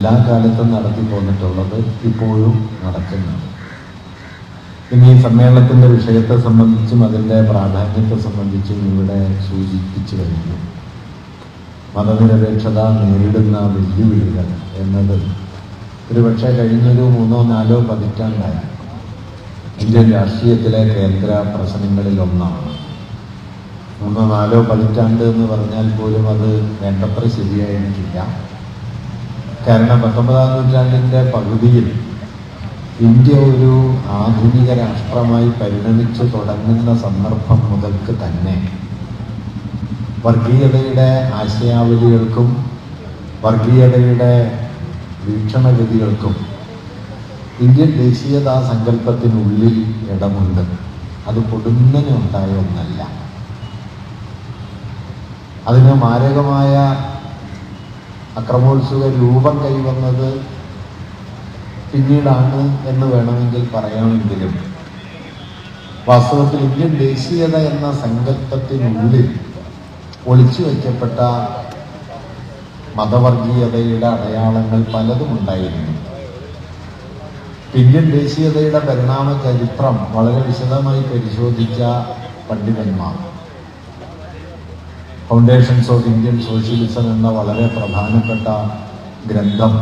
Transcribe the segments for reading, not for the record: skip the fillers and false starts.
എല്ലാ കാലത്തും നടത്തി പോന്നിട്ടുള്ളത് ഇപ്പോഴും നടക്കുന്നുണ്ട്. ഇനി ഈ സമ്മേളനത്തിൻ്റെ വിഷയത്തെ സംബന്ധിച്ചും അതിൻ്റെ പ്രാധാന്യത്തെ സംബന്ധിച്ചും ഇവിടെ സൂചിപ്പിച്ചു കഴിഞ്ഞു. മതനിരപേക്ഷത നേരിടുന്ന വെല്ലുവിളികൾ എന്നത് ഒരുപക്ഷെ കഴിഞ്ഞൊരു 3-4 പതിറ്റാണ്ടായി ഇന്ത്യൻ രാഷ്ട്രീയത്തിലെ കേന്ദ്ര പ്രശ്നങ്ങളിലൊന്നാണ്. 3-4 പതിറ്റാണ്ട് എന്ന് പറഞ്ഞാൽ പോലും അത് വേണ്ടത്ര ശരിയായിരിക്കില്ല. കാരണം 19-ാം നൂറ്റാണ്ടിൻ്റെ പകുതിയിൽ ഇന്ത്യ ഒരു ആധുനിക രാഷ്ട്രമായി പരിണമിച്ചു തുടങ്ങുന്ന സന്ദർഭം മുതൽക്ക് തന്നെ വർഗീയതയുടെ ആശയാവലികൾക്കും വർഗീയതയുടെ വീക്ഷണഗതികൾക്കും ഇന്ത്യൻ ദേശീയതാ സങ്കല്പത്തിനുള്ളിൽ ഇടമുണ്ട്. അത് പൊടുന്നനെ ഉണ്ടായ ഒന്നല്ല. അതിന് മാരകമായ അക്രമോത്സുക രൂപം കൈവന്നത് പിന്നീടാണ് എന്ന് വേണമെങ്കിൽ പറയാമെങ്കിലും വാസ്തവത്തിൽ ഇന്ത്യൻ ദേശീയത എന്ന സങ്കല്പത്തിനുള്ളിൽ ഒളിച്ചു വയ്ക്കപ്പെട്ട മതവർഗീയതയുടെ അടയാളങ്ങൾ പലതും ഉണ്ടായിരുന്നു. ഇന്ത്യൻ ദേശീയതയുടെ പരിണാമ ചരിത്രം വളരെ വിശദമായി പരിശോധിച്ച പണ്ഡിതന്മാർ ഫൗണ്ടേഷൻസ് ഓഫ് ഇന്ത്യൻ സോഷ്യലിസം എന്ന വളരെ പ്രധാനപ്പെട്ട ഗ്രന്ഥം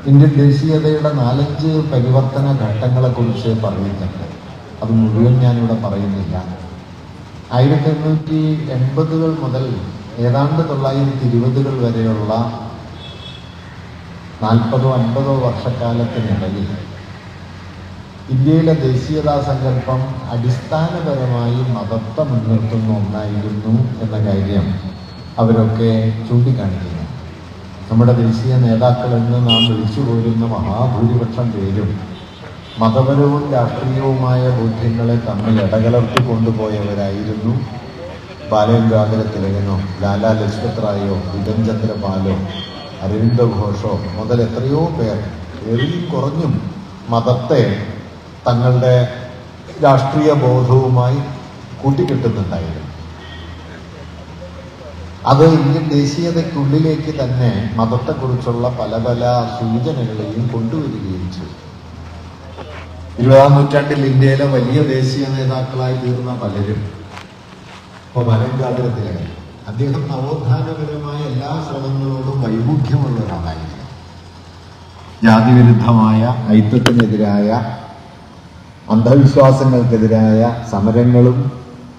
ഇന്ത്യൻ ദേശീയതയുടെ 4-5 പരിവർത്തന ഘട്ടങ്ങളെക്കുറിച്ച് പറയുന്നുണ്ട്. അത് മുഴുവൻ ഞാനിവിടെ പറയുന്നില്ല. 1880-കൾ മുതൽ ഏതാണ്ട് 1920-കൾ വരെയുള്ള 40-50 വർഷക്കാലത്തിനിടയിൽ ഇന്ത്യയിലെ ദേശീയതാ സങ്കല്പം അടിസ്ഥാനപരമായി മതത്തെ മുൻനിർത്തുന്ന ഒന്നായിരുന്നു എന്ന കാര്യം അവരൊക്കെ ചൂണ്ടിക്കാണിക്കുന്നു. നമ്മുടെ ദേശീയ നേതാക്കളെന്ന് നാം വിളിച്ചു പോരുന്ന മഹാഭൂരിപക്ഷം പേരും മതപരവും രാഷ്ട്രീയവുമായ ബോധ്യങ്ങളെ തമ്മിൽ ഇടകലർത്തി കൊണ്ടുപോയവരായിരുന്നു. ബാലഗംഗാധര തിലകനോ ലാലാ ലജ്പത് റായോ ബിപിൻ ചന്ദ്ര പാലോ അരവിന്ദ ഘോഷോ മുതൽ എത്രയോ പേർ ഏറിയും കുറഞ്ഞും മതത്തെ തങ്ങളുടെ രാഷ്ട്രീയ ബോധവുമായി കൂട്ടിക്കെട്ടുന്നുണ്ടായിരുന്നു. അത് ഇന്ത്യൻ ദേശീയതയ്ക്കുള്ളിലേക്ക് തന്നെ മതത്തെക്കുറിച്ചുള്ള പല പല സൂചനകളെയും കൊണ്ടുവരികയും ചെയ്തു. 20-ാം നൂറ്റാണ്ടിൽ ഇന്ത്യയിലെ വലിയ ദേശീയ നേതാക്കളായി തീർന്ന പലരും, ഇപ്പോൾ ബാലഗംഗാധര തിലകൻ, അദ്ദേഹം നവോത്ഥാനപരമായ എല്ലാ ശ്രമങ്ങളോടും വൈമുഖ്യമുള്ള ഒരാളായിരുന്നു. ജാതിവിരുദ്ധമായ ഐക്യത്തിനെതിരായ അന്ധവിശ്വാസങ്ങൾക്കെതിരായ സമരങ്ങളും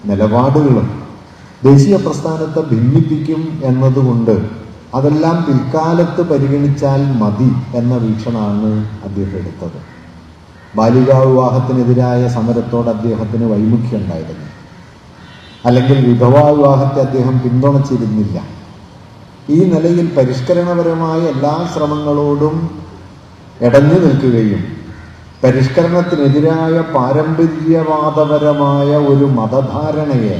നിലപാടുകളും ദേശീയ പ്രസ്ഥാനത്തെ ഭിന്നിപ്പിക്കും എന്നതുകൊണ്ട് അതെല്ലാം പിൽക്കാലത്ത് പരിഗണിച്ചാൽ മതി എന്ന വീക്ഷണമാണ് അദ്ദേഹം എടുത്തത്. ബാലികാ വിവാഹത്തിനെതിരായ സമരത്തോട് അദ്ദേഹത്തിന് വൈമുഖ്യം ഉണ്ടായിരുന്നു. അല്ലെങ്കിൽ വിധവാ വിവാഹത്തെ അദ്ദേഹം പിന്തുണച്ചിരുന്നില്ല. ഈ നിലയിൽ പരിഷ്കരണപരമായ എല്ലാ ശ്രമങ്ങളോടും ഇടഞ്ഞു നിൽക്കുകയും പരിഷ്കരണത്തിനെതിരായ പാരമ്പര്യവാദപരമായ ഒരു മതധാരണയെ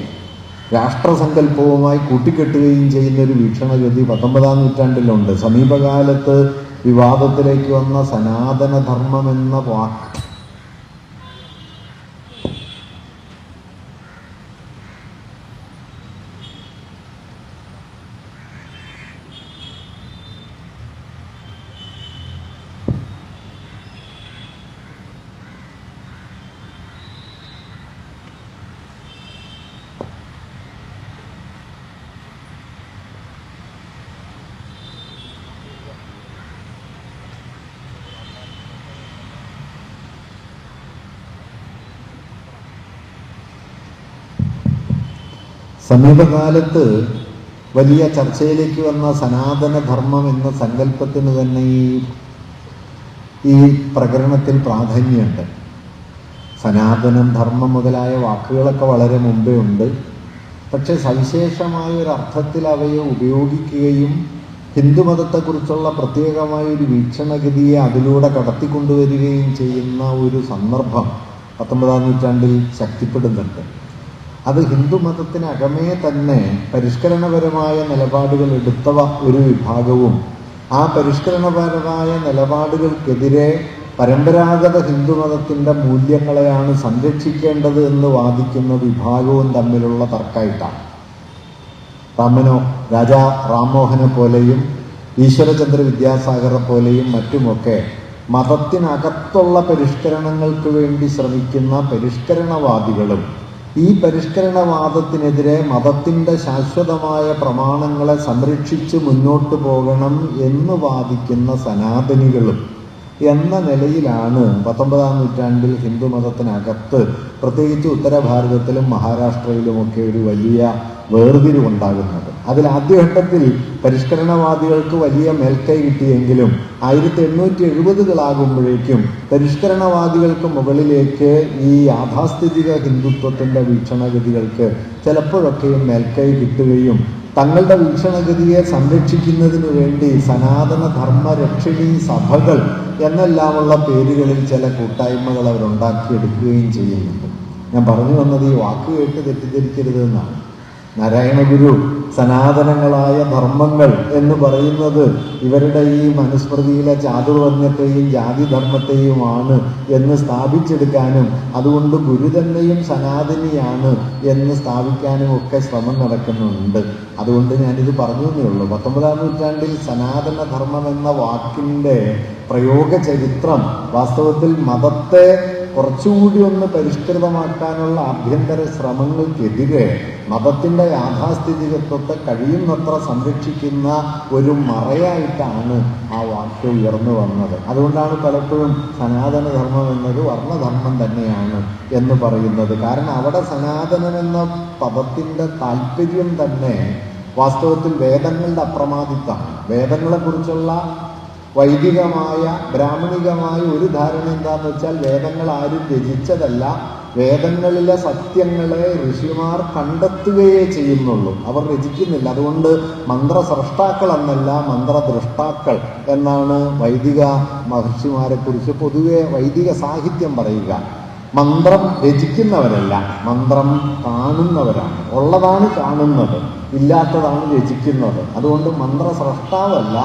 രാഷ്ട്രസങ്കല്പവുമായി കൂട്ടിക്കെട്ടുകയും ചെയ്യുന്ന ഒരു വീക്ഷണഗതി 19-ാം നൂറ്റാണ്ടിലുണ്ട്. സമീപകാലത്ത് വിവാദത്തിലേക്ക് വന്ന സനാതനധർമ്മം എന്ന വാക്ക് സമീപകാലത്ത് വലിയ ചർച്ചയിലേക്ക് വന്ന സനാതനധർമ്മം എന്ന സങ്കല്പത്തിന് തന്നെ ഈ പ്രകരണത്തിൽ പ്രാധാന്യമുണ്ട്. സനാതനം, ധർമ്മം മുതലായ വാക്കുകളൊക്കെ വളരെ മുമ്പേ ഉണ്ട്. പക്ഷെ സവിശേഷമായ ഒരു അർത്ഥത്തിൽ അവയെ ഉപയോഗിക്കുകയും ഹിന്ദുമതത്തെക്കുറിച്ചുള്ള പ്രത്യേകമായ ഒരു വീക്ഷണഗതിയെ അതിലൂടെ കടത്തിക്കൊണ്ടുവരികയും ചെയ്യുന്ന ഒരു സന്ദർഭം 19-ാം നൂറ്റാണ്ടിൽ ശക്തിപ്പെടുന്നുണ്ട്. അത് ഹിന്ദുമതത്തിനകമേ തന്നെ പരിഷ്കരണപരമായ നിലപാടുകൾ എടുത്തവ ഒരു വിഭാഗവും ആ പരിഷ്കരണപരമായ നിലപാടുകൾക്കെതിരെ പരമ്പരാഗത ഹിന്ദുമതത്തിൻ്റെ മൂല്യങ്ങളെയാണ് സംരക്ഷിക്കേണ്ടത് എന്ന് വാദിക്കുന്ന വിഭാഗവും തമ്മിലുള്ള തർക്കമായിട്ടാണ്. രാജാ റാംമോഹനെ പോലെയും ഈശ്വരചന്ദ്ര വിദ്യാസാഗറെ പോലെയും മറ്റുമൊക്കെ മതത്തിനകത്തുള്ള പരിഷ്കരണങ്ങൾക്ക് വേണ്ടി ശ്രമിക്കുന്ന പരിഷ്കരണവാദികളും ഈ പരിഷ്കരണവാദത്തിനെതിരെ മതത്തിൻ്റെ ശാശ്വതമായ പ്രമാണങ്ങളെ സംരക്ഷിച്ച് മുന്നോട്ട് പോകണം എന്ന് വാദിക്കുന്ന സനാതനികളും എന്ന നിലയിലാണ് 19-ാം നൂറ്റാണ്ടിൽ ഹിന്ദുമതത്തിനകത്ത് പ്രത്യേകിച്ച് ഉത്തര ഭാരതത്തിലും മഹാരാഷ്ട്രയിലുമൊക്കെ ഒരു വലിയ വേർതിരിവുണ്ടാകുന്നത്. അതിൽ ആദ്യഘട്ടത്തിൽ പരിഷ്കരണവാദികൾക്ക് വലിയ മേൽക്കൈ കിട്ടിയെങ്കിലും 1870-കളാകുമ്പോഴേക്കും പരിഷ്കരണവാദികൾക്ക് മുകളിലേക്ക് ഈ യാഥാസ്ഥിതിക ഹിന്ദുത്വത്തിൻ്റെ വീക്ഷണഗതികൾക്ക് ചിലപ്പോഴൊക്കെയും മേൽക്കൈ കിട്ടുകയും തങ്ങളുടെ വീക്ഷണഗതിയെ സംരക്ഷിക്കുന്നതിനു വേണ്ടി സനാതന ധർമ്മരക്ഷിണീ സഭകൾ എന്നെല്ലാമുള്ള പേരുകളിൽ ചില കൂട്ടായ്മകൾ അവരുണ്ടാക്കിയെടുക്കുകയും ചെയ്യുന്നുണ്ട്. ഞാൻ പറഞ്ഞു വന്നത് ഈ വാക്ക് കേട്ട് തെറ്റിദ്ധരിക്കരുത് എന്നാണ്. നാരായണഗുരു സനാതനങ്ങളായ ധർമ്മങ്ങൾ എന്ന് പറയുന്നത് ഇവരുടെ ഈ മനുസ്മൃതിയിലെ ചാതുർവർണ്ണത്തെയും ജാതിധർമ്മത്തെയുമാണ് എന്ന് സ്ഥാപിച്ചെടുക്കാനും അതുകൊണ്ട് ഗുരു തന്നെയും സനാതനിയാണ് എന്ന് സ്ഥാപിക്കാനും ഒക്കെ ശ്രമം നടക്കുന്നുണ്ട്. അതുകൊണ്ട് ഞാനിത് പറഞ്ഞു എന്നേ ഉള്ളൂ. 19-ാം നൂറ്റാണ്ടിൽ സനാതന ധർമ്മം എന്ന വാക്കിൻ്റെ പ്രയോഗ ചരിത്രം വാസ്തവത്തിൽ മതത്തെ കുറച്ചുകൂടി ഒന്ന് പരിഷ്കൃതമാക്കാനുള്ള ആഭ്യന്തര ശ്രമങ്ങൾക്കെതിരെ മതത്തിൻ്റെ യാഥാസ്ഥിതികത്വത്തെ കഴിയുന്നത്ര സംരക്ഷിക്കുന്ന ഒരു മറയായിട്ടാണ് ആ വാക്ക് ഉയർന്നു വന്നത്. അതുകൊണ്ടാണ് പലപ്പോഴും സനാതനധർമ്മം എന്നത് വർണ്ണധർമ്മം തന്നെയാണ് എന്ന് പറയുന്നത്. കാരണം അവിടെ സനാതനമെന്ന പദത്തിൻ്റെ താല്പര്യം തന്നെ വാസ്തവത്തിൽ വേദങ്ങളുടെ അപ്രമാദിത്വമാണ്. വേദങ്ങളെക്കുറിച്ചുള്ള വൈദികമായ ബ്രാഹ്മണികമായ ഒരു ധാരണ എന്താണെന്ന് വെച്ചാൽ വേദങ്ങൾ ആരും രചിച്ചതല്ല, വേദങ്ങളിലെ സത്യങ്ങളെ ഋഷിമാർ കണ്ടെത്തുകയേ ചെയ്യുന്നുള്ളൂ, അവർ രചിക്കുന്നില്ല. അതുകൊണ്ട് മന്ത്രസ്രഷ്ടാക്കൾ എന്നല്ല മന്ത്രദ്രഷ്ടാക്കൾ എന്നാണ് വൈദിക മഹർഷിമാരെ കുറിച്ച് പൊതുവെ വൈദിക സാഹിത്യം പറയുക. മന്ത്രം രചിക്കുന്നവരല്ല, മന്ത്രം കാണുന്നവരാണ്. ഉള്ളതാണ് കാണുന്നത്, ഇല്ലാത്തതാണ് രചിക്കുന്നത്. അതുകൊണ്ട് മന്ത്രസ്രഷ്ടാവല്ല,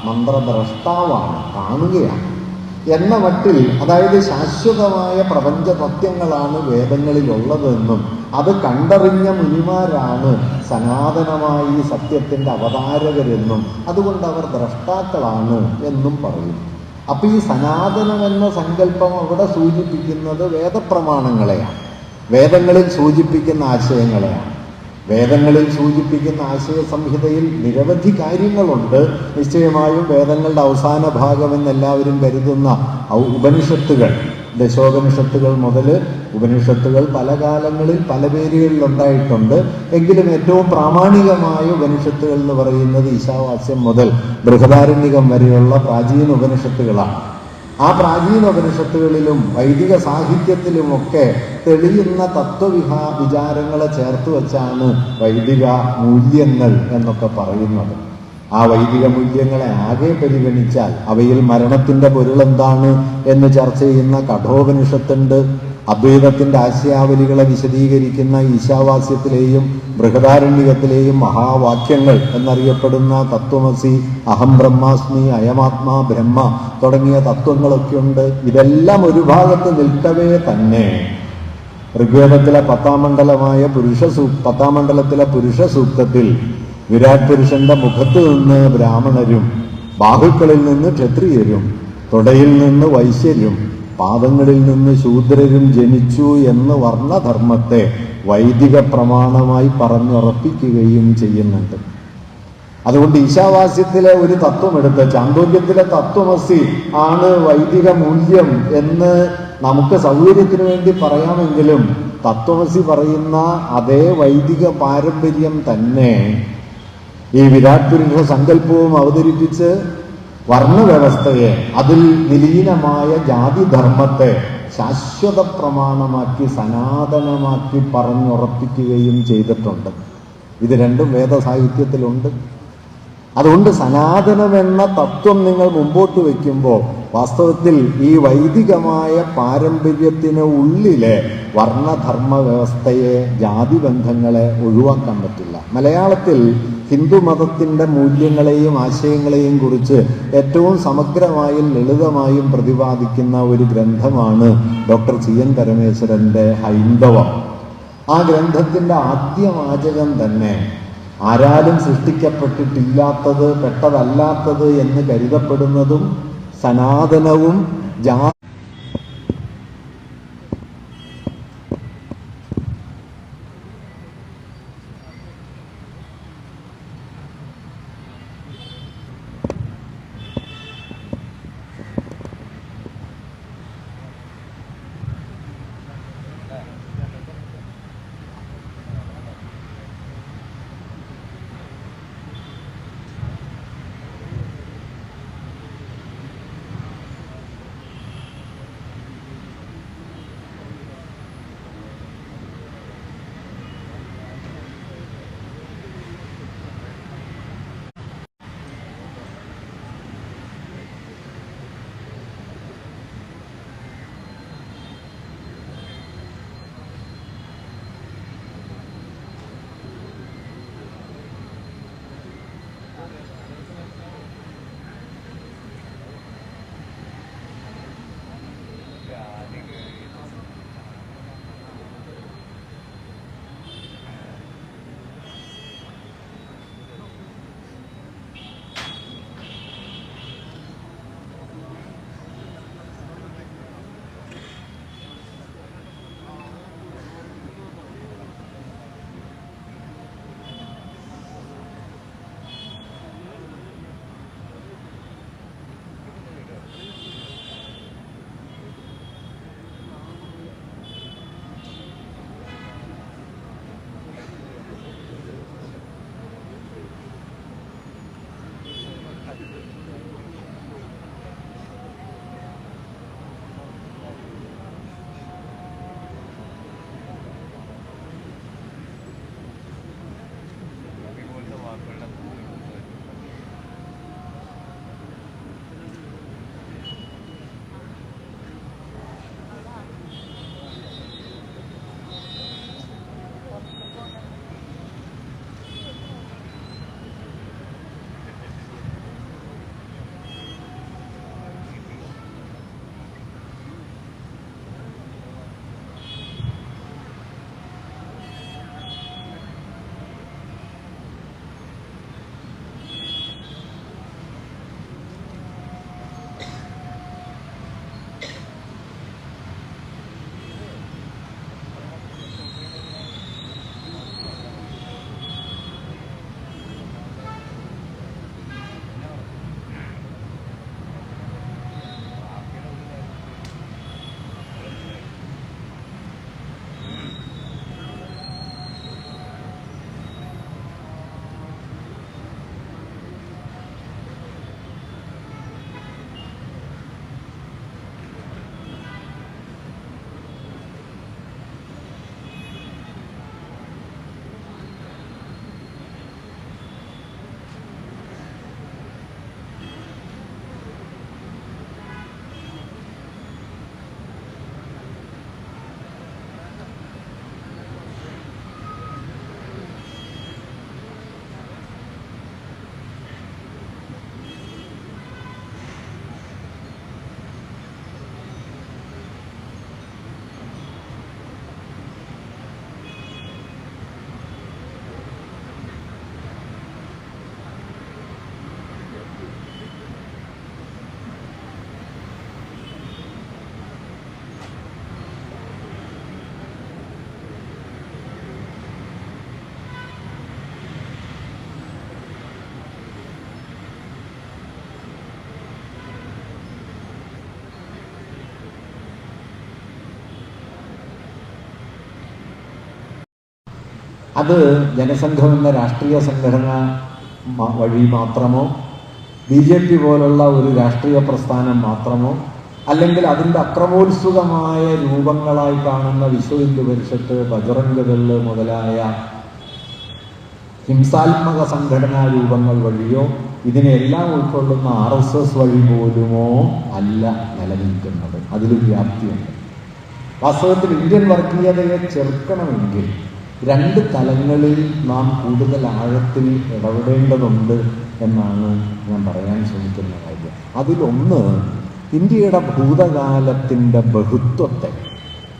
മന്ത്രദ്രഷ്ടാവാണ്, കാണുകയാണ് എന്ന മട്ടിൽ. അതായത് ശാശ്വതമായ പ്രപഞ്ച തത്വങ്ങളാണ് വേദങ്ങളിലുള്ളതെന്നും അത് കണ്ടറിഞ്ഞ മുനിമാരാണ് സനാതനമായ ഈ സത്യത്തിൻ്റെ അവതാരകരെന്നും അതുകൊണ്ട് അവർ ദ്രഷ്ടാക്കളാണ് എന്നും പറയും. അപ്പം ഈ സനാതനമെന്ന സങ്കല്പം അവിടെ സൂചിപ്പിക്കുന്നത് വേദപ്രമാണങ്ങളെയാണ്, വേദങ്ങളിൽ സൂചിപ്പിക്കുന്ന ആശയങ്ങളെയാണ്. വേദങ്ങളിൽ സൂചിപ്പിക്കുന്ന ആശയ സംഹിതയിൽ നിരവധി കാര്യങ്ങളുണ്ട്. നിശ്ചയമായും വേദങ്ങളുടെ അവസാന ഭാഗമെന്നെല്ലാവരും കരുതുന്ന ഉപനിഷത്തുകൾ, ദശോപനിഷത്തുകൾ മുതൽ ഉപനിഷത്തുകൾ പല കാലങ്ങളിൽ പല പേരുകളിലുണ്ടായിട്ടുണ്ട്. എങ്കിലും ഏറ്റവും പ്രാമാണികമായ ഉപനിഷത്തുകൾ എന്ന് പറയുന്നത് ഈശാവാസ്യം മുതൽ ബൃഹദാരണ്യകം വരെയുള്ള പ്രാചീന ഉപനിഷത്തുകളാണ്. ആ പ്രാചീന ഉപനിഷത്തുകളിലും വൈദിക സാഹിത്യത്തിലുമൊക്കെ തെളിയുന്ന വിചാരങ്ങളെ ചേർത്ത് വച്ചാണ് വൈദിക മൂല്യങ്ങൾ എന്നൊക്കെ പറയുന്നത്. ആ വൈദിക മൂല്യങ്ങളെ ആകെ പരിഗണിച്ചാൽ അവയിൽ മരണത്തിൻ്റെ പൊരുളെന്താണ് എന്ന് ചർച്ച ചെയ്യുന്ന കഠോപനിഷത്തുണ്ട്. അദ്വൈതത്തിൻ്റെ ആശയാവലികളെ വിശദീകരിക്കുന്ന ഈശാവാസ്യത്തിലെയും ബൃഹദാരണ്യകത്തിലെയും മഹാവാക്യങ്ങൾ എന്നറിയപ്പെടുന്ന തത്വമസി, അഹം ബ്രഹ്മാസ്മി, അയമാത്മാ ബ്രഹ്മ തുടങ്ങിയ തത്വങ്ങളൊക്കെയുണ്ട്. ഇതെല്ലാം ഒരു ഭാഗത്ത് നിൽക്കവേ തന്നെ ഋഗ്വേദത്തിലെ 10-ാം മണ്ഡലമായ 10-ാം മണ്ഡലത്തിലെ പുരുഷ സൂക്തത്തിൽ വിരാട് പുരുഷന്റെ മുഖത്ത് നിന്ന് ബ്രാഹ്മണരും, ബാഹുക്കളിൽ നിന്ന് ക്ഷത്രിയരും, തുടയിൽ നിന്ന് വൈശ്യരും, പാദങ്ങളിൽ നിന്ന് ശൂദ്രരും ജനിച്ചു എന്ന് വർണ്ണധർമ്മത്തെ വൈദിക പ്രമാണമായി പറഞ്ഞുറപ്പിക്കുകയും ചെയ്യുന്നുണ്ട്. അതുകൊണ്ട് ഈശാവാസ്യത്തിലെ ഒരു തത്വമെടുത്ത് ചാന്തോക്യത്തിലെ തത്വമസി ആണ് വൈദിക മൂല്യം എന്ന് നമുക്ക് സൗകര്യത്തിന് വേണ്ടി പറയാമെങ്കിലും തത്വമസി പറയുന്ന അതേ വൈദിക പാരമ്പര്യം തന്നെ ഈ വിരാട് പുരുഷ സങ്കല്പവും അവതരിപ്പിച്ച് വർണ്ണവ്യവസ്ഥയെ, അതിൽ വിലീനമായ ജാതിധർമ്മത്തെ ശാശ്വത പ്രമാണമാക്കി സനാതനമാക്കി പറഞ്ഞുറപ്പിക്കുകയും ചെയ്തിട്ടുണ്ട്. ഇത് രണ്ടും വേദസാഹിത്യത്തിലുണ്ട്. അതുകൊണ്ട് സനാതനമെന്ന തത്വം നിങ്ങൾ മുമ്പോട്ട് വയ്ക്കുമ്പോൾ വാസ്തവത്തിൽ ഈ വൈദികമായ പാരമ്പര്യത്തിന് ഉള്ളിലെ വർണ്ണധർമ്മ വ്യവസ്ഥയെ, ജാതിബന്ധങ്ങളെ ഒഴിവാക്കാൻ പറ്റില്ല. മലയാളത്തിൽ ഹിന്ദുമതത്തിൻ്റെ മൂല്യങ്ങളെയും ആശയങ്ങളെയും കുറിച്ച് ഏറ്റവും സമഗ്രമായും ലളിതമായും പ്രതിപാദിക്കുന്ന ഒരു ഗ്രന്ഥമാണ് ഡോക്ടർ CN പരമേശ്വരൻ്റെ ഹൈന്ദവം. ആ ഗ്രന്ഥത്തിൻ്റെ ആദ്യ വാചകം തന്നെ ആരാലും സൃഷ്ടിക്കപ്പെട്ടിട്ടില്ലാത്തത്, പെട്ടതല്ലാത്തത് എന്ന് കരുതപ്പെടുന്നതും സനാതനവും അത് ജനസംഘം എന്ന രാഷ്ട്രീയ സംഘടന വഴി മാത്രമോ BJP പോലുള്ള ഒരു രാഷ്ട്രീയ പ്രസ്ഥാനം മാത്രമോ അല്ലെങ്കിൽ അതിൻ്റെ അക്രമോത്സുകമായ രൂപങ്ങളായി കാണുന്ന വിശ്വ ഹിന്ദു പരിഷത്ത്, ബജറംഗ് ദൾ മുതലായ ഹിംസാത്മക സംഘടനാ രൂപങ്ങൾ വഴിയോ ഇതിനെല്ലാം ഉൾക്കൊള്ളുന്ന RSS വഴി പോലുമോ അല്ല നിലനിൽക്കുന്നത്. അതിലും വ്യാപ്തിയുണ്ട്. വാസ്തവത്തിൽ ഇന്ത്യൻ വർഗീയതയെ ചെറുക്കണമെങ്കിൽ രണ്ട് തലങ്ങളിൽ നാം കൂടുതൽ ആഴത്തിൽ ഇടപെടേണ്ടതുണ്ട് എന്നാണ് ഞാൻ പറയാൻ ശ്രമിക്കുന്ന കാര്യം. അതിലൊന്ന് ഇന്ത്യയുടെ ഭൂതകാലത്തിൻ്റെ ബഹുത്വത്തെ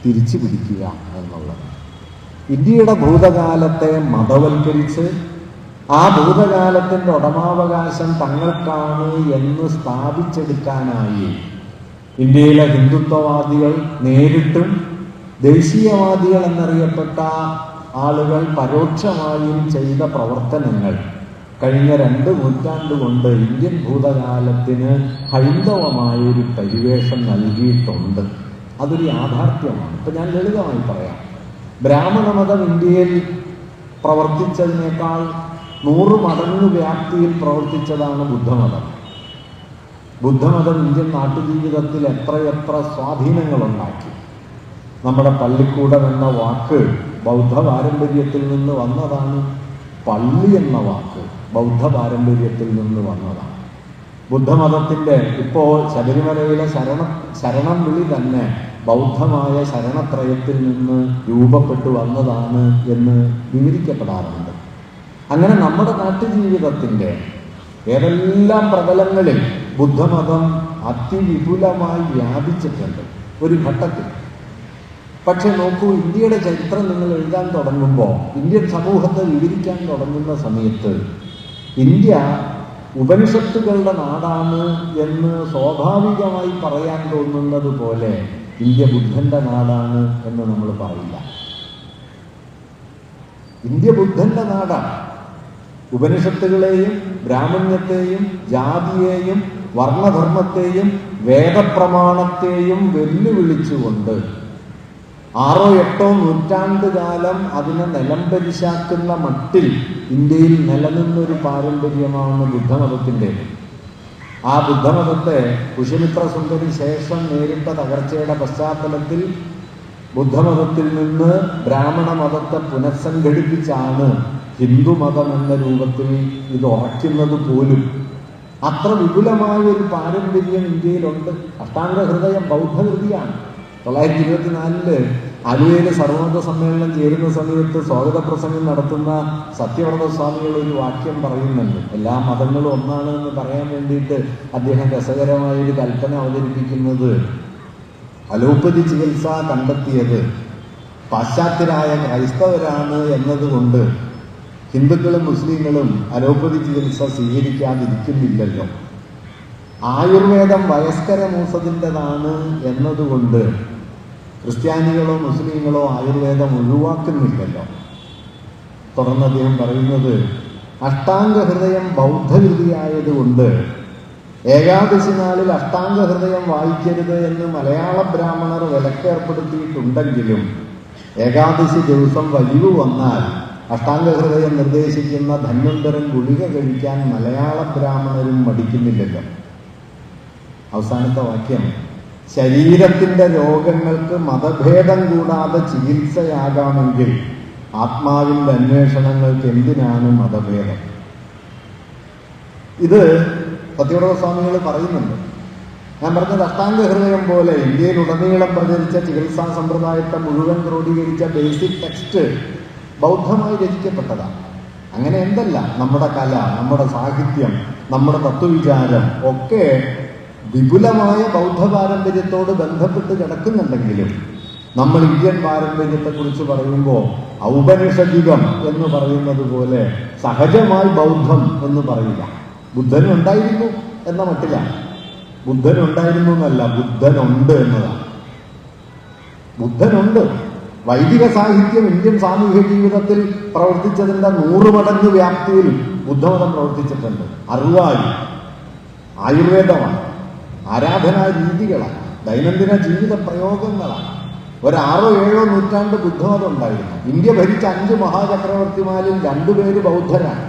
തിരിച്ചു പിടിക്കുക എന്നുള്ളത്. ഇന്ത്യയുടെ ഭൂതകാലത്തെ മതവൽക്കരിച്ച് ആ ഭൂതകാലത്തിൻ്റെ ഉടമാവകാശം തങ്ങൾക്കാണ് എന്ന് സ്ഥാപിച്ചെടുക്കാനായി ഇന്ത്യയിലെ ഹിന്ദുത്വവാദികൾ നേരിട്ടും ദേശീയവാദികൾ എന്നറിയപ്പെട്ട ആളുകൾ പരോക്ഷമായും ചെയ്ത പ്രവർത്തനങ്ങൾ കഴിഞ്ഞ 2 നൂറ്റാണ്ട് കൊണ്ട് ഇന്ത്യൻ ഭൂതകാലത്തിന് ഹൈന്ദവമായൊരു പരിവേഷം നൽകിയിട്ടുണ്ട്. അതൊരു യാഥാർത്ഥ്യമാണ്. ഇപ്പം ഞാൻ ലളിതമായി പറയാം. ബ്രാഹ്മണമതം ഇന്ത്യയിൽ പ്രവർത്തിച്ചതിനേക്കാൾ 100 മടങ്ങ് വ്യാപ്തിയിൽ പ്രവർത്തിച്ചതാണ് ബുദ്ധമതം. ബുദ്ധമതം ഇന്ത്യൻ നാട്ടുജീവിതത്തിൽ എത്രയെത്ര സ്വാധീനങ്ങളുണ്ടാക്കി. നമ്മുടെ പള്ളിക്കൂടം എന്ന വാക്ക് ബൗദ്ധ പാരമ്പര്യത്തിൽ നിന്ന് വന്നതാണ്. പള്ളി എന്ന വാക്ക് ബൗദ്ധ പാരമ്പര്യത്തിൽ നിന്ന് വന്നതാണ്. ബുദ്ധമതത്തിൻ്റെ ഇപ്പോൾ ശബരിമലയിലെ ശരണം വിളി തന്നെ ബൗദ്ധമായ ശരണത്രയത്തിൽ നിന്ന് രൂപപ്പെട്ടു വന്നതാണ് എന്ന് വിവരിക്കപ്പെടാറുണ്ട്. അങ്ങനെ നമ്മുടെ നാട്ടുജീവിതത്തിൻ്റെ ഏതെല്ലാം പ്രതലങ്ങളിൽ ബുദ്ധമതം അതിവിപുലമായി വ്യാപിച്ചിട്ടുണ്ട് ഒരു ഘട്ടത്തിൽ. പക്ഷെ നോക്കൂ, ഇന്ത്യയുടെ ചരിത്രം നിങ്ങൾ എഴുതാൻ തുടങ്ങുമ്പോൾ, ഇന്ത്യൻ സമൂഹത്തെ വിവരിക്കാൻ തുടങ്ങുന്ന സമയത്ത് ഇന്ത്യ ഉപനിഷത്തുകളുടെ നാടാണ് എന്ന് സ്വാഭാവികമായി പറയാൻ തോന്നുന്നത് പോലെ ഇന്ത്യ ബുദ്ധന്റെ നാടാണ് എന്ന് നമ്മൾ പറയില്ല. ഇന്ത്യ ബുദ്ധന്റെ നാടാണ്. ഉപനിഷത്തുകളെയും ബ്രാഹ്മണ്യത്തെയും ജാതിയെയും വർണ്ണധർമ്മത്തെയും വേദപ്രമാണത്തെയും വെല്ലുവിളിച്ചുകൊണ്ട് 6-8 നൂറ്റാണ്ട് കാലം അതിനെ നിലംപരിശാക്കുന്ന മട്ടിൽ ഇന്ത്യയിൽ നിലനിന്നൊരു പാരമ്പര്യമാണ് ബുദ്ധമതത്തിൻ്റേത്. ആ ബുദ്ധമതത്തെ പുഷ്യമിത്ര സുന്ദരി ശേഷം നേരിട്ട തകർച്ചയുടെ പശ്ചാത്തലത്തിൽ ബുദ്ധമതത്തിൽ നിന്ന് ബ്രാഹ്മണ മതത്തെ പുനഃസംഘടിപ്പിച്ചാണ് ഹിന്ദുമതം എന്ന രൂപത്തിൽ ഇത് ഉറയ്ക്കുന്നത് പോലും. അത്ര വിപുലമായ ഒരു പാരമ്പര്യം ഇന്ത്യയിലുണ്ട്. അഷ്ടാംഗ ഹൃദയം ബൗദ്ധകൃതിയാണ്. 1924 ആലുവയിൽ സർവമത സമ്മേളനം ചേരുന്ന സമയത്ത് സ്വാഗത പ്രസംഗം നടത്തുന്ന സത്യവ്രത സ്വാമികൾ ഒരു വാക്യം പറയുന്നുണ്ട്. എല്ലാ മതങ്ങളും ഒന്നാണ് എന്ന് പറയാൻ വേണ്ടിയിട്ട് അദ്ദേഹം രസകരമായൊരു കൽപ്പന അവതരിപ്പിക്കുന്നത്, അലോപ്പതി ചികിത്സ കണ്ടെത്തിയത് പാശ്ചാത്യരായ ക്രൈസ്തവരാണ് എന്നതുകൊണ്ട് ഹിന്ദുക്കളും മുസ്ലിങ്ങളും അലോപ്പതി ചികിത്സ സ്വീകരിക്കാതിരിക്കുന്നില്ലല്ലോ. ആയുർവേദം വയസ്കര മൂസതിൻ്റെതാണ് എന്നതുകൊണ്ട് ക്രിസ്ത്യാനികളോ മുസ്ലിങ്ങളോ ആയുർവേദം ഒഴിവാക്കുന്നില്ലല്ലോ. തുടർന്ന് അദ്ദേഹം പറയുന്നത്, അഷ്ടാംഗ ഹൃദയം ബൗദ്ധകൃതിയായതുകൊണ്ട് ഏകാദശി നാളിൽ അഷ്ടാംഗ ഹൃദയം വായിക്കരുത് എന്ന് മലയാള ബ്രാഹ്മണർ വിലക്കേർപ്പെടുത്തിയിട്ടുണ്ടെങ്കിലും ഏകാദശി ദിവസം വലിവ് വന്നാൽ അഷ്ടാംഗ ഹൃദയം നിർദ്ദേശിക്കുന്ന ധന്വന്തരം ഗുളിക കഴിക്കാൻ മലയാള ബ്രാഹ്മണരും മടിക്കുന്നില്ലല്ലോ. അവസാനത്തെ വാക്യം, ശരീരത്തിൻ്റെ രോഗങ്ങൾക്ക് മതഭേദം കൂടാതെ ചികിത്സയാകാമെങ്കിൽ ആത്മാവിൻ്റെ അന്വേഷണങ്ങൾക്ക് എന്തിനാണ് മതഭേദം? ഇത് സത്യവ്രത സ്വാമികൾ പറയുന്നുണ്ട്. ഞാൻ പറഞ്ഞത് അഷ്ടാംഗ ഹൃദയം പോലെ ഇന്ത്യയിലുടനീളം പ്രചരിച്ച ചികിത്സാ സമ്പ്രദായത്തെ മുഴുവൻ ക്രോഡീകരിച്ച ബേസിക് ടെക്സ്റ്റ് ബൗദ്ധമായി രചിക്കപ്പെട്ടതാണ്. അങ്ങനെ എന്തല്ല, നമ്മുടെ കല, നമ്മുടെ സാഹിത്യം, നമ്മുടെ തത്വവിചാരം ഒക്കെ വിപുലമായ ബൗദ്ധ പാരമ്പര്യത്തോട് ബന്ധപ്പെട്ട് കിടക്കുന്നുണ്ടെങ്കിലും നമ്മൾ ഇന്ത്യൻ പാരമ്പര്യത്തെക്കുറിച്ച് പറയുമ്പോൾ ഔപനിഷദികം എന്ന് പറയുന്നത് പോലെ സഹജമായി ബൗദ്ധം എന്ന് പറയില്ല. ബുദ്ധനുണ്ടായിരുന്നു എന്ന മട്ടിലാണ്. ബുദ്ധനുണ്ടായിരുന്നു എന്നല്ല, ബുദ്ധനുണ്ട് എന്നതാണ്. ബുദ്ധനുണ്ട്. വൈദിക സാഹിത്യം ഇന്ത്യൻ സാമൂഹ്യ ജീവിതത്തിൽ പ്രവർത്തിച്ചതിൻ്റെ 100 മടങ്ങ് വ്യാപ്തിയിൽ ബുദ്ധമതം പ്രവർത്തിച്ചിട്ടുണ്ട്. അറിവായി, ആയുർവേദമാണ്, ആരാധനാ രീതികളാണ്, ദൈനംദിന ജീവിത പ്രയോഗങ്ങളാണ്. 6-7 നൂറ്റാണ്ട് ബുദ്ധമതം ഉണ്ടായിരുന്നു. ഇന്ത്യ ഭരിച്ച 5 മഹാചക്രവർത്തിമാരിൽ 2 പേര് ബൗദ്ധരാണ്.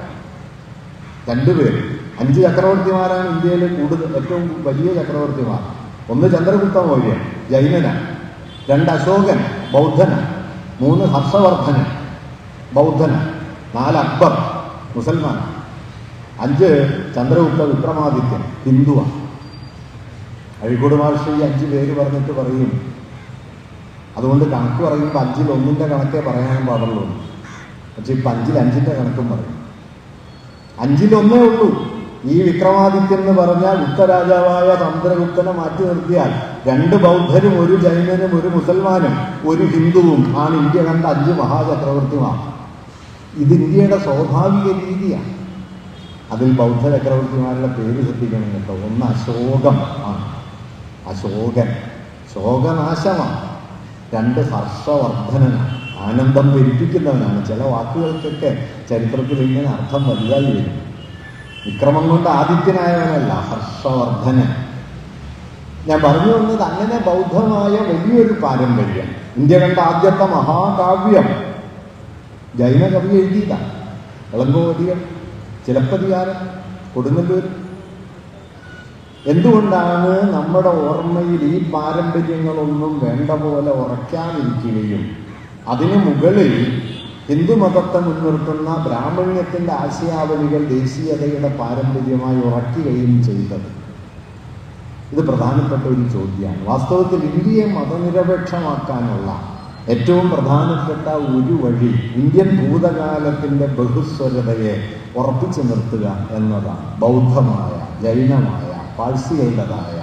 2 പേര്. 5 ചക്രവർത്തിമാരാണ് ഇന്ത്യയിലെ ഏറ്റവും വലിയ ചക്രവർത്തിമാർ. 1 ചന്ദ്രഗുപ്ത മൗര്യൻ ജൈനനാണ്, 2 അശോകൻ ബൗദ്ധനാണ്, 3 ഹർഷവർദ്ധനൻ ബൗദ്ധനാണ്, 4 അക്ബർ മുസൽമാൻ, 5 ചന്ദ്രഗുപ്ത വിക്രമാദിത്യൻ ഹിന്ദുവാണ്. അഴീക്കോട് മഹർഷി 5 പേര് പറഞ്ഞിട്ട് പറയും, അതുകൊണ്ട് കണക്ക് പറയുമ്പോൾ 5-ൽ 1-ന്റെ കണക്കേ പറയാൻ പാടുള്ളൂ. പക്ഷെ ഇപ്പം 5-ൽ 5-ന്റെ കണക്കും പറയും. 5-ൽ 1 ഉള്ളൂ. ഈ വിക്രമാദിത്യൻ എന്ന് പറഞ്ഞാൽ ഗുപ്തരാജാവായ ചന്ദ്രഗുപ്തനെ മാറ്റി നിർത്തിയാൽ 2 ബൗദ്ധരും 1 ജൈനനും 1 മുസൽമാനും 1 ഹിന്ദുവും ആണ് ഇന്ത്യ കണ്ട 5 മഹാചക്രവർത്തിമാർ. ഇത് ഇന്ത്യയുടെ സ്വാഭാവിക രീതിയാണ്. അതിൽ ബൗദ്ധ ചക്രവർത്തിമാരുടെ പേര് ശ്രദ്ധിക്കണം കേട്ടോ. ഒന്ന് അശോകം ആണ്, അശോകൻ, ശോകനാശമാണ്. രണ്ട് ഹർഷവർദ്ധനനാണ്, ആനന്ദം പെരുപ്പിക്കുന്നവനാണ്. ചില വാക്കുകൾക്കൊക്കെ ചരിത്രത്തിൽ ഇങ്ങനെ അർത്ഥം വലുതായി വരും. വിക്രമം കൊണ്ട് ആദിത്യനായവനല്ല, ഹർഷവർദ്ധനൻ. ഞാൻ പറഞ്ഞു വന്നത് അങ്ങനെ ബൗദ്ധമായ വലിയൊരു പാരമ്പര്യം. ഇന്ത്യ കണ്ട ആദ്യത്തെ മഹാകാവ്യം ജൈന കവി എഴുതിയതാണ്. ഇളങ്കോവടികൾ, ചിലപ്പതികാരൻ, കൊടുങ്ങല്ലൂർ. എന്തുകൊണ്ടാണ് നമ്മുടെ ഓർമ്മയിൽ ഈ പാരമ്പര്യങ്ങളൊന്നും വേണ്ട പോലെ ഉറയ്ക്കാതിരിക്കുകയും അതിനു മുകളിൽ ഹിന്ദുമതത്തെ മുൻനിർത്തുന്ന ബ്രാഹ്മണ്യത്തിൻ്റെ ആശയാവലികൾ ദേശീയതയുടെ പാരമ്പര്യമായി ഉറയ്ക്കുകയും ചെയ്തത്? ഇത് പ്രധാനപ്പെട്ട ഒരു ചോദ്യമാണ്. വാസ്തവത്തിൽ ഇന്ത്യയെ മതനിരപേക്ഷമാക്കാനുള്ള ഏറ്റവും പ്രധാനപ്പെട്ട ഒരു വഴി ഇന്ത്യൻ ഭൂതകാലത്തിൻ്റെ ബഹുസ്വരതയെ ഉറപ്പിച്ചു നിർത്തുക എന്നതാണ്. ബൗദ്ധമായ, ജൈനമായ, പാഴ്സികളുടേതായ,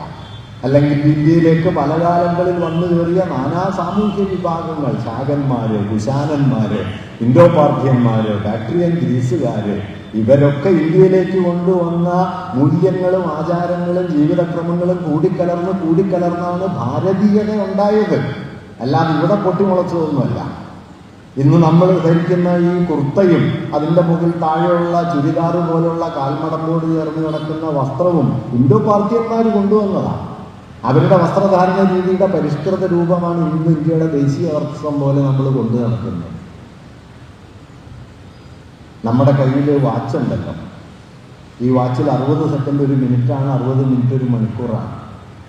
അല്ലെങ്കിൽ ഇന്ത്യയിലേക്ക് പല കാലങ്ങളിൽ വന്നു കയറിയ നാനാ സാമൂഹ്യ വിഭാഗങ്ങൾ, ശാകന്മാര്, കുശാനന്മാര്, ഇൻഡോ പാർഥ്യന്മാര്, ബാക്ട്രിയൻ ഗ്രീസുകാര്, ഇവരൊക്കെ ഇന്ത്യയിലേക്ക് കൊണ്ടുവന്ന മൂല്യങ്ങളും ആചാരങ്ങളും ജീവിതക്രമങ്ങളും കൂടിക്കലർന്നാണ് ഭാരതീയത ഉണ്ടായത്. അല്ലാതെ ഇവിടെ പൊട്ടിമുളച്ചതൊന്നുമല്ല. ഇന്ന് നമ്മൾ ധരിക്കുന്ന ഈ കുർത്തയും അതിൻ്റെ മുകളിൽ താഴെയുള്ള ചുരിദാറ് പോലുള്ള കാൽമടമ്പോട് ചേർന്ന് കിടക്കുന്ന വസ്ത്രവും ഇൻഡോ പാർഥ്യന്മാർ കൊണ്ടുവന്നതാണ്. അവരുടെ വസ്ത്രധാരണ രീതിയുടെ പരിഷ്കൃത രൂപമാണ് ഇന്ന് ഇന്ത്യയുടെ ദേശീയ വസ്ത്രം പോലെ നമ്മൾ കൊണ്ടു നടക്കുന്നത്. നമ്മുടെ കയ്യിൽ വാച്ചുണ്ടല്ലോ, ഈ വാച്ചിൽ 60 സെക്കൻഡ് ഒരു മിനിറ്റാണ്, 60 മിനിറ്റ് ഒരു മണിക്കൂറാണ്.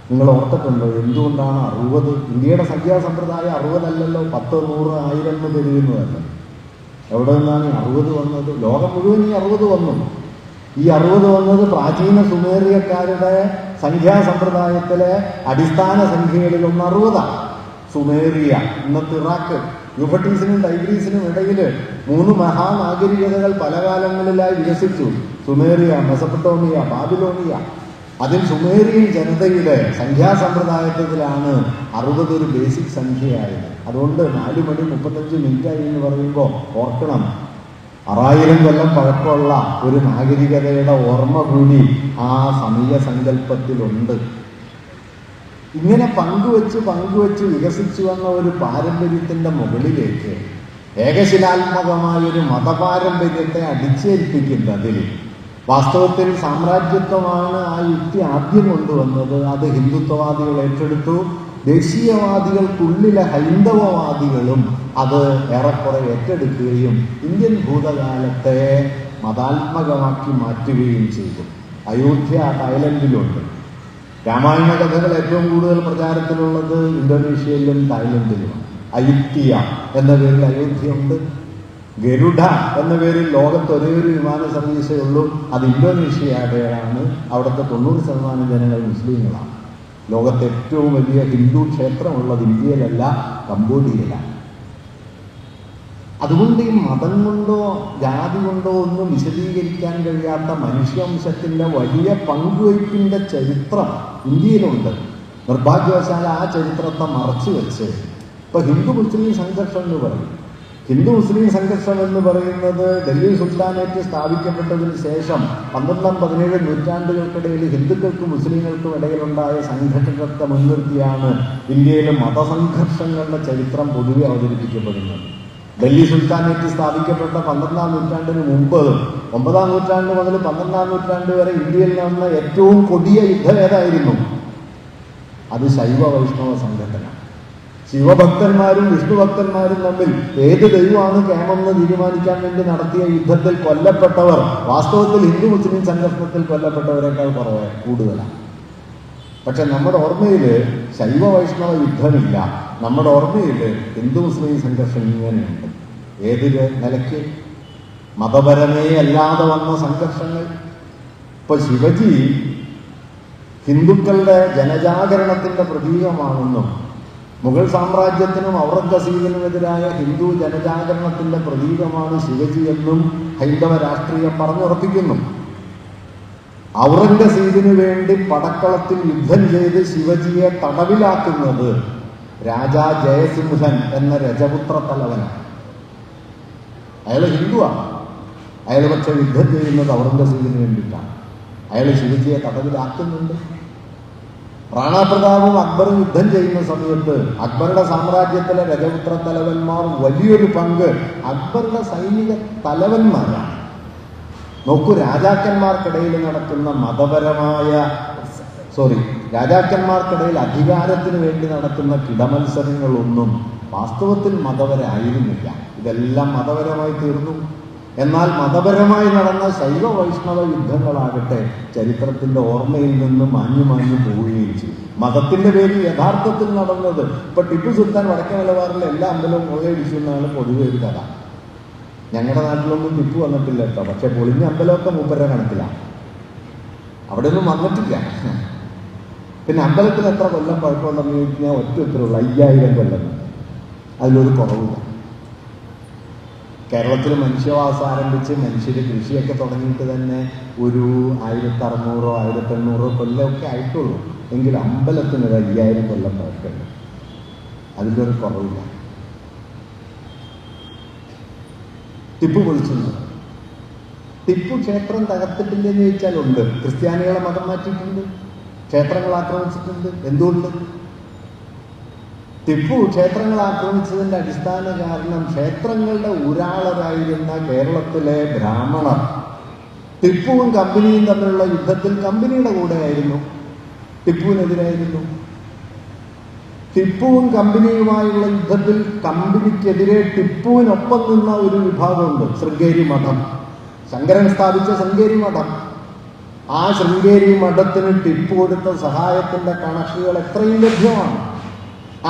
നിങ്ങൾ ഓർത്തിട്ടുണ്ടോ എന്തുകൊണ്ടാണ് 60? ഇന്ത്യയുടെ സംഖ്യാസമ്പ്രദായം 60 അല്ലല്ലോ, 10, 100, 1000 എന്ന് പെരുകുന്നതല്ല. എവിടെ നിന്നാണ് ഈ 60 വന്നത്? ലോകം മുഴുവൻ ഈ 60 വന്നു. ഈ 60 വന്നത് പ്രാചീന സുമേറിയക്കാരുടെ സംഖ്യാസമ്പ്രദായത്തിലെ അടിസ്ഥാന സംഖ്യകളിലൊന്ന് 60. സുമേറിയ, ഇന്നത്തെ ഇറാഖ്, യൂഫ്രട്ടീസിനും ടൈഗ്രീസിനും ഇടയിൽ 3 മഹാനാഗരികതകൾ പല കാലങ്ങളിലായി വികസിച്ചു. സുമേറിയ, മെസപ്പൊട്ടോമിയ, ബാബിലോണിയ. അതിൽ സുമേറിയൻ ജനതയുടെ സംഖ്യാസമ്പ്രദായത്തിലാണ് 60 ഒരു ബേസിക് സംഖ്യയായത്. അതുകൊണ്ട് 4 മണി 35 മിനിറ്റായി എന്ന് പറയുമ്പോൾ ഓർക്കണം, 6000 കൊല്ലം പഴക്കമുള്ള ഒരു നാഗരികതയുടെ ഓർമ്മ കൂടി ആ സമയ സങ്കല്പത്തിലുണ്ട്. ഇങ്ങനെ പങ്കുവച്ച് വികസിച്ചു വന്ന ഒരു പാരമ്പര്യത്തിൻ്റെ മുകളിലേക്ക് ഏകശിലാത്മകമായൊരു മതപാരമ്പര്യത്തെ അടിച്ചേൽപ്പിക്കുന്നതിൽ വാസ്തവത്തിൽ സാമ്രാജ്യത്വമാണ് ആ യുക്തി ആദ്യം കൊണ്ടുവന്നത്. അത് ഹിന്ദുത്വവാദികൾ ഏറ്റെടുത്തു. ദേശീയവാദികൾക്കുള്ളിലെ ഹൈന്ദവവാദികളും അത് ഏറെക്കുറെ ഏറ്റെടുക്കുകയും ഇന്ത്യൻ ഭൂതകാലത്തെ മതാത്മകമാക്കി മാറ്റുകയും ചെയ്തു. അയോധ്യ തായ്ലൻഡിലുണ്ട്. രാമായണ കഥകൾ ഏറ്റവും കൂടുതൽ പ്രചാരത്തിലുള്ളത് ഇന്തോനേഷ്യയിലും തായ്ലൻഡിലുമാണ്. അയുത്യ എന്ന പേരിൽ അയോധ്യയുണ്ട്. ഗരുഡ എന്ന പേരിൽ ലോകത്ത് ഒരേ ഒരു വിമാന സർവീസേ ഉള്ളൂ, അത് ഇന്തോനേഷ്യയുടെയാണ്. അവിടുത്തെ 90% ജനങ്ങൾ മുസ്ലിങ്ങളാണ്. ലോകത്തെ ഏറ്റവും വലിയ ഹിന്ദു ക്ഷേത്രമുള്ളത് ഇന്ത്യയിലല്ല, കംബോഡിയയിലാണ്. അതുകൊണ്ട് ഈ മതം കൊണ്ടോ ജാതി കൊണ്ടോ ഒന്നും വിശദീകരിക്കാൻ കഴിയാത്ത മനുഷ്യവംശത്തിൻ്റെ വലിയ പങ്കുവയ്പ്പിൻ്റെ ചരിത്രം ഇന്ത്യയിലുണ്ട്. നിർഭാഗ്യവശാൽ ആ ചരിത്രത്തെ മറച്ചു വെച്ച് ഇപ്പോൾ ഹിന്ദു മുസ്ലിം സംഘർഷം എന്ന് പറയും. ഹിന്ദു മുസ്ലിം സംഘർഷം എന്ന് പറയുന്നത് ഡൽഹി സുൽത്താനേറ്റ് സ്ഥാപിക്കപ്പെട്ടതിന് ശേഷം 12, 17 നൂറ്റാണ്ടുകൾക്കിടയിൽ ഹിന്ദുക്കൾക്കും മുസ്ലിങ്ങൾക്കും ഇടയിലുണ്ടായ സംഘർഷത്തെ മുൻനിർത്തിയാണ് ഇന്ത്യയിലെ മതസംഘർഷങ്ങളുടെ ചരിത്രം പൊതുവെ അവതരിപ്പിക്കപ്പെടുന്നത്. ഡൽഹി സുൽത്താനേറ്റ് സ്ഥാപിക്കപ്പെട്ട 12-ാം നൂറ്റാണ്ടിന് മുമ്പ് 9-ാം നൂറ്റാണ്ട് മുതൽ 12-ാം നൂറ്റാണ്ട് വരെ ഇന്ത്യയിൽ നടന്ന ഏറ്റവും കൊടിയ യുദ്ധം ഏതായിരുന്നു? അത് ശൈവ വൈഷ്ണവ സംഘടന. ശിവഭക്തന്മാരും വിഷ്ണുഭക്തന്മാരും തമ്മിൽ ഏത് ദൈവമാണ് കേമെന്ന് തീരുമാനിക്കാൻ വേണ്ടി നടത്തിയ യുദ്ധത്തിൽ കൊല്ലപ്പെട്ടവർ വാസ്തവത്തിൽ ഹിന്ദു മുസ്ലിം സംഘർഷത്തിൽ കൊല്ലപ്പെട്ടവരെക്കാൾ കൂടുതലാണ്. പക്ഷെ നമ്മുടെ ഓർമ്മയിൽ ശൈവ വൈഷ്ണവ യുദ്ധമില്ല. നമ്മുടെ ഓർമ്മയിൽ ഹിന്ദു മുസ്ലിം സംഘർഷം ഇങ്ങനെയുണ്ട്. ഏത് നിലയ്ക്ക്? മതപരമേ അല്ലാതെ വന്ന സംഘർഷങ്ങൾ. ഇപ്പൊ ശിവജി ഹിന്ദുക്കളുടെ ജനജാഗരണത്തിന്റെ പ്രതീകമാണെന്നും മുഗൾ സാമ്രാജ്യത്തിനും ഔറംഗസീബിനുമെതിരായ ഹിന്ദു ജനജാഗരണത്തിന്റെ പ്രതീകമാണ് ശിവജി എന്നും ഹൈന്ദവ രാഷ്ട്രീയം പറഞ്ഞുറപ്പിക്കുന്നു. ഔറംഗസീബിനു വേണ്ടി പടക്കളത്തിൽ യുദ്ധം ചെയ്ത് ശിവജിയെ തടവിലാക്കുന്നത് രാജാ ജയസിംഹൻ എന്ന രജപുത്ര തലവനാണ്. അയാൾ ഹിന്ദുവാണ്. അയാൾ പക്ഷെ യുദ്ധം ചെയ്യുന്നത് ഔറംഗസീബിന് വേണ്ടിയിട്ടാണ്. അയാൾ ശിവജിയെ തടവിലാക്കുന്നുണ്ട്. റാണാപ്രതാപും അക്ബറും യുദ്ധം ചെയ്യുന്ന സമയത്ത് അക്ബറുടെ സാമ്രാജ്യത്തിലെ രജപുത്ര തലവന്മാർ വലിയൊരു പങ്ക് അക്ബറുടെ സൈനിക തലവന്മാരാണ്. നോക്കൂ, രാജാക്കന്മാർക്കിടയിൽ നടക്കുന്ന രാജാക്കന്മാർക്കിടയിൽ അധികാരത്തിന് വേണ്ടി നടക്കുന്ന കിടമത്സരങ്ങളൊന്നും വാസ്തവത്തിൽ മതപരമായിരുന്നില്ല. ഇതെല്ലാം മതപരമായി തീർന്നു. എന്നാൽ മതപരമായി നടന്ന ശൈവ വൈഷ്ണവ യുദ്ധങ്ങളാകട്ടെ ചരിത്രത്തിന്റെ ഓർമ്മയിൽ നിന്ന് മാഞ്ഞു പോവുകയും ചെയ്തു. മതത്തിന്റെ പേരിൽ യഥാർത്ഥത്തിൽ നടന്നത് ഇപ്പൊ ടിപ്പു സുൽത്താൻ വടക്കേ മലബാറിലെ എല്ലാ അമ്പലവും കൊള്ളയടിച്ചു എന്നാണ് പൊതുവെ ഒരു കഥ. ഞങ്ങളുടെ നാട്ടിലൊന്നും ടിപ്പു വന്നിട്ടില്ല കേട്ടോ. പക്ഷെ പൊളിഞ്ഞ അമ്പലമൊക്കെ മൂപ്പരുടെ കണക്കിലാണ്. അവിടെ ഒന്നും വന്നിട്ടില്ല. പിന്നെ അമ്പലത്തിൽ എത്ര കൊല്ലം പഴക്കമുണ്ടെന്ന് ചോദിച്ചാൽ ഒറ്റ ഉത്തരവുള്ളൂ, 5000 കൊല്ലം. അതിലൊരു കുറവില്ല. കേരളത്തിൽ മനുഷ്യവാസം ആരംഭിച്ച് മനുഷ്യർ കൃഷിയൊക്കെ തുടങ്ങിയിട്ട് തന്നെ ഒരു 1600 1800 കൊല്ലമൊക്കെ ആയിട്ടുള്ളൂ. എങ്കിൽ അമ്പലത്തിനൊരു 5000 കൊല്ലം പഴക്കമുണ്ട്. അതിലൊരു കുറവില്ല. ടിപ്പു പൊളിച്ചിട്ടുണ്ട്. ടിപ്പു ക്ഷേത്രം തകർത്തിട്ടില്ലെന്ന് ചോദിച്ചാൽ ഉണ്ട്. ക്രിസ്ത്യാനികളെ മതം മാറ്റിയിട്ടുണ്ട്, ക്ഷേത്രങ്ങൾ ആക്രമിച്ചിട്ടുണ്ട്. എന്തുകൊണ്ട്? ടിപ്പു ക്ഷേത്രങ്ങൾ ആക്രമിച്ചതിന്റെ അടിസ്ഥാന കാരണം ക്ഷേത്രങ്ങളുടെ ഉരാളരായിരുന്ന കേരളത്തിലെ ബ്രാഹ്മണർ ടിപ്പുവും കമ്പനിയും തമ്മിലുള്ള യുദ്ധത്തിൽ കമ്പനിയുടെ കൂടെയായിരുന്നു, ടിപ്പുവിനെതിരായിരുന്നു. ടിപ്പുവും കമ്പനിയുമായുള്ള യുദ്ധത്തിൽ കമ്പനിക്കെതിരെ ടിപ്പുവിനൊപ്പം നിന്ന ഒരു വിഭാഗമുണ്ട്, ശൃംഗേരി മഠം. ശങ്കരൻ സ്ഥാപിച്ച ശൃംഗേരി മഠം. ആ ശൃംഗേരി മഠത്തിന് ടിപ്പു കൊടുത്ത സഹായത്തിന്റെ കണക്കുകൾ എത്രയും ലഭ്യമാണ്.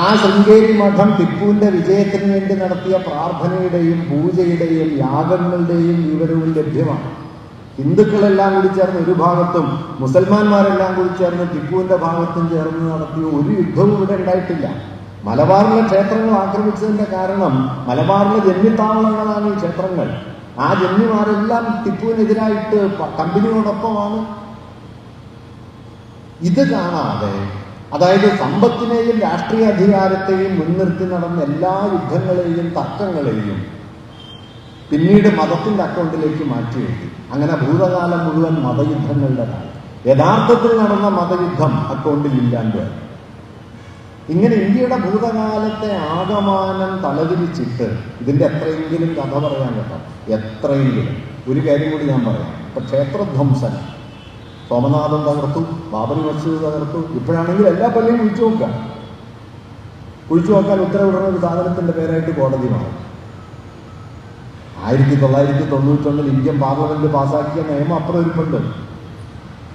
ആ ശൃംഗേരി മഠം ടിപ്പുവിന്റെ വിജയത്തിന് വേണ്ടി നടത്തിയ പ്രാർത്ഥനയുടെയും പൂജയുടെയും യാഗങ്ങളുടെയും വിവരവും ലഭ്യമാണ്. ഹിന്ദുക്കളെല്ലാം കൂടി ചേർന്ന് ഒരു ഭാഗത്തും മുസൽമാന്മാരെല്ലാം കൂടി ചേർന്ന് ടിപ്പുവിന്റെ ഭാഗത്തും ചേർന്ന് നടത്തിയ ഒരു യുദ്ധവും ഇവിടെ ഉണ്ടായിട്ടില്ല. മലബാറിലെ ക്ഷേത്രങ്ങൾ ആക്രമിച്ചതിന്റെ കാരണം മലബാറിലെ ജന്മിത്താവളങ്ങളാണ് ഈ ക്ഷേത്രങ്ങൾ. ആ ജന്മിമാരെല്ലാം ടിപ്പുവിനെതിരായിട്ട് കമ്പനിയോടൊപ്പമാണ്. ഇത് കാണാതെ, അതായത് സമ്പത്തിനെയും രാഷ്ട്രീയ അധികാരത്തെയും മുൻനിർത്തി നടന്ന എല്ലാ യുദ്ധങ്ങളെയും തർക്കങ്ങളെയും പിന്നീട് മതത്തിന്റെ അക്കൗണ്ടിലേക്ക് മാറ്റിവെച്ചു. അങ്ങനെ ഭൂതകാലം മുഴുവൻ മതയുദ്ധങ്ങളുടെ കാലം. യഥാർത്ഥത്തിൽ നടന്ന മതയുദ്ധം അക്കൗണ്ടിൽ ഇല്ലാണ്ടായി. ഇങ്ങനെ ഇന്ത്യയുടെ ഭൂതകാലത്തെ ആകമാനം തലതിരിച്ചിട്ട് ഇതിന്റെ എത്രയെങ്കിലും കഥ പറയാൻ കേട്ടോ, എത്രയെങ്കിലും. ഒരു കാര്യം കൂടി ഞാൻ പറയാം. ഇപ്പൊ ക്ഷേത്രധ്വംസൻ സോമനാഥൻ തകർത്തു, ബാബറി മസ്ജിദ് തകർത്തു. ഇപ്പോഴാണെങ്കിൽ എല്ലാ പള്ളിയും കുഴിച്ചു നോക്കാൻ ഉത്തരവിടുന്ന ഒരു സാധനത്തിന്റെ പേരായിട്ട് കോടതി മാറി. 1991 ഇന്ത്യൻ പാർലമെന്റ് പാസാക്കിയ നിയമം അപ്പുറം ഇരിപ്പുണ്ട്.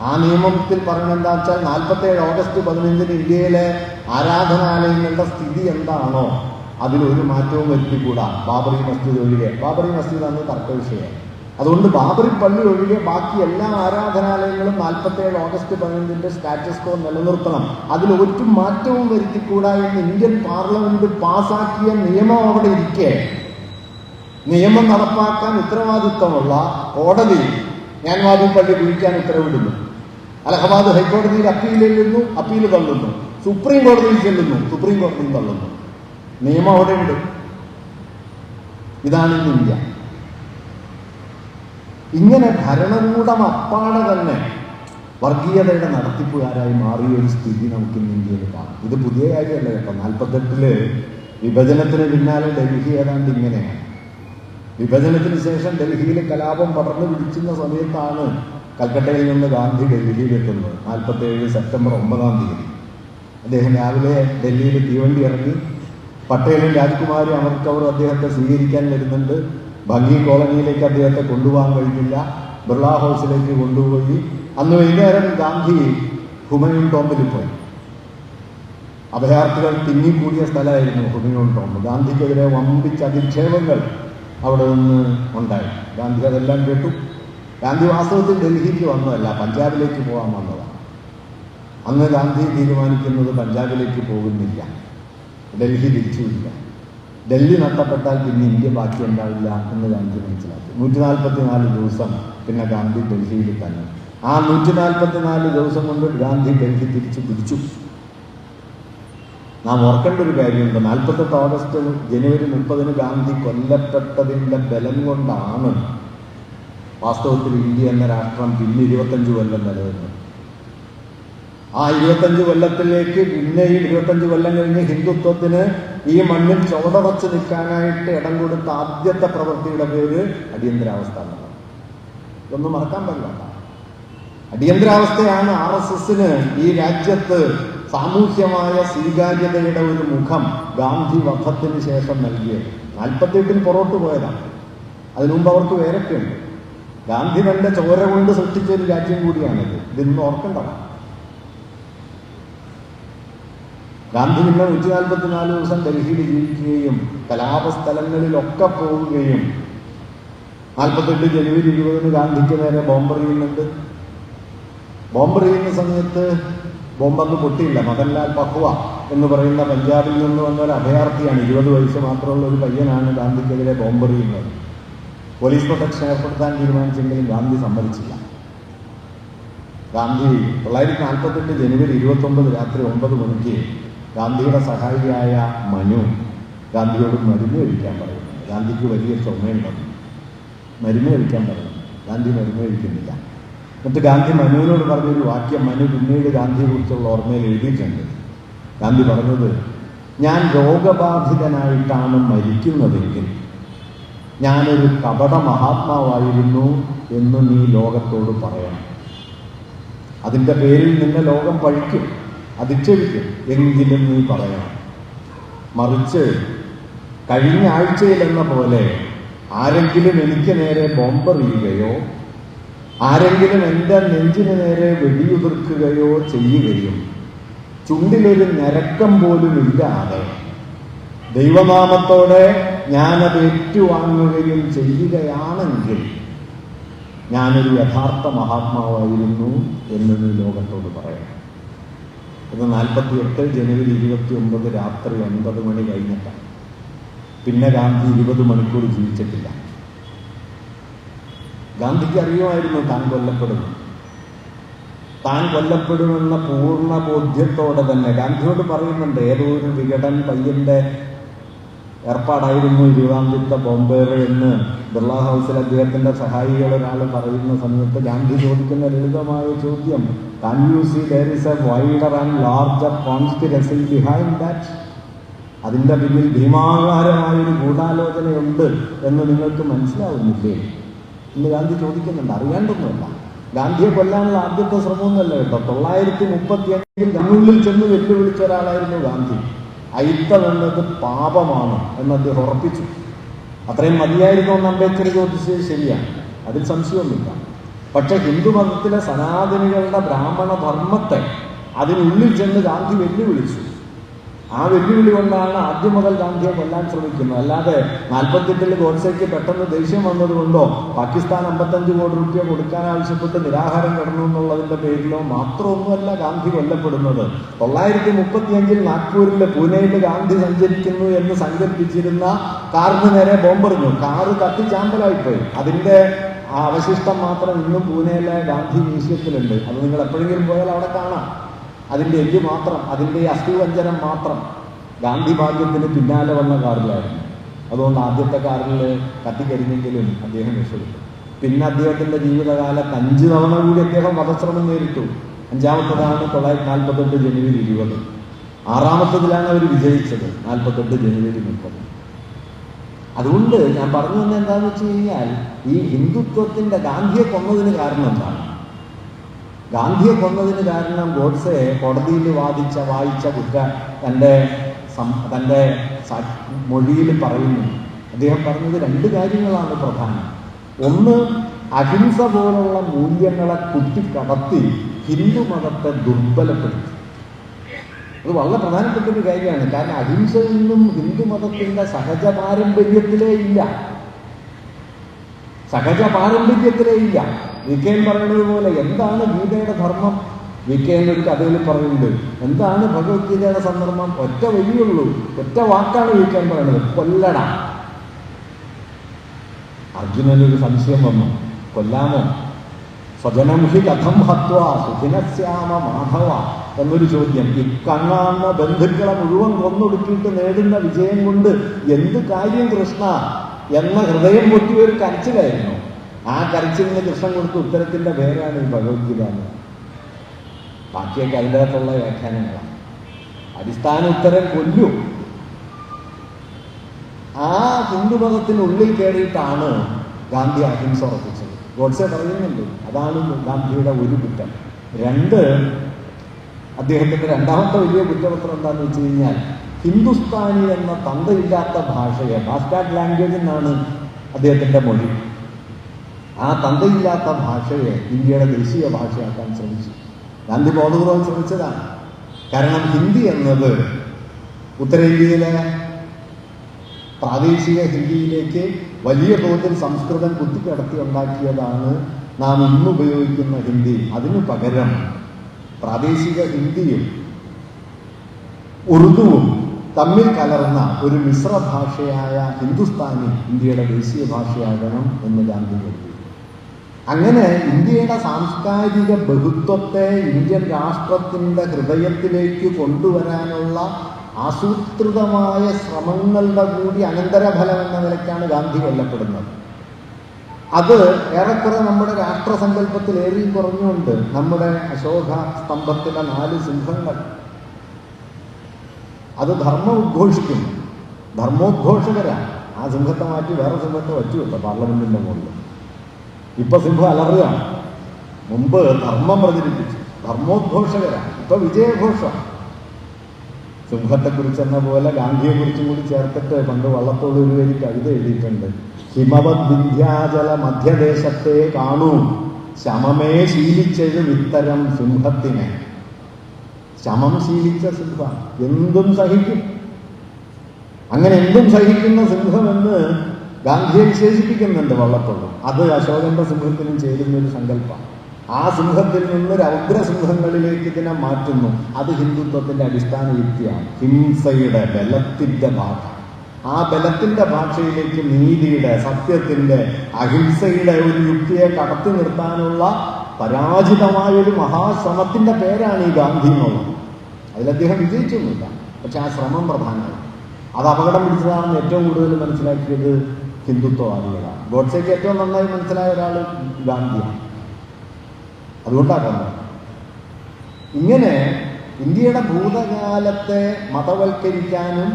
ആ നിയമത്തിൽ പറയുന്നത് എന്താ വെച്ചാൽ 47 ഓഗസ്റ്റ് 15 ഇന്ത്യയിലെ ആരാധനാലയങ്ങളുടെ സ്ഥിതി എന്താണോ അതിലൊരു മാറ്റവും വരുത്തിക്കൂടാ, ബാബറി മസ്ജിദ് ഒഴികെ. ബാബറി മസ്ജിദ് അന്ന് തർക്ക വിഷയം. അതുകൊണ്ട് ബാബറി പള്ളി ഒഴികെ ബാക്കി എല്ലാ ആരാധനാലയങ്ങളും 47 ഓഗസ്റ്റ് 15 സ്റ്റാറ്റസ് കോ നിലനിർത്തണം, അതിൽ ഒരു മാറ്റവും വരുത്തിക്കൂടാ എന്ന് ഇന്ത്യൻ പാർലമെന്റ് പാസാക്കിയ നിയമം അവിടെ ഇരിക്കെ നിയമം നടപ്പാക്കാൻ ഉത്തരവാദിത്വമുള്ള കോടതി ഞാൻവാദി പള്ളി കുഴിക്കാൻ ഉത്തരവിടുന്നു. അലഹബാദ് ഹൈക്കോടതിയിൽ അപ്പീൽ ചെല്ലുന്നു, അപ്പീൽ തള്ളുന്നു. സുപ്രീം കോടതിയിൽ ചെല്ലുന്നു, സുപ്രീം കോടതിയിൽ തള്ളുന്നു. നിയമം അവിടെ ഉണ്ട്. ഇതാണ് ഇന്ന് ഇന്ത്യ. ഇങ്ങനെ ഭരണകൂടം അപ്പാടെ തന്നെ വർഗീയതയുടെ നടത്തിപ്പുകാരായി മാറിയ ഒരു സ്ഥിതി നമുക്ക് ഇന്ന് ഇന്ത്യയിൽ കാണാം. ഇത് പുതിയ കാര്യമല്ല കേട്ടോ. 48 വിഭജനത്തിന് പിന്നാലെ ഡൽഹി ഏതാണ്ട് ഇങ്ങനെയാണ്. വിഭജനത്തിന് ശേഷം ഡൽഹിയിൽ കലാപം പടർന്നു പിടിക്കുന്ന സമയത്താണ് കൽക്കട്ടയിൽ നിന്ന് ഗാന്ധി ഡൽഹിയിലെത്തുന്നത്. 47 സെപ്റ്റംബർ 9 അദ്ദേഹം രാവിലെ ഡൽഹിയിൽ തീവണ്ടി ഇറങ്ങി. പട്ടേലും രാജ്കുമാരും അമൃത്കവറും അദ്ദേഹത്തെ സ്വീകരിക്കാൻ വരുന്നുണ്ട്. ഭംഗി കോളനിയിലേക്ക് അദ്ദേഹത്തെ കൊണ്ടുപോകാൻ കഴിഞ്ഞില്ല. ബിർള ഹൗസിലേക്ക് കൊണ്ടുപോയി. അന്ന് വൈകുന്നേരം ഗാന്ധി ഹുമയൂൺ ടോംബിൽ പോയി. അഭയാർത്ഥികൾ തിങ്ങിക്കൂടിയ സ്ഥലമായിരുന്നു ഹുമയൂൺ ടോംബ്. ഗാന്ധിക്കെതിരെ വമ്പിച്ച അധിക്ഷേപങ്ങൾ അവിടെ നിന്ന് ഉണ്ടായി. ഗാന്ധി അതെല്ലാം കേട്ടു. ഗാന്ധി വാസ്തവത്തിൽ ഡൽഹിക്ക് വന്നതല്ല, പഞ്ചാബിലേക്ക് പോകാൻ വന്നതാണ്. അന്ന് ഗാന്ധി തീരുമാനിക്കുന്നത് പഞ്ചാബിലേക്ക് പോകുന്നില്ല, ഡൽഹി തിരിച്ചുവില്ല. ഡൽഹി നഷ്ടപ്പെട്ടാൽ പിന്നെ ഇന്ത്യ ബാക്കി ഉണ്ടാവില്ല എന്ന് ഗാന്ധി മനസ്സിലാക്കി. 144 ദിവസം പിന്നെ ഗാന്ധി ഡൽഹിയിൽ തന്നെ. ആ 144 ദിവസം കൊണ്ട് ഗാന്ധി ഡൽഹി തിരിച്ചു പിടിച്ചു. നാം ഓർക്കേണ്ട ഒരു കാര്യമുണ്ട്. 48 ഓഗസ്റ്റ് ജനുവരി 30 ഗാന്ധി കൊല്ലപ്പെട്ടതിൻ്റെ ബലം കൊണ്ടാണ് വാസ്തവത്തിൽ ഇന്ത്യ എന്ന രാഷ്ട്രം പിന്നെ 25 കൊല്ലം നിലനിന്നത്. ആ 25 കൊല്ലത്തിലേക്ക് പിന്നെയും 25 കൊല്ലം കഴിഞ്ഞ് ഹിന്ദുത്വത്തിന് ഈ മണ്ണിൽ ചുവടറച്ച് നിൽക്കാനായിട്ട് ഇടം കൊടുത്ത ആദ്യത്തെ പ്രവൃത്തിയുടെ പേര് അടിയന്തരാവസ്ഥ എന്നതാണ്. ഇതൊന്നും മറക്കാൻ പറ്റില്ല. അടിയന്തരാവസ്ഥയാണ് RSSന് ഈ രാജ്യത്ത് സാമൂഹ്യമായ സ്വീകാര്യതയുടെ ഒരു മുഖം ഗാന്ധി വധത്തിന് ശേഷം നൽകിയത്. 48 പുറത്തു പോയതാണ്. അതിനുമുമ്പ് അവർക്ക് വേറൊക്കെയുണ്ട്. ഗാന്ധി തന്റെ ചോര കൊണ്ട് സൃഷ്ടിച്ച ഒരു രാജ്യം കൂടിയാണിത്. ഇതൊന്നും ഓർക്കേണ്ടതാണ്. ഗാന്ധി പിന്നെ 144 ദിവസം ഡൽഹിയിൽ ജീവിക്കുകയും കലാപസ്ഥലങ്ങളിലൊക്കെ പോവുകയും 48 ജനുവരി 20 ഗാന്ധിക്ക് നേരെ ബോംബെറിയുന്നുണ്ട്. ബോംബെറിയുന്ന സമയത്ത് ബോംബൊന്നും പൊട്ടിയില്ല. മദൻലാൽ പഹ്വ എന്ന് പറയുന്ന പഞ്ചാബിൽ നിന്ന് വന്ന ഒരു അഭയാർത്ഥിയാണ്. 20 വയസ്സ് മാത്രമുള്ള ഒരു പയ്യനാണ് ഗാന്ധിക്കെതിരെ ബോംബെറിയുന്നത്. പോലീസ് പ്രൊട്ടക്ഷൻ ഏർപ്പെടുത്താൻ തീരുമാനിച്ചെങ്കിലും ഗാന്ധി സമ്മതിച്ചില്ല. ഗാന്ധി 1948 ജനുവരി 29 രാത്രി 9 മണിക്ക് ഗാന്ധിയുടെ സഹായിയായ മനു ഗാന്ധിയോട് മരുന്ന് കഴിക്കാൻ പറയുന്നു. ഗാന്ധിക്ക് വലിയ ചുമയുണ്ടെന്ന്. മരുന്ന് കഴിക്കാൻ പറയുന്നു. ഗാന്ധി മരുന്ന് കഴിക്കുന്നില്ല. എന്നിട്ട് ഗാന്ധി മനുവിനോട് പറഞ്ഞൊരു വാക്യം മനു പിന്നീട് ഗാന്ധിയെക്കുറിച്ചുള്ള ഓർമ്മയിൽ എഴുതിയിട്ടുണ്ട്. ഗാന്ധി പറഞ്ഞത്, ഞാൻ രോഗബാധിതനായിട്ടാണ് മരിക്കുന്നതെങ്കിൽ ഞാനൊരു കപട മഹാത്മാവായിരുന്നു എന്ന് നീ ലോകത്തോട് പറയണം. അതിൻ്റെ പേരിൽ നിന്നെ ലോകം പഴിക്കും, അധിക്ഷേപിക്കും, എങ്കിലും നീ പറയണം. മറിച്ച് കഴിഞ്ഞ ആഴ്ചയിലെന്ന പോലെ ആരെങ്കിലും എനിക്ക് നേരെ ബോംബെറിയുകയോ ആരെങ്കിലും എൻ്റെ നെഞ്ചിന് നേരെ വെടിയുതിർക്കുകയോ ചെയ്യുകയും ചുണ്ടിലൊരു ഞരക്കം പോലും ഇല്ലാതെ ദൈവനാമത്തോടെ ഞാനത് ഏറ്റുവാങ്ങുകയും ചെയ്യുകയാണെങ്കിൽ ഞാനൊരു യഥാർത്ഥ മഹാത്മാവായിരുന്നു എന്ന് നീ ലോകത്തോട് പറയണം. ഇത് 48 ജനുവരി 29 രാത്രി 9 മണി കഴിഞ്ഞിട്ടാണ്. പിന്നെ ഗാന്ധി 20 മണിക്കൂർ ജീവിച്ചിട്ടില്ല. ഗാന്ധിക്ക് അറിയുമായിരുന്നു താൻ കൊല്ലപ്പെടുന്നു. താൻ കൊല്ലപ്പെടുമെന്ന പൂർണ്ണ ബോധ്യത്തോടെ തന്നെ ഗാന്ധിയോട് പറയുന്നുണ്ട്, ഏതോ ഒരു വികടൻ പയ്യന്റെ ഏർപ്പാടായിരുന്നു 20ാം ബോംബേർ എന്ന് ബിർള ഹൗസിൽ അദ്ദേഹത്തിന്റെ സഹായികൾ ഒരാൾ പറയുന്ന സമയത്ത് ഗാന്ധി ചോദിക്കുന്ന ലളിതമായ ചോദ്യം, can you see there is a wider and larger conspiracy behind that? അതിൻ്റെ പിന്നിൽ ഭീമാകാരമായൊരു ഗൂഢാലോചനയുണ്ട് എന്ന് നിങ്ങൾക്ക് മനസ്സിലാവുന്നില്ലേ എന്ന് ഗാന്ധി ചോദിക്കുന്നുണ്ട്. അറിയാണ്ടൊന്നുമല്ല. ഗാന്ധിയെ കൊല്ലാനുള്ള ആദ്യത്തെ ശ്രമമൊന്നുമല്ല കേട്ടോ. 1935 ഗാന്ധിയിൽ ചെന്ന് വെല്ലുവിളിച്ച ഒരാളായിരുന്നു ഗാന്ധി. അയിത്തം എന്നത് പാപമാണ് എന്ന് അദ്ദേഹം ഉറപ്പിച്ചു. അത്രയും മതിയായിരുന്നു എന്ന് അംബേദ്കർ ചോദിച്ചത് ശരിയാണ്, അതിൽ സംശയമൊന്നുമില്ല. പക്ഷെ ഹിന്ദുമതത്തിലെ സനാതനികളുടെ ബ്രാഹ്മണ ധർമ്മത്തെ അതിനുള്ളിൽ ചെന്ന് ഗാന്ധി വെല്ലുവിളിച്ചു. ആ വെല്ലുവിളി കൊണ്ടാണ് ആദ്യം മുതൽ ഗാന്ധിയെ കൊല്ലാൻ ശ്രമിക്കുന്നത്. അല്ലാതെ 48 ഗോഡ്സേക്ക് പെട്ടെന്ന് ദേഷ്യം വന്നതുകൊണ്ടോ പാകിസ്ഥാൻ 55 കോടി രൂപ കൊടുക്കാൻ ആവശ്യപ്പെട്ട് നിരാഹാരം കിടന്നു എന്നുള്ളതിന്റെ പേരിലോ മാത്രമൊന്നുമല്ല ഗാന്ധി കൊല്ലപ്പെടുന്നത്. 1935 നാഗ്പൂരിൽ പൂനെയിൽ ഗാന്ധി സഞ്ചരിക്കുന്നു എന്ന് സങ്കല്പിച്ചിരുന്ന കാറിന് നേരെ ബോംബെറിഞ്ഞു. കാറ് കത്തിച്ചാമ്പലായിപ്പോയി. അതിന്റെ അവശിഷ്ടം മാത്രം ഇന്നും പൂനെയിലെ ഗാന്ധി മ്യൂസിയത്തിലുണ്ട്. അത് നിങ്ങൾ എപ്പോഴെങ്കിലും പോയാൽ അവിടെ കാണാം. അതിൻ്റെ എല്ല് മാത്രം, അതിൻ്റെ അസ്ഥിവഞ്ചനം മാത്രം ഗാന്ധി ഭാഗ്യത്തിന് പിന്നാലെ വന്ന കാറിലായിരുന്നു. അതുകൊണ്ട് ആദ്യത്തെ കാറിൽ കത്തിക്കരിഞ്ഞെങ്കിലും അദ്ദേഹം രക്ഷപ്പെട്ടു. പിന്നെ അദ്ദേഹത്തിൻ്റെ ജീവിതകാലത്ത് 5 തവണ കൂടി അദ്ദേഹം വധശ്രമം നേരിട്ടു. 5ാമത്തതാണ് 1948 ജനുവരി 20. 6ാമത്തതിലാണ് അവർ വിജയിച്ചത് 48 ജനുവരി 30. അതുകൊണ്ട് ഞാൻ പറഞ്ഞു തന്നെ എന്താണെന്ന് വെച്ച് കഴിഞ്ഞാൽ, ഈ ഹിന്ദുത്വത്തിൻ്റെ ഗാന്ധിയെ കൊന്നതിന് കാരണം എന്താണ്? ഗാന്ധിയെ കൊന്നതിന് കാരണം ഗോഡ്സെ കോടതിയിൽ വായിച്ച കുറ്റ തൻ്റെ മൊഴിയിൽ പറയുന്നു. അദ്ദേഹം പറഞ്ഞത് 2 കാര്യങ്ങളാണ് പ്രധാനം. ഒന്ന്, അഹിംസ പോലുള്ള മൂല്യങ്ങളെ കുത്തിക്കടത്തി ഹിന്ദു മതത്തെ ദുർബലപ്പെടുത്തി. അത് വളരെ പ്രധാനപ്പെട്ട ഒരു കാര്യമാണ്. കാരണം അഹിംസയിൽ നിന്നും ഹിന്ദു മതത്തിൻ്റെ സഹജ പാരമ്പര്യത്തിലേ ഇല്ല. വികേൻ പറയുന്നത് പോലെ എന്താണ് ഗീതയുടെ ധർമ്മം? വികേൻ ഒരു കഥയിൽ പറയുന്നുണ്ട്. എന്താണ് ഭഗവത്ഗീതയുടെ സന്ദർഭം? ഒറ്റ വഴിയുള്ളൂ, ഒറ്റ വാക്കാണ് വികേൻ പറയുന്നത്, കൊല്ലട. അർജുനനൊരു സംശയം വന്നു, കൊല്ലാമോ? സ്വജനം ഹി കഥം ഹത്വ സുഖിനശ്യാമ മാധവ എന്നൊരു ചോദ്യം. ഇക്കണ്ണാന്ന ബന്ധുക്കളെ മുഴുവൻ കൊന്നൊടുക്കിയിട്ട് നേടുന്ന വിജയം കൊണ്ട് എന്ത് കാര്യം കൃഷ്ണ എന്ന ഹൃദയം പൊട്ടിയ ഒരു കരച്ചിലായിരുന്നു. ആ കരച്ചിലിന് കൃഷ്ണൻ കൊടുത്ത ഉത്തരത്തിന്റെ പേരാണ് ഈ ഭഗവത്ഗീത. ബാക്കിയൊക്കെ അതിൻ്റെ അകത്തുള്ള വ്യാഖ്യാനങ്ങളാണ്. അടിസ്ഥാന ഉത്തരം കൊല്ലു. ആ ഹിന്ദുമതത്തിനുള്ളിൽ കയറിയിട്ടാണ് ഗാന്ധി അഹിംസ ഉറപ്പിച്ചത്. ഗോഡ്സെ പറയുന്നുണ്ട് അതാണ് ഗാന്ധിയുടെ ഒരു കുറ്റം. രണ്ട്, അദ്ദേഹത്തിന്റെ രണ്ടാമത്തെ വലിയ കുറ്റപത്രം എന്താണെന്ന് വെച്ച് കഴിഞ്ഞാൽ ഹിന്ദുസ്ഥാനി എന്ന തന്തയില്ലാത്ത ഭാഷയെ, ബാസ്റ്റാർഡ് ലാംഗ്വേജ് എന്നാണ് അദ്ദേഹത്തിന്റെ മൊഴി, ആ തന്തയില്ലാത്ത ഭാഷയെ ഇന്ത്യയുടെ ദേശീയ ഭാഷയാക്കാൻ ശ്രമിച്ചു. ഗാന്ധി ബോധപൂർവ്വം ശ്രമിച്ചതാണ്. കാരണം ഹിന്ദി എന്നത് ഉത്തരേന്ത്യയിലെ പ്രാദേശിക ഹിന്ദിയിലേക്ക് വലിയ തോതിൽ സംസ്കൃതം കുത്തിക്കടത്തി ഉണ്ടാക്കിയതാണ് നാം ഇന്ന് ഉപയോഗിക്കുന്ന ഹിന്ദി. അതിനു പകരം പ്രാദേശിക ഹിന്ദിയും ഉറുദുവും തമ്മിൽ കലർന്ന ഒരു മിശ്ര ഭാഷയായ ഹിന്ദുസ്ഥാനി ഇന്ത്യയുടെ ദേശീയ ഭാഷയാകണം എന്ന് ഗാന്ധി കരുതി. അങ്ങനെ ഇന്ത്യയുടെ സാംസ്കാരിക ബഹുത്വത്തെ ഇന്ത്യൻ രാഷ്ട്രത്തിന്റെ ഹൃദയത്തിലേക്ക് കൊണ്ടുവരാനുള്ള ആസൂത്രിതമായ ശ്രമങ്ങളുടെ കൂടി അനന്തരഫലം എന്ന നിലയ്ക്കാണ് ഗാന്ധി കൊല്ലപ്പെടുന്നത്. അത് ഏറെക്കുറെ നമ്മുടെ രാഷ്ട്രസങ്കല്പത്തിൽ ഏറി കുറഞ്ഞുകൊണ്ട് നമ്മുടെ അശോക സ്തംഭത്തിലെ 4 സിംഹങ്ങൾ അത് ധർമ്മം ഉദ്ഘോഷിക്കുന്നു, ധർമ്മോദ്ഘോഷകരാണ്. ആ സിംഹത്തെ മാറ്റി വേറെ സിംഹത്തെ വച്ചു കേട്ടോ പാർലമെന്റിന്റെ മുകളിൽ. ഇപ്പൊ സിംഹം അലറുകയാണ്. മുമ്പ് ധർമ്മം പ്രചരിപ്പിച്ചു, ധർമ്മോദ്ഘോഷകരാണ്. ഇപ്പൊ വിജയഘോഷം. സിംഹത്തെക്കുറിച്ചെന്ന പോലെ ഗാന്ധിയെക്കുറിച്ചും കൂടി ചേർത്തിട്ട് പണ്ട് വള്ളത്തോട് ഒരു വരി കവിത എഴുതിയിട്ടുണ്ട്. ഹിമവത് വിന്ധ്യാചല മധ്യദേശത്തെ കാണൂ, ശമമേ ശീലിച്ചത് ഇത്തരം സിംഹത്തിനെ. ശമം ശീലിച്ച സിംഹം എന്തും സഹിക്കും. അങ്ങനെ എന്തും സഹിക്കുന്ന സിംഹമെന്ന് ഗാന്ധിയെ വിശേഷിപ്പിക്കുന്നുണ്ട് വള്ളത്തോട്. അത് അശോകന്റെ സിംഹത്തിനും ചേരുന്നൊരു സങ്കല്പം. ആ സിംഹത്തിൽ നിന്ന് രൗദ്രസിംഹങ്ങളിലേക്ക് ഇതിനെ മാറ്റുന്നു. അത് ഹിന്ദുത്വത്തിന്റെ അടിസ്ഥാന യുക്തിയാണ്. ഹിംസയുടെ ബലത്തിന്റെ ഭാഷ. ആ ബലത്തിന്റെ ഭാഷയിലേക്ക് നീതിയുടെ, സത്യത്തിന്റെ, അഹിംസയുടെ ഒരു യുക്തിയെ കടത്തി നിർത്താനുള്ള പരാജിതമായൊരു മഹാശ്രമത്തിന്റെ പേരാണ് ഈ ഗാന്ധി എന്നുള്ളത്. അതിൽ അദ്ദേഹം വിജയിച്ചൊന്നുമില്ല, പക്ഷെ ആ ശ്രമം പ്രധാനമാണ്. അത് അപകടം പിടിച്ചതാണെന്ന് ഏറ്റവും കൂടുതൽ മനസ്സിലാക്കിയത് ഹിന്ദുത്വവാദികളാണ്. ഗോഡ്സെക്ക് ഏറ്റവും നന്നായി മനസ്സിലായ ഒരാൾ ഗാന്ധിയാണ്. അതുകൊണ്ടാണ് ഇങ്ങനെ ഇന്ത്യയുടെ ഭൂതകാലത്തെ മതവൽക്കരിക്കാനും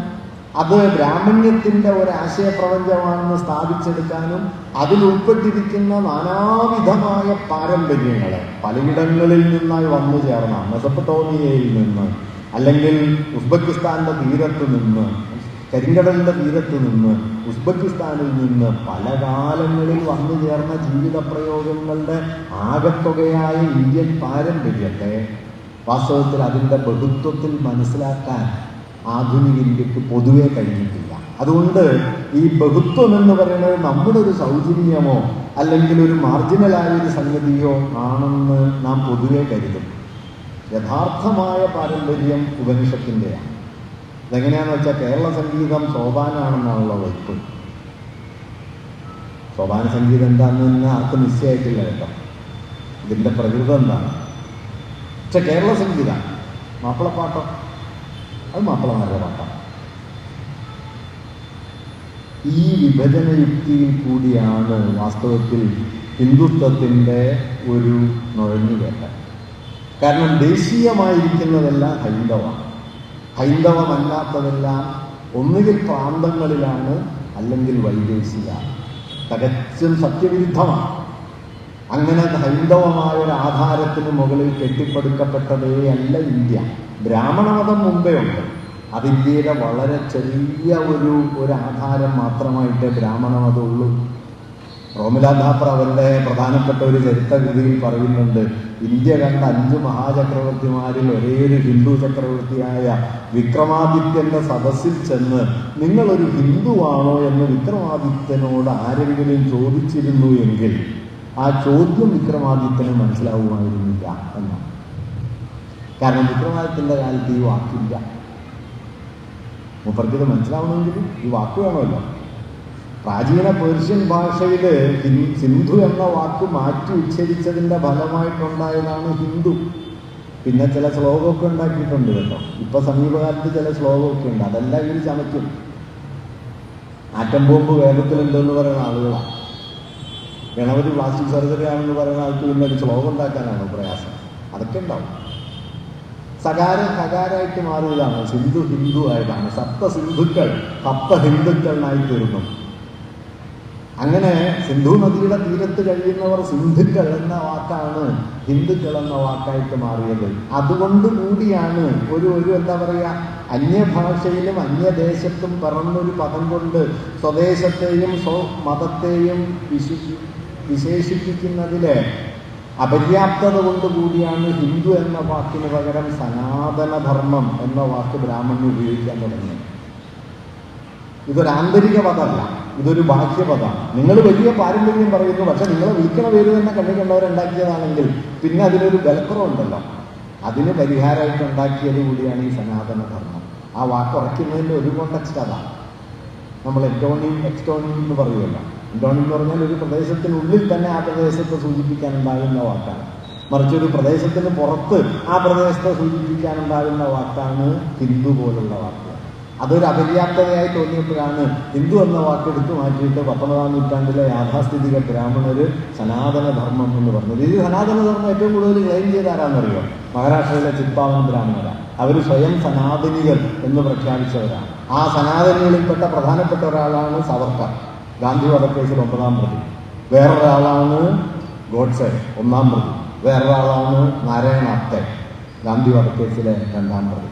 അത് ബ്രാഹ്മണ്യത്തിന്റെ ഒരാശയപ്രപഞ്ചമാണെന്ന് സ്ഥാപിച്ചെടുക്കാനും അതിലുൾപ്പെട്ടിരിക്കുന്ന നാനാവിധമായ പാരമ്പര്യങ്ങളെ പലയിടങ്ങളിൽ നിന്നായി വന്നു ചേർന്ന മെസപ്പൊട്ടോമിയയിൽ നിന്ന്, അല്ലെങ്കിൽ ഉസ്ബെക്കിസ്ഥാന്റെ തീരത്ത് നിന്ന്, കരിങ്കടലിന്റെ തീരത്ത് നിന്ന്, ഉസ്ബെക്കിസ്ഥാനിൽ നിന്ന് പല കാലങ്ങളിൽ വന്നു ചേർന്ന ജീവിത പ്രയോഗങ്ങളുടെ ആകത്തുകയായ ഇന്ത്യൻ പാരമ്പര്യത്തെ വാസ്തവത്തിൽ അതിൻ്റെ ബഹുത്വത്തിൽ മനസ്സിലാക്കാൻ ആധുനിക ഇന്ത്യക്ക് പൊതുവെ കഴിഞ്ഞിട്ടില്ല. അതുകൊണ്ട് ഈ ബഹുത്വം എന്ന് പറയുന്നത് നമ്മുടെ ഒരു സൗജന്യമോ അല്ലെങ്കിൽ ഒരു മാർജിനലായൊരു സംഗതിയോ ആണെന്ന് നാം പൊതുവെ കരുതും. യഥാർത്ഥമായ പാരമ്പര്യം ഉപനിഷത്തിൻ്റെയാണ്. ഇതെങ്ങനെയാണെന്ന് വെച്ചാൽ കേരള സംഗീതം സോപാനാണെന്നാണുള്ള വയ്പ്. സോപാന സംഗീതം എന്താണെന്ന് തന്നെ ആർക്കും നിശ്ചയമായിട്ടില്ല കേട്ടോ. ഇതിൻ്റെ പ്രകൃതം എന്താണ്? പക്ഷെ കേരള സംഗീതം മാപ്പിളപ്പാട്ടോ, അത് മാപ്പിളമാരുടെ പാട്ടാണ്. ഈ വിഭജന യുക്തിയിൽ കൂടിയാണ് വാസ്തവത്തിൽ ഹിന്ദുത്വത്തിൻ്റെ ഒരു നുഴഞ്ഞുകയറ്റം. കാരണം ദേശീയമായിരിക്കുന്നതെല്ലാം ഹൈന്ദവമാണ്, ഹൈന്ദവമല്ലാത്തതെല്ലാം ഒന്നുകിൽ പ്രാന്തങ്ങളിലാണ് അല്ലെങ്കിൽ വൈദേശിക. തികച്ചും സത്യവിരുദ്ധമാണ്. അങ്ങനെ ഹൈന്ദവമായ ഒരു ആധാരത്തിന് മുകളിൽ കെട്ടിപ്പടുക്കപ്പെട്ടതേ അല്ല ഇന്ത്യ. ബ്രാഹ്മണമതം മുമ്പേ ഉണ്ട്. അത് ഇന്ത്യയുടെ വളരെ ചെറിയ ഒരു ആധാരം മാത്രമായിട്ടേ ബ്രാഹ്മണമതമുള്ളൂ. റോമില ഥാപ്പർ അവരുടെ പ്രധാനപ്പെട്ട ഒരു ചരിത്രകൃതിയിൽ പറയുന്നുണ്ട്, ഇന്ത്യ കണ്ട 5 മഹാചക്രവർത്തിമാരിൽ ഒരേയൊരു ഹിന്ദു ചക്രവർത്തിയായ വിക്രമാദിത്യന്റെ സദസ്സിൽ ചെന്ന് നിങ്ങളൊരു ഹിന്ദുവാണോ എന്ന് വിക്രമാദിത്യനോട് ആരെങ്കിലും ചോദിച്ചിരുന്നു എങ്കിൽ ആ ചോദ്യം വിക്രമാദിത്യന് മനസ്സിലാവുമായിരുന്നില്ല എന്നാണ്. കാരണം വിക്രമാദിത്യന്റെ കാലത്ത് ഈ വാക്കില്ല. മൂപ്പർക്കിത് മനസ്സിലാവണമെങ്കിൽ ഈ വാക്ക് വേണമല്ലോ. പ്രാചീന പേർഷ്യൻ ഭാഷയിൽ സിന്ധു എന്ന വാക്ക് മാറ്റി ഉച്ചരിച്ചതിൻ്റെ ഫലമായിട്ടുണ്ടായതാണ് ഹിന്ദു. പിന്നെ ചില ശ്ലോകമൊക്കെ ഉണ്ടാക്കിയിട്ടുണ്ട് കേട്ടോ. ഇപ്പൊ സമീപകാലത്ത് ചില ശ്ലോകമൊക്കെ ഉണ്ട്, അതെല്ലാം ഇവർ ചമയ്ക്കും. ആറ്റം ബോംബ് വേഗത്തിലുണ്ടെന്ന് പറയുന്ന ആളുകളാണ്. ഗണപതി പ്ലാസ്റ്റിക് സർജറി ആണെന്ന് പറയുന്ന ആൾക്ക് പിന്നെ ഒരു ശ്ലോകം ഉണ്ടാക്കാനാണ് പ്രയാസം. അതൊക്കെ ഉണ്ടാവും. സകാരം ഹകാരായിട്ട് മാറിയതാണ്, സിന്ധു ഹിന്ദു ആയതാണ്. സപ്ത സിന്ധുക്കൾ സപ്ത ഹിന്ദുക്കളായി തീർന്നു. അങ്ങനെ സിന്ധു നദിയുടെ തീരത്ത് കഴിയുന്നവർ സിന്ധുക്കൾ എന്ന വാക്കാണ് ഹിന്ദുക്കൾ എന്ന വാക്കായിട്ട് മാറിയത്. അതുകൊണ്ട് കൂടിയാണ് ഒരു എന്താ പറയുക, അന്യഭാഷയിലും അന്യദേശത്തും പിറന്നൊരു പദം കൊണ്ട് സ്വദേശത്തെയും മതത്തെയും വിശേഷിപ്പിക്കുന്നതിലെ അപര്യാപ്തത കൊണ്ടുകൂടിയാണ് ഹിന്ദു എന്ന വാക്കിന് പകരം സനാതനധർമ്മം എന്ന വാക്ക് ബ്രാഹ്മണ്യം ഉപയോഗിക്കാൻ തുടങ്ങിയത്. ഇതൊരു ആന്തരിക പദമല്ല, ഇതൊരു ബാഹ്യപദമാണ്. നിങ്ങൾ വലിയ പാരമ്പര്യം പറയുന്നു, പക്ഷെ നിങ്ങളെ വിളിക്കണ പേര് തന്നെ കണ്ടുണ്ടാക്കിയതാണെങ്കിൽ പിന്നെ അതിനൊരു ബലക്കുറവുണ്ടല്ലോ. അതിന് പരിഹാരമായിട്ട് ഉണ്ടാക്കിയത് കൂടിയാണ് ഈ സനാതനധർമ്മം. ആ വാക്ക് ഉറയ്ക്കുന്നതിൻ്റെ ഒരു കോണ്ടക്സ്റ്റ് അതാണ്. നമ്മൾ എക്സ്റ്റോണിയം എന്ന് പറയുമല്ലോ. എൻറ്റോണിയം എന്ന് പറഞ്ഞാൽ ഒരു പ്രദേശത്തിനുള്ളിൽ തന്നെ ആ പ്രദേശത്തെ സൂചിപ്പിക്കാനുണ്ടാകുന്ന വാക്കാണ്. മറിച്ച് ഒരു പ്രദേശത്തിന് പുറത്ത് ആ പ്രദേശത്തെ സൂചിപ്പിക്കാനുണ്ടാകുന്ന വാക്കാണ് ഹിന്ദു പോലുള്ള വാക്ക്. അതൊരു അപര്യാപ്തതയായി തോന്നിയപ്പോഴാണ് ഹിന്ദു എന്ന വാക്ക് എടുത്തു മാറ്റിയിട്ട് 19-ാം നൂറ്റാണ്ടിലെ യാഥാസ്ഥിതിക ബ്രാഹ്മണര് സനാതനധർമ്മം എന്ന് പറഞ്ഞത്. ഈ സനാതനധർമ്മം ഏറ്റവും കൂടുതൽ ക്ലെയിം ചെയ്ത ആരാന്നറിയോ? മഹാരാഷ്ട്രയിലെ ചിത്പാവൻ ബ്രാഹ്മണരാണ്. അവർ സ്വയം സനാതനികൾ എന്ന് പ്രഖ്യാപിച്ചവരാണ്. ആ സനാതനികളിൽപ്പെട്ട പ്രധാനപ്പെട്ട ഒരാളാണ് സവർക്കർ, ഗാന്ധി വധക്കേസിൽ 9-ാം പ്രതി. വേറൊരാളാണ് ഗോഡ്സെ, 1-ാം പ്രതി. വേറൊരാളാണ് നാരായണ ആപ്തെ, ഗാന്ധി വധക്കേസിലെ 2-ാം പ്രതി.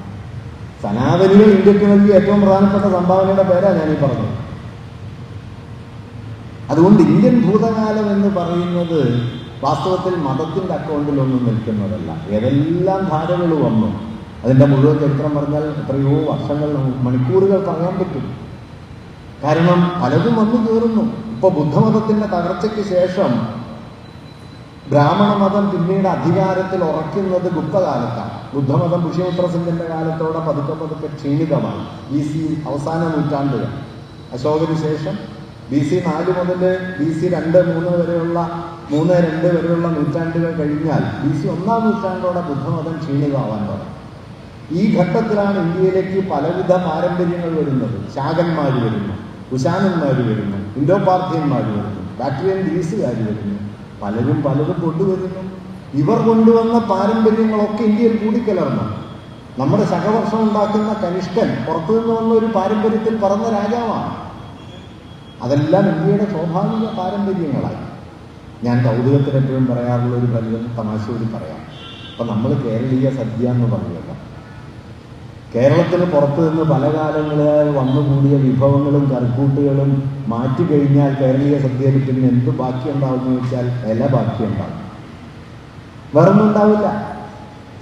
സനാതനികൾ ഇന്ത്യക്ക് നൽകിയ ഏറ്റവും പ്രധാനപ്പെട്ട സംഭാവനയുടെ പേരാണ് ഞാനീ പറഞ്ഞത്. അതുകൊണ്ട് ഇന്ത്യൻ ഭൂതകാലം എന്ന് പറയുന്നത് വാസ്തവത്തിൽ മതത്തിൻ്റെ അക്കൗണ്ടിലൊന്നും നിൽക്കുന്നതല്ല. ഏതെല്ലാം ധാരകൾ വന്നു, അതിൻ്റെ മുഴുവൻ ചരിത്രം പറഞ്ഞാൽ എത്രയോ വർഷങ്ങൾ, മണിക്കൂറുകൾ പറയാൻ പറ്റും. കാരണം പലതും വന്നു കയറുന്നു. ഇപ്പൊ ബുദ്ധമതത്തിന്റെ തകർച്ചയ്ക്ക് ശേഷം ബ്രാഹ്മണ മതം പിന്നീട് അധികാരത്തിൽ ഉറയ്ക്കുന്നത് ഗുപ്തകാലത്താണ്. ബുദ്ധമതം പുഷ്യമിത്രസിംഗന്റെ കാലത്തോടെ പതുക്കെ ക്ഷീണിതമായി. BC അവസാന നൂറ്റാണ്ടുകൾ, അശോകന് ശേഷം BC 4 മുതൽ BC 2-3 വരെയുള്ള 3-2 വരെയുള്ള നൂറ്റാണ്ടുകൾ കഴിഞ്ഞാൽ BC 1-ാം നൂറ്റാണ്ടോടെ ബുദ്ധമതം ക്ഷീണിതമാവാൻ തുടങ്ങി. ഈ ഘട്ടത്തിലാണ് ഇന്ത്യയിലേക്ക് പലവിധ പാരമ്പര്യങ്ങൾ വരുന്നത്. ശാകന്മാർ വരുന്നു, കുശാനന്മാർ വരുന്നു, ഇൻഡോ പാർഥിയന്മാർ വരുന്നു, ബാക്ട്രിയൻ ഗ്രീസുകാർ വരുന്നു. പലരും കൊണ്ടുവരുന്നു. ഇവർ കൊണ്ടുവന്ന പാരമ്പര്യങ്ങളൊക്കെ ഇന്ത്യയിൽ കൂടിക്കലർന്നു. നമ്മുടെ ശകവർഷം ഉണ്ടാക്കുന്ന കനിഷ്കൻ പുറത്തുനിന്ന് വന്ന ഒരു പാരമ്പര്യത്തിൽ പറന്ന രാജാവാണ്. അതെല്ലാം ഇന്ത്യയുടെ സ്വാഭാവിക പാരമ്പര്യങ്ങളായി. ഞാൻ കൗതുകത്തിന് എപ്പോഴും പറയാറുള്ള ഒരു വലിയ തമാശ കൂടി പറയാം. അപ്പം നമ്മൾ കേരളീയ സദ്യ എന്ന് പറയുമല്ലോ. കേരളത്തിന് പുറത്തു നിന്ന് പല കാലങ്ങളിലായി വന്നുകൂടിയ വിഭവങ്ങളും കറിക്കൂട്ടുകളും മാറ്റിക്കഴിഞ്ഞാൽ കേരളീയ സദ്യയിൽ പിന്നെ എന്ത് ബാക്കിയുണ്ടാവുമെന്ന് ചോദിച്ചാൽ ഇല ബാക്കിയുണ്ടാവും, വേറൊന്നും ഉണ്ടാവില്ല.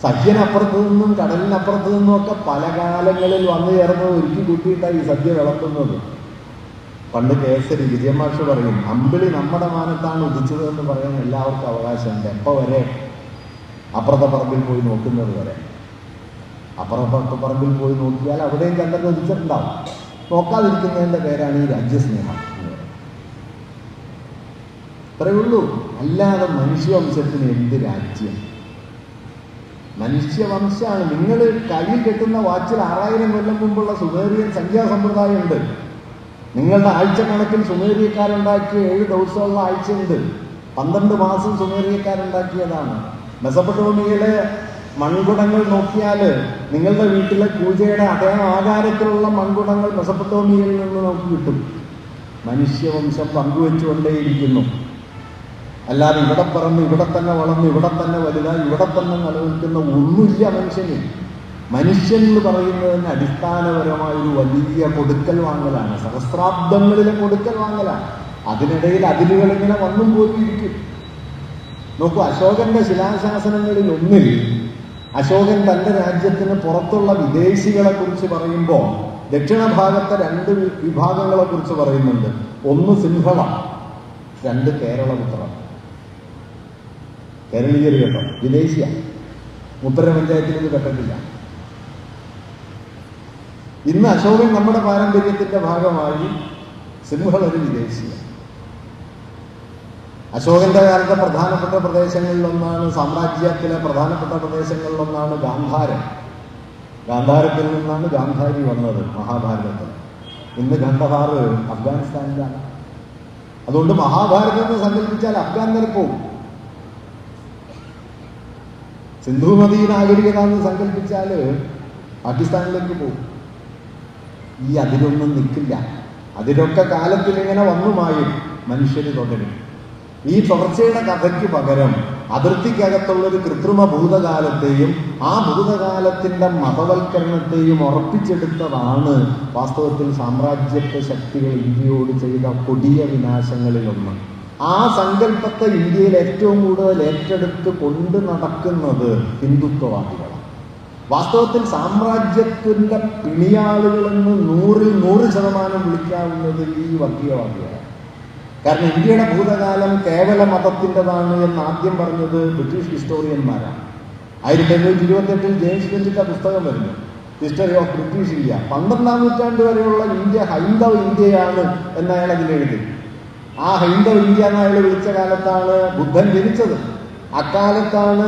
സദ്യനപ്പുറത്തു നിന്നും കടലിനപ്പുറത്തു നിന്നും ഒക്കെ പല കാലങ്ങളിൽ വന്നു ചേർന്ന് ഒരുക്കി കൂട്ടിയിട്ടാണ് ഈ സദ്യ വിളമ്പുന്നത്. പണ്ട് കേസരി വിജയമാഷ് പറയും, അമ്പിളി നമ്മുടെ മാനത്താണ് ഉദിച്ചത് എന്ന് പറയാൻ എല്ലാവർക്കും അവകാശമുണ്ട്. എപ്പോൾ വരെ? അപ്പുറത്തെ പറമ്പിൽ പോയി നോക്കുന്നത് വരെ. അപ്പുറത്തെ പറമ്പിൽ പോയി നോക്കിയാൽ അവിടെയും കണ്ടെന്ന് ഉദിച്ചിട്ടുണ്ടാവും. നോക്കാതിരിക്കുന്നതിൻ്റെ പേരാണ് ഈ രാജ്യസ്നേഹം. അത്രയേ ഉള്ളൂ. അല്ലാതെ മനുഷ്യവംശത്തിന് എന്ത് രാജ്യം? മനുഷ്യവംശമാണ്. നിങ്ങൾ കയ്യിൽ കെട്ടുന്ന വാച്ചിൽ 6000 കൊല്ലം മുമ്പുള്ള സുമേറിയൻ സംഖ്യാസമ്പ്രദായമുണ്ട്. നിങ്ങളുടെ ആഴ്ചക്കണക്കിൽ സുമേറിയക്കാരുണ്ടാക്കിയ 7 ദിവസമുള്ള ആഴ്ചയുണ്ട്. 12 മാസം സുമേറിയക്കാരുണ്ടാക്കിയതാണ്. മെസപ്പൊട്ടോമിയയിലെ മൺകുടങ്ങൾ നോക്കിയാൽ നിങ്ങളുടെ വീട്ടിലെ പൂജയുടെ അതേ ആകാരത്തിലുള്ള മൺകുടങ്ങൾ മെസപ്പൊട്ടോമിയയിൽ നിന്ന് നമുക്ക് കിട്ടും. മനുഷ്യവംശം പങ്കുവെച്ചുകൊണ്ടേയിരിക്കുന്നു. അല്ലാതെ ഇവിടെ പറന്ന് ഇവിടെ തന്നെ വളർന്ന് ഇവിടെ തന്നെ വലുതായി ഇവിടെ തന്നെ നിലനിൽക്കുന്ന ഒന്നുമില്ല മനുഷ്യന്. മനുഷ്യൻ എന്ന് പറയുന്നതിന് അടിസ്ഥാനപരമായൊരു വലിയ കൊടുക്കൽ വാങ്ങലാണ്, സഹസ്രാബ്ദങ്ങളിലെ കൊടുക്കൽ വാങ്ങലാണ്. അതിനിടയിൽ അതിരുകൾ ഇങ്ങനെ വന്നും പോയിരിക്കും. നോക്കൂ, അശോകന്റെ ശിലാശാസനങ്ങളിൽ ഒന്നിൽ അശോകൻ തൻ്റെ രാജ്യത്തിന് പുറത്തുള്ള വിദേശികളെ കുറിച്ച് പറയുമ്പോൾ ദക്ഷിണ ഭാഗത്തെ 2 വിഭാഗങ്ങളെ കുറിച്ച് പറയുന്നുണ്ട്. ഒന്ന് സിംഹള, 2 കേരളപുത്ര. കേരളീയർ കേട്ടോ, വിദേശിയ. മുപ്പര പഞ്ചായത്തിൽ ഇത് കേട്ടിട്ടില്ല. ഇന്ന് അശോകൻ നമ്മുടെ പാരമ്പര്യത്തിന്റെ ഭാഗമായി സിംഹൾ ഒരു വിദേശിയാണ്. അശോകന്റെ കാലത്തെ പ്രധാനപ്പെട്ട പ്രദേശങ്ങളിലൊന്നാണ്, സാമ്രാജ്യത്തിലെ പ്രധാനപ്പെട്ട പ്രദേശങ്ങളിലൊന്നാണ് ഗാന്ധാരം. ഗാന്ധാരത്തിൽ നിന്നാണ് ഗാന്ധാരി വന്നത് മഹാഭാരതത്തിൽ. ഇന്ന് ഗന്ധഹാർ അഫ്ഗാനിസ്ഥാനിലാണ്. അതുകൊണ്ട് മഹാഭാരതം എന്ന് സങ്കല്പിച്ചാൽ അഫ്ഗാൻ വരെ പോകും. സിന്ധു നദീ നാഗരികത എന്ന് സങ്കല്പിച്ചാൽ പാകിസ്ഥാനിലേക്ക് പോകും. ഈ അതിലൊന്നും നിൽക്കില്ല. അതിലൊക്കെ കാലത്തിൽ ഇങ്ങനെ വന്നുമായും മനുഷ്യർ തുടരും. ഈ തുടർച്ചയുടെ കഥയ്ക്ക് പകരം അതിർത്തിക്കകത്തുള്ളൊരു കൃത്രിമ ഭൂതകാലത്തെയും ആ ഭൂതകാലത്തിന്റെ മതവൽക്കരണത്തെയും ഉറപ്പിച്ചെടുത്തതാണ് വാസ്തവത്തിൽ സാമ്രാജ്യത്വ ശക്തികൾ ഇന്ത്യയോട് ചെയ്ത കൊടിയ വിനാശങ്ങളിലൊന്ന്. ആ സങ്കല്പത്തെ ഇന്ത്യയിൽ ഏറ്റവും കൂടുതൽ ഏറ്റെടുത്ത് കൊണ്ട് നടക്കുന്നത് ഹിന്ദുത്വവാദികളാണ്. വാസ്തവത്തിൽ സാമ്രാജ്യത്തിന്റെ പിണിയാളുകളെന്ന് 100% വിളിക്കാവുന്നത് ഈ വർഗീയവാദികളാണ്. കാരണം ഇന്ത്യയുടെ ഭൂതകാലം കേവല മതത്തിൻ്റെതാണ് എന്ന് ആദ്യം പറഞ്ഞത് ബ്രിട്ടീഷ് ഹിസ്റ്റോറിയന്മാരാണ്. 1828 ജെയിംസ് ബെഞ്ചിന്റെ പുസ്തകം വരുന്നു, ഹിസ്റ്ററി ഓഫ് ബ്രിട്ടീഷ് ഇന്ത്യ. 12ാം നൂറ്റാണ്ട് വരെയുള്ള ഇന്ത്യ ഹൈന്ദവ ഇന്ത്യയാണ് എന്നയാൾ അതിലെഴുതി. ആ ഹൈന്ദവ ഇന്ത്യ എന്നയാൾ വിളിച്ച കാലത്താണ് ബുദ്ധൻ ജനിച്ചത്. അക്കാലത്താണ്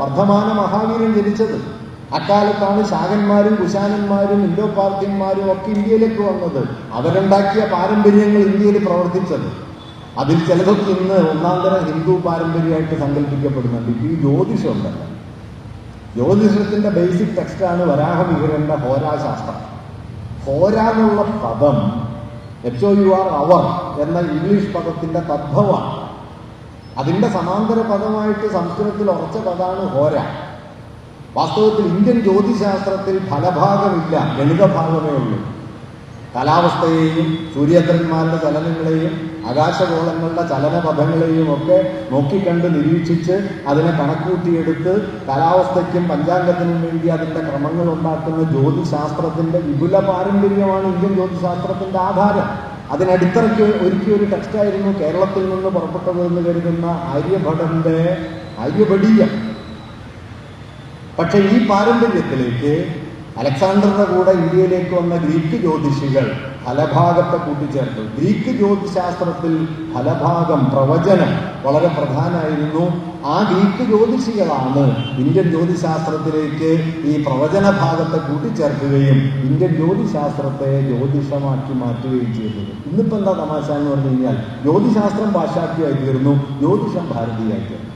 വർദ്ധമാന മഹാവീരൻ ജനിച്ചത്. അക്കാലത്താണ് ശാകന്മാരും കുശാനന്മാരും ഇൻഡോ പാർത്യന്മാരും ഒക്കെ ഇന്ത്യയിലേക്ക് വന്നത്. അവരുണ്ടാക്കിയ പാരമ്പര്യങ്ങൾ ഇന്ത്യയിൽ പ്രവർത്തിച്ചത്. അതിൽ ചിലതൊക്കെ ഇന്ന് ഒന്നാന്തരം ഹിന്ദു പാരമ്പര്യമായിട്ട് സങ്കല്പിക്കപ്പെടുന്നുണ്ട്. ഈ ജ്യോതിഷം ഉണ്ടല്ലോ, ജ്യോതിഷത്തിന്റെ ബേസിക് ടെക്സ്റ്റാണ് വരാഹമിഹിരന്റെ ഹോരാശാസ്ത്രം. ഹോര എന്നുള്ള പദം HOUR അവർ എന്ന ഇംഗ്ലീഷ് പദത്തിന്റെ തദ്ഭവമാണ്. അതിന്റെ സമാന്തര പദമായിട്ട് സംസ്കൃതത്തിൽ ഉറച്ച പദമാണ് ഹോര. വാസ്തവത്തിൽ ഇന്ത്യൻ ജ്യോതിശാസ്ത്രത്തിൽ ഫലഭാഗമില്ല, ഗണിതഭാഗമേ ഉള്ളൂ. കാലാവസ്ഥയെയും സൂര്യചന്ദ്രന്മാരുടെ ചലനങ്ങളെയും ആകാശഗോളങ്ങളുടെ ചലനപഥങ്ങളെയും ഒക്കെ നോക്കിക്കണ്ട് നിരീക്ഷിച്ച് അതിനെ കണക്കൂട്ടിയെടുത്ത് കാലാവസ്ഥയ്ക്കും പഞ്ചാംഗത്തിനും വേണ്ടി അതിൻ്റെ ക്രമങ്ങൾ ഉണ്ടാക്കുന്ന ജ്യോതിശാസ്ത്രത്തിൻ്റെ വിപുല പാരമ്പര്യമാണ് ഇന്ത്യൻ ജ്യോതിശാസ്ത്രത്തിൻ്റെ ആധാരം. അതിനടിത്തറയ്ക്ക് ഒരുക്കിയൊരു ടെക്സ്റ്റായിരുന്നു കേരളത്തിൽ നിന്ന് പുറപ്പെട്ടതെന്ന് കരുതുന്ന ആര്യഭടന്റെ ആര്യഭടീയം. പക്ഷെ ഈ പാരമ്പര്യത്തിലേക്ക് അലക്സാണ്ടറുടെ കൂടെ ഇന്ത്യയിലേക്ക് വന്ന ഗ്രീക്ക് ജ്യോതിഷികൾ ഫലഭാഗത്തെ കൂട്ടിച്ചേർത്തു. ഗ്രീക്ക് ജ്യോതിശാസ്ത്രത്തിൽ ഫലഭാഗം, പ്രവചനം വളരെ പ്രധാനമായിരുന്നു. ആ ഗ്രീക്ക് ജ്യോതിഷികളാണ് ഇന്ത്യൻ ജ്യോതിശാസ്ത്രത്തിലേക്ക് ഈ പ്രവചന ഭാഗത്തെ കൂട്ടിച്ചേർക്കുകയും ഇന്ത്യൻ ജ്യോതിശാസ്ത്രത്തെ ജ്യോതിഷമാക്കി മാറ്റുകയും ചെയ്തത്. ഇന്നിപ്പോൾ എന്താ തമാശ എന്ന് പറഞ്ഞു കഴിഞ്ഞാൽ ജ്യോതിശാസ്ത്രം പാശ്ചാത്യമായി തീർന്നു, ജ്യോതിഷം ഭാരതീയമായി തീർന്നു.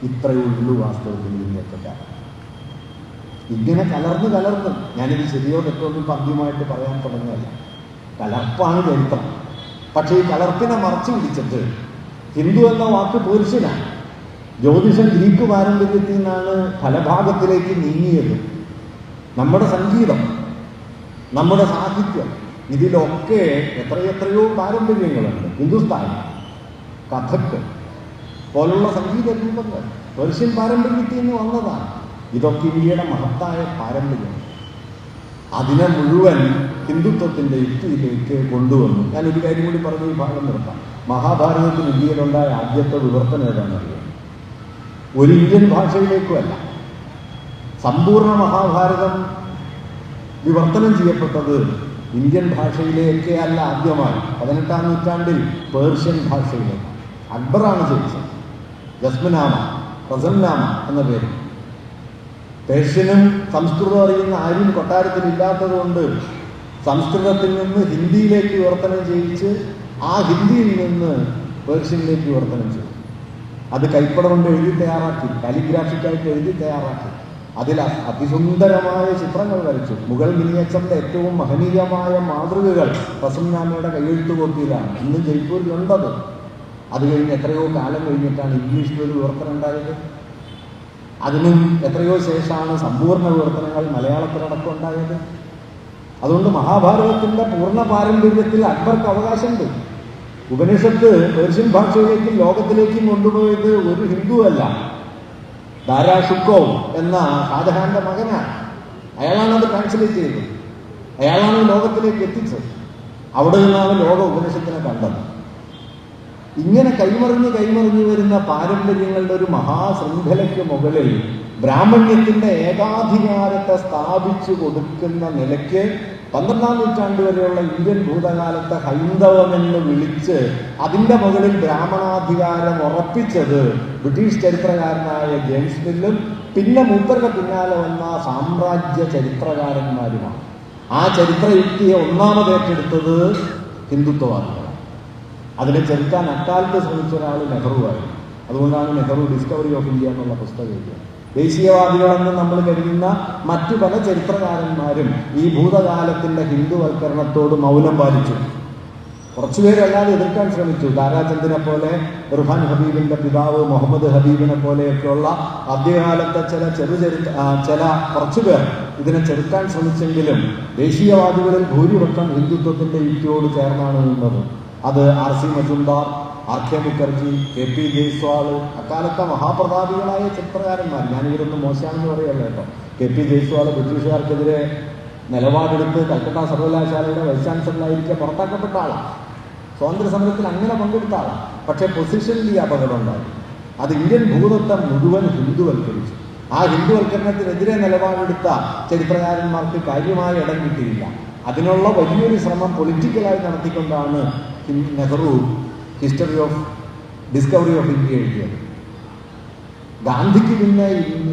ഇത്രയേ ഉള്ളൂ വാസ്തവത്തിൽ ഇതിനൊക്കെ. ഇങ്ങനെ കലർന്ന് ഞാനിത് ശരിയോ തെറ്റൊന്നും പദ്യമായിട്ട് പറയാൻ തുടങ്ങിയല്ല, കലർപ്പാണ് ചരിത്രം. പക്ഷേ ഈ കലർപ്പിനെ മറച്ചു പിടിച്ചിട്ട് ഹിന്ദു എന്ന വാക്ക് പേർഷ്യനാണ്. ജ്യോതിഷം ഗ്രീക്ക് പാരമ്പര്യത്തിൽ നിന്നാണ് ഫലഭാഗത്തിലേക്ക് നീങ്ങിയത്. നമ്മുടെ സംഗീതം, നമ്മുടെ സാഹിത്യം, ഇതിലൊക്കെ എത്രയെത്രയോ പാരമ്പര്യങ്ങളുണ്ട്. ഹിന്ദുസ്ഥാനി, കഥക്ക് പോലുള്ള സംഗീത രൂപങ്ങൾ പേർഷ്യൻ പാരമ്പര്യത്തിൽ നിന്ന് വന്നതാണ്. ഇതൊക്കെ ഇന്ത്യയുടെ മഹത്തായ പാരമ്പര്യം. അതിനെ മുഴുവൻ ഹിന്ദുത്വത്തിൻ്റെ യുക്തിയിലേക്ക് കൊണ്ടുവന്നു. ഞാനൊരു കാര്യം കൂടി പറഞ്ഞ് ഈ ഭാഗം നിർത്താം. മഹാഭാരതത്തിൽ ഇന്ത്യയിലുണ്ടായ ആദ്യത്തെ വിവർത്തനം ഏതാണെന്നറിയാം? ഒരു ഇന്ത്യൻ ഭാഷയിലേക്കുമല്ല, സമ്പൂർണ്ണ മഹാഭാരതം വിവർത്തനം ചെയ്യപ്പെട്ടത് ഇന്ത്യൻ ഭാഷയിലേക്ക് അല്ല. ആദ്യമായി 18ാം നൂറ്റാണ്ടിൽ പേർഷ്യൻ ഭാഷയിലേക്ക് അക്ബറാണ് ജനിച്ചത്. ജസ്മനാമ, റസംനാമ എന്ന പേര്. പേർഷ്യനും സംസ്കൃതം അറിയുന്ന ആരും കൊട്ടാരത്തിലില്ലാത്തത് കൊണ്ട് സംസ്കൃതത്തിൽ നിന്ന് ഹിന്ദിയിലേക്ക് വിവർത്തനം ചെയ്യിച്ച് ആ ഹിന്ദിയിൽ നിന്ന് പേർഷ്യനിലേക്ക് വിവർത്തനം ചെയ്തു. അത് കൈപ്പട കൊണ്ട് എഴുതി തയ്യാറാക്കി, കാലിഗ്രാഫിക്കായിട്ട് എഴുതി തയ്യാറാക്കി. അതിൽ അതിസുന്ദരമായ ചിത്രങ്ങൾ വരച്ചു. മുഗൾ മിനിയേച്ചറിന്റെ ഏറ്റവും മഹനീയമായ മാതൃകകൾ റസംനാമയുടെ കൈയെഴുത്ത് കോപ്പിയിലാണ്. ഇന്ന് ജയ്പൂരിലുണ്ടത്. അത് കഴിഞ്ഞ് എത്രയോ കാലം കഴിഞ്ഞിട്ടാണ് ഇംഗ്ലീഷിലൊരു വിവർത്തനം ഉണ്ടായത്. അതിനും എത്രയോ ശേഷമാണ് സമ്പൂർണ്ണ വിവർത്തനങ്ങൾ മലയാളത്തിലടക്കം ഉണ്ടായത്. അതുകൊണ്ട് മഹാഭാരതത്തിന്റെ പൂർണ്ണ പാരമ്പര്യത്തിൽ അക്ബർക്ക് അവകാശമുണ്ട്. ഉപനിഷത്ത് പേർഷ്യൻ ഭാഷയിലേക്കും ലോകത്തിലേക്കും കൊണ്ടുപോയത് ഒരു ഹിന്ദുവല്ല, ദാരാ ഷുക്കോവ് എന്ന ഷാജഹാന്റെ മകനാണ്. അയാളാണ് അത് ട്രാൻസ്ലേറ്റ് ചെയ്തത്. അയാളാണ് ലോകത്തിലേക്ക് എത്തിച്ചത്. അവിടെ നിന്നാണ് ലോക ഉപനിഷത്തിനെ കണ്ടത്. ഇങ്ങനെ കൈമറിഞ്ഞു വരുന്ന പാരമ്പര്യങ്ങളുടെ ഒരു മഹാശൃംഖലയ്ക്ക് മുകളിൽ ബ്രാഹ്മണ്യത്തിന്റെ ഏകാധികാരത്തെ സ്ഥാപിച്ചു കൊടുക്കുന്ന നിലയ്ക്ക് 12ാം നൂറ്റാണ്ട് വരെയുള്ള ഇന്ത്യൻ ഭൂതകാലത്തെ ഹൈന്ദവമെന്ന് വിളിച്ച് അതിൻ്റെ മുകളിൽ ബ്രാഹ്മണാധികാരം ഉറപ്പിച്ചത് ബ്രിട്ടീഷ് ചരിത്രകാരനായ ജെയിംസ് മില്ലും പിന്നെ മൂപ്പരുടെ പിന്നാലെ വന്ന സാമ്രാജ്യ ചരിത്രകാരന്മാരുമാണ്. ആ ചരിത്രയുക്തിയെ ഒന്നാമതേറ്റെടുത്തത് ഹിന്ദുത്വവാദികളാണ്. അതിനെ ചെറുക്കാൻ അക്കാലത്ത് ശ്രമിച്ച ഒരാൾ നെഹ്റുവായിരുന്നു. അതുകൊണ്ടാണ് നെഹ്റു ഡിസ്കവറി ഓഫ് ഇന്ത്യ എന്നുള്ള പുസ്തകം എഴുതിയത്. ദേശീയവാദികളെന്ന് നമ്മൾ കരുതുന്ന മറ്റു പല ചരിത്രകാരന്മാരും ഈ ഭൂതകാലത്തിന്റെ ഹിന്ദുവൽക്കരണത്തോട് മൗനം പാലിച്ചു. കുറച്ചുപേരല്ലാതെ എതിർക്കാൻ ശ്രമിച്ചു. താരാചന്ദിനെ പോലെ, ഇർഫാൻ ഹബീബിന്റെ പിതാവ് മുഹമ്മദ് ഹബീബിനെ പോലെയൊക്കെയുള്ള ആദ്യകാലത്തെ ചില കുറച്ചുപേർ ഇതിനെ ചെറുക്കാൻ ശ്രമിച്ചെങ്കിലും ദേശീയവാദികളിൽ ഭൂരിപക്ഷം ഹിന്ദുത്വത്തിന്റെ യുക്തിയോട് ചേർന്നാണ് നിന്നത്. അത് R.C. Majumdar, R.K. Mukherjee, K.P. Jaiswal, അക്കാലത്തെ മഹാപ്രതാപികളായ ചിത്രകാരന്മാർ. ഞാനിവരൊന്നും മോശമാണെന്ന് പറയല്ല കേട്ടോ. K.P. ജയ്സ്വാൾ ബ്രിട്ടീഷുകാർക്കെതിരെ നിലപാടെടുത്ത് കൽക്കട്ട സർവകലാശാലയുടെ വൈസ് ചാൻസലറായിരിക്കെ പുറത്താക്കപ്പെട്ട ആളാണ്. സ്വാതന്ത്ര്യ സമരത്തിൽ അങ്ങനെ പങ്കെടുത്ത ആളാണ്. പക്ഷേ പൊസിഷനിൽ ഈ അപകടം ഉണ്ടായി. അത് ഇന്ത്യൻ ഭൂതത്തെ മുഴുവൻ ഹിന്ദുവൽക്കരിച്ചു. ആ ഹിന്ദുവൽക്കരണത്തിനെതിരെ നിലപാടെടുത്ത ചരിത്രകാരന്മാർക്ക് കാര്യമായ ഇടം കിട്ടിയില്ല. അതിനുള്ള വലിയൊരു ശ്രമം പൊളിറ്റിക്കലായി നടത്തിക്കൊണ്ടാണ് നെഹ്റു ഡിസ്കവറി ഓഫ് ഇന്ത്യ എഴുതിയത്. ഗാന്ധിക്ക് പിന്നെ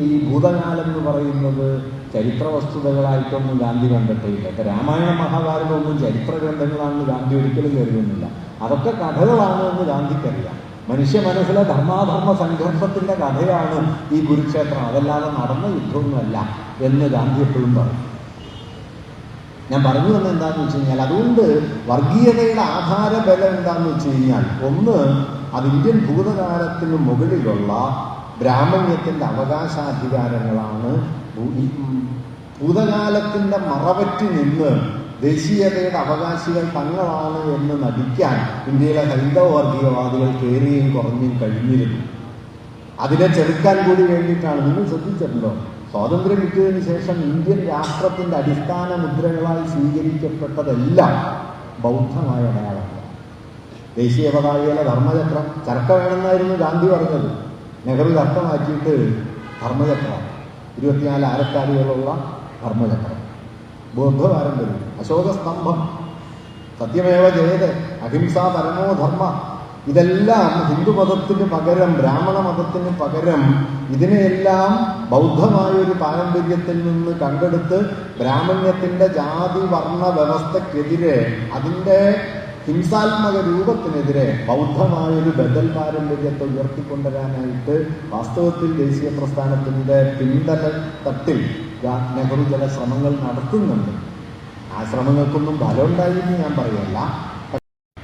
ഈ ഭൂതകാലം എന്ന് പറയുന്നത് ചരിത്ര വസ്തുതകളായിട്ടൊന്നും ഗാന്ധി കണ്ടിട്ടില്ല. ഇപ്പം രാമായണ മഹാഭാരതമൊന്നും ചരിത്ര ഗ്രന്ഥങ്ങളാണെന്ന് ഗാന്ധി ഒരിക്കലും കരുതുന്നില്ല. അതൊക്കെ കഥകളാണ് എന്ന് ഗാന്ധിക്കറിയാം. മനുഷ്യ മനസ്സിലെ ധർമാധർമ്മ സംഘർഷത്തിന്റെ കഥയാണ് ഈ കുരുക്ഷേത്രം, അതല്ലാതെ നടന്ന യുദ്ധമൊന്നുമല്ല എന്ന് ഗാന്ധി എപ്പോഴും പറയും. ഞാൻ പറഞ്ഞു വന്നത് എന്താണെന്ന് വെച്ച് കഴിഞ്ഞാൽ, അതുകൊണ്ട് വർഗീയതയുടെ ആധാരബലം എന്താണെന്ന് വെച്ച് കഴിഞ്ഞാൽ, ഒന്ന്, അത് ഇന്ത്യൻ ഭൂതകാലത്തിന് മുകളിലുള്ള ബ്രാഹ്മണ്യത്തിൻ്റെ അവകാശാധികാരങ്ങളാണ്. ഭൂതകാലത്തിൻ്റെ മറവറ്റി നിന്ന് ദേശീയതയുടെ അവകാശികൾ തങ്ങളാണ് എന്ന് നടിക്കാൻ ഇന്ത്യയിലെ ഹൈന്ദവ വർഗീയവാദികൾ കയറിയും കുറഞ്ഞും കഴിഞ്ഞിരുന്നു. അതിനെ ചെറുക്കാൻ കൂടി വേണ്ടിയിട്ടാണ്. നിങ്ങൾ ശ്രദ്ധിച്ചിട്ടുണ്ടോ, സ്വാതന്ത്ര്യം കിട്ടിയതിനു ശേഷം ഇന്ത്യൻ രാഷ്ട്രത്തിൻ്റെ അടിസ്ഥാന മുദ്രകളായി സ്വീകരിക്കപ്പെട്ടതെല്ലാം ബൗദ്ധമായ അടയാളങ്ങൾ. ദേശീയ പതാകയിലെ ധർമ്മചക്രം ചർക്ക വേണമെന്നായിരുന്നു ഗാന്ധി പറഞ്ഞത്. നെഹ്റു ചർക്ക മാറ്റിയിട്ട് ധർമ്മചക്രം, 24 ആരക്കാലുകളുള്ള ധർമ്മചക്രം. ബൗദ്ധ പാരമ്പര്യം, അശോകസ്തംഭം, സത്യമേവ ജയതേ, അഹിംസാ പരമോ ധർമ്മ, ഇതെല്ലാം ഹിന്ദുമതത്തിന് പകരം, ബ്രാഹ്മണ മതത്തിന് പകരം ഇതിനെയെല്ലാം ബൗദ്ധമായൊരു പാരമ്പര്യത്തിൽ നിന്ന് കണ്ടെടുത്ത് ബ്രാഹ്മണ്യത്തിൻ്റെ ജാതി വർണ്ണ വ്യവസ്ഥക്കെതിരെ, അതിൻ്റെ ഹിംസാത്മക രൂപത്തിനെതിരെ ബൗദ്ധമായൊരു ബദൽ പാരമ്പര്യത്തെ ഉയർത്തിക്കൊണ്ടുവരാനായിട്ട് വാസ്തവത്തിൽ ദേശീയ പ്രസ്ഥാനത്തിൻ്റെ പിന്തല തട്ടിൽ നെഹ്റു ചില ശ്രമങ്ങൾ നടത്തുന്നുണ്ട്. ആ ശ്രമങ്ങൾക്കൊന്നും ഫലമുണ്ടായി എന്ന് ഞാൻ പറയല്ല.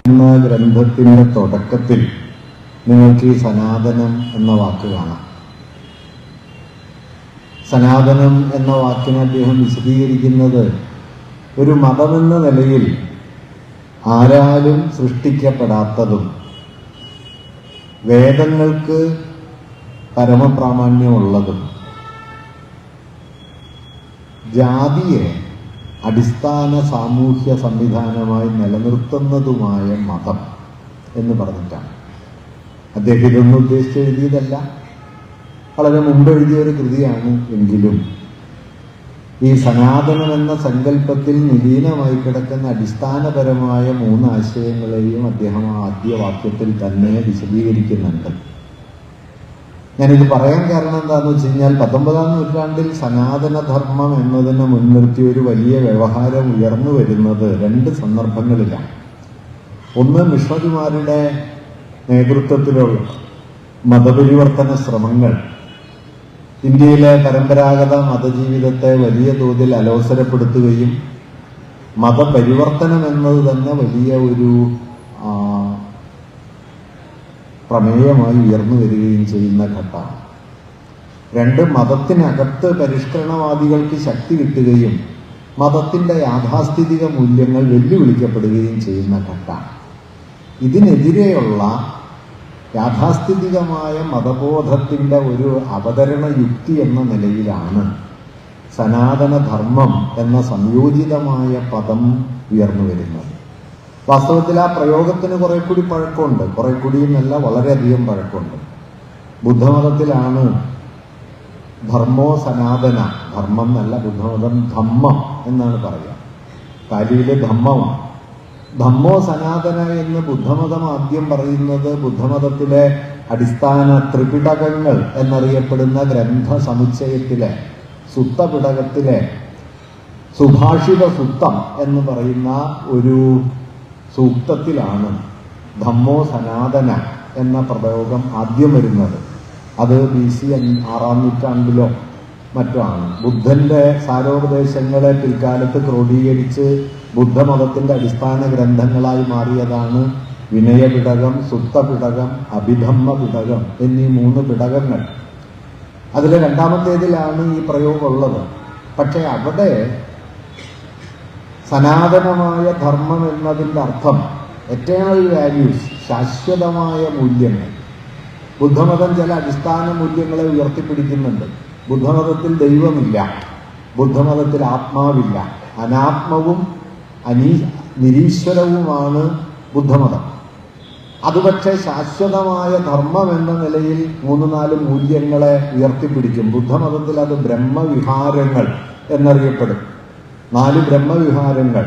എന്ന ഗ്രന്ഥത്തിന്റെ തുടക്കത്തിൽ നിങ്ങൾക്ക് ഈ സനാതനം എന്ന വാക്ക് കാണാം. സനാതനം എന്ന വാക്കിനെ അദ്ദേഹം വിശദീകരിക്കുന്നത് ഒരു മതമെന്ന നിലയിൽ ആരാലും സൃഷ്ടിക്കപ്പെടാത്തതും വേദങ്ങൾക്ക് പരമപ്രാമാണ്യമുള്ളതും ജാതിയെ അടിസ്ഥാന സാമൂഹ്യ സംവിധാനമായി നിലനിർത്തുന്നതുമായ മതം എന്ന് പറഞ്ഞിട്ടാണ്. അദ്ദേഹം ഇതൊന്നും ഉദ്ദേശിച്ച് എഴുതിയതല്ല, വളരെ മുമ്പ് എഴുതിയൊരു കൃതിയാണ്. എങ്കിലും ഈ സനാതനം എന്ന സങ്കല്പത്തിൽ നിലീനമായി കിടക്കുന്ന അടിസ്ഥാനപരമായ 3 ആശയങ്ങളെയും അദ്ദേഹം ആദ്യ വാക്യത്തിൽ തന്നെ വിശദീകരിക്കുന്നുണ്ട്. ഞാനിത് പറയാൻ കാരണം എന്താണെന്ന് വെച്ച് കഴിഞ്ഞാൽ, 19ാം നൂറ്റാണ്ടിൽ സനാതനധർമ്മം എന്നതിനെ മുൻനിർത്തി ഒരു വലിയ വ്യവഹാരം ഉയർന്നു വരുന്നത് 2 സന്ദർഭങ്ങളിലാണ്. ഒന്ന്, മിഷണറിമാരുടെ നേതൃത്വത്തിലുള്ള മതപരിവർത്തന ശ്രമങ്ങൾ ഇന്ത്യയിലെ പരമ്പരാഗത മതജീവിതത്തെ വലിയ തോതിൽ അലോസരപ്പെടുത്തുകയും മതപരിവർത്തനം എന്നത് തന്നെ വലിയ ഒരു പ്രമേയമായി ഉയർന്നു വരികയും ചെയ്യുന്ന ഘട്ടമാണ്. 2, മതത്തിനകത്ത് പരിഷ്കരണവാദികൾക്ക് ശക്തി കിട്ടുകയും മതത്തിൻ്റെ യാഥാസ്ഥിതിക മൂല്യങ്ങൾ വെല്ലുവിളിക്കപ്പെടുകയും ചെയ്യുന്ന ഘട്ടമാണ്. ഇതിനെതിരെയുള്ള യാഥാസ്ഥിതികമായ മതബോധത്തിൻ്റെ ഒരു അവതരണ യുക്തി എന്ന നിലയിലാണ് സനാതനധർമ്മം എന്ന സംയോജിതമായ പദം ഉയർന്നു വരുന്നത്. വാസ്തവത്തിൽ ആ പ്രയോഗത്തിന് കുറെ കൂടി പഴക്കമുണ്ട്. കുറെ കൂടിയെന്നല്ല, വളരെയധികം പഴക്കമുണ്ട്. ബുദ്ധമതത്തിലാണ് ധർമ്മോ സനാതന, ധർമ്മം എന്നല്ല ബുദ്ധമതം ധമ്മം എന്നാണ് പറയുക. പാലിയിലെ ധമ്മമാണ്. ധമ്മോ സനാതന എന്ന് ബുദ്ധമതം ആദ്യം പറയുന്നത് ബുദ്ധമതത്തിലെ അടിസ്ഥാന ത്രിപിടകങ്ങൾ എന്നറിയപ്പെടുന്ന ഗ്രന്ഥ സമുച്ചയത്തിലെ സുത്തപിടകത്തിലെ സുഭാഷിത സുത്തം എന്ന് പറയുന്ന ഒരു സൂക്തത്തിലാണ് ധമ്മോ സനാതന എന്ന പ്രയോഗം ആദ്യം വരുന്നത്. അത് BC 6-ാം നൂറ്റാണ്ടിലോ മറ്റോ ആണ്. ബുദ്ധന്റെ സാരോപദേശങ്ങളെ പിൽക്കാലത്ത് ക്രോഡീകരിച്ച് ബുദ്ധമതത്തിന്റെ അടിസ്ഥാന ഗ്രന്ഥങ്ങളായി മാറിയതാണ് വിനയപിടകം, സുത്തപിടകം, അഭിധമ്മ പിടകം എന്നീ 3 പിടകങ്ങൾ. അതിലെ 2ാമത്തേതിലാണ് ഈ പ്രയോഗം ഉള്ളത്. പക്ഷെ അവിടെ സനാതനമായ ധർമ്മം എന്നതിൻ്റെ അർത്ഥം എറ്റേണൽ വാല്യൂസ്, ശാശ്വതമായ മൂല്യങ്ങൾ. ബുദ്ധമതം ചില അടിസ്ഥാന മൂല്യങ്ങളെ ഉയർത്തിപ്പിടിക്കുന്നുണ്ട്. ബുദ്ധമതത്തിൽ ദൈവമില്ല, ബുദ്ധമതത്തിൽ ആത്മാവില്ല, അനാത്മവും നിരീശ്വരവുമാണ് ബുദ്ധമതം. അത് പക്ഷേ ശാശ്വതമായ ധർമ്മം എന്ന നിലയിൽ 3-4 മൂല്യങ്ങളെ ഉയർത്തിപ്പിടിക്കും. ബുദ്ധമതത്തിൽ അത് ബ്രഹ്മവിഹാരങ്ങൾ എന്നറിയപ്പെടും. 4 ബ്രഹ്മവിഹാരങ്ങൾ: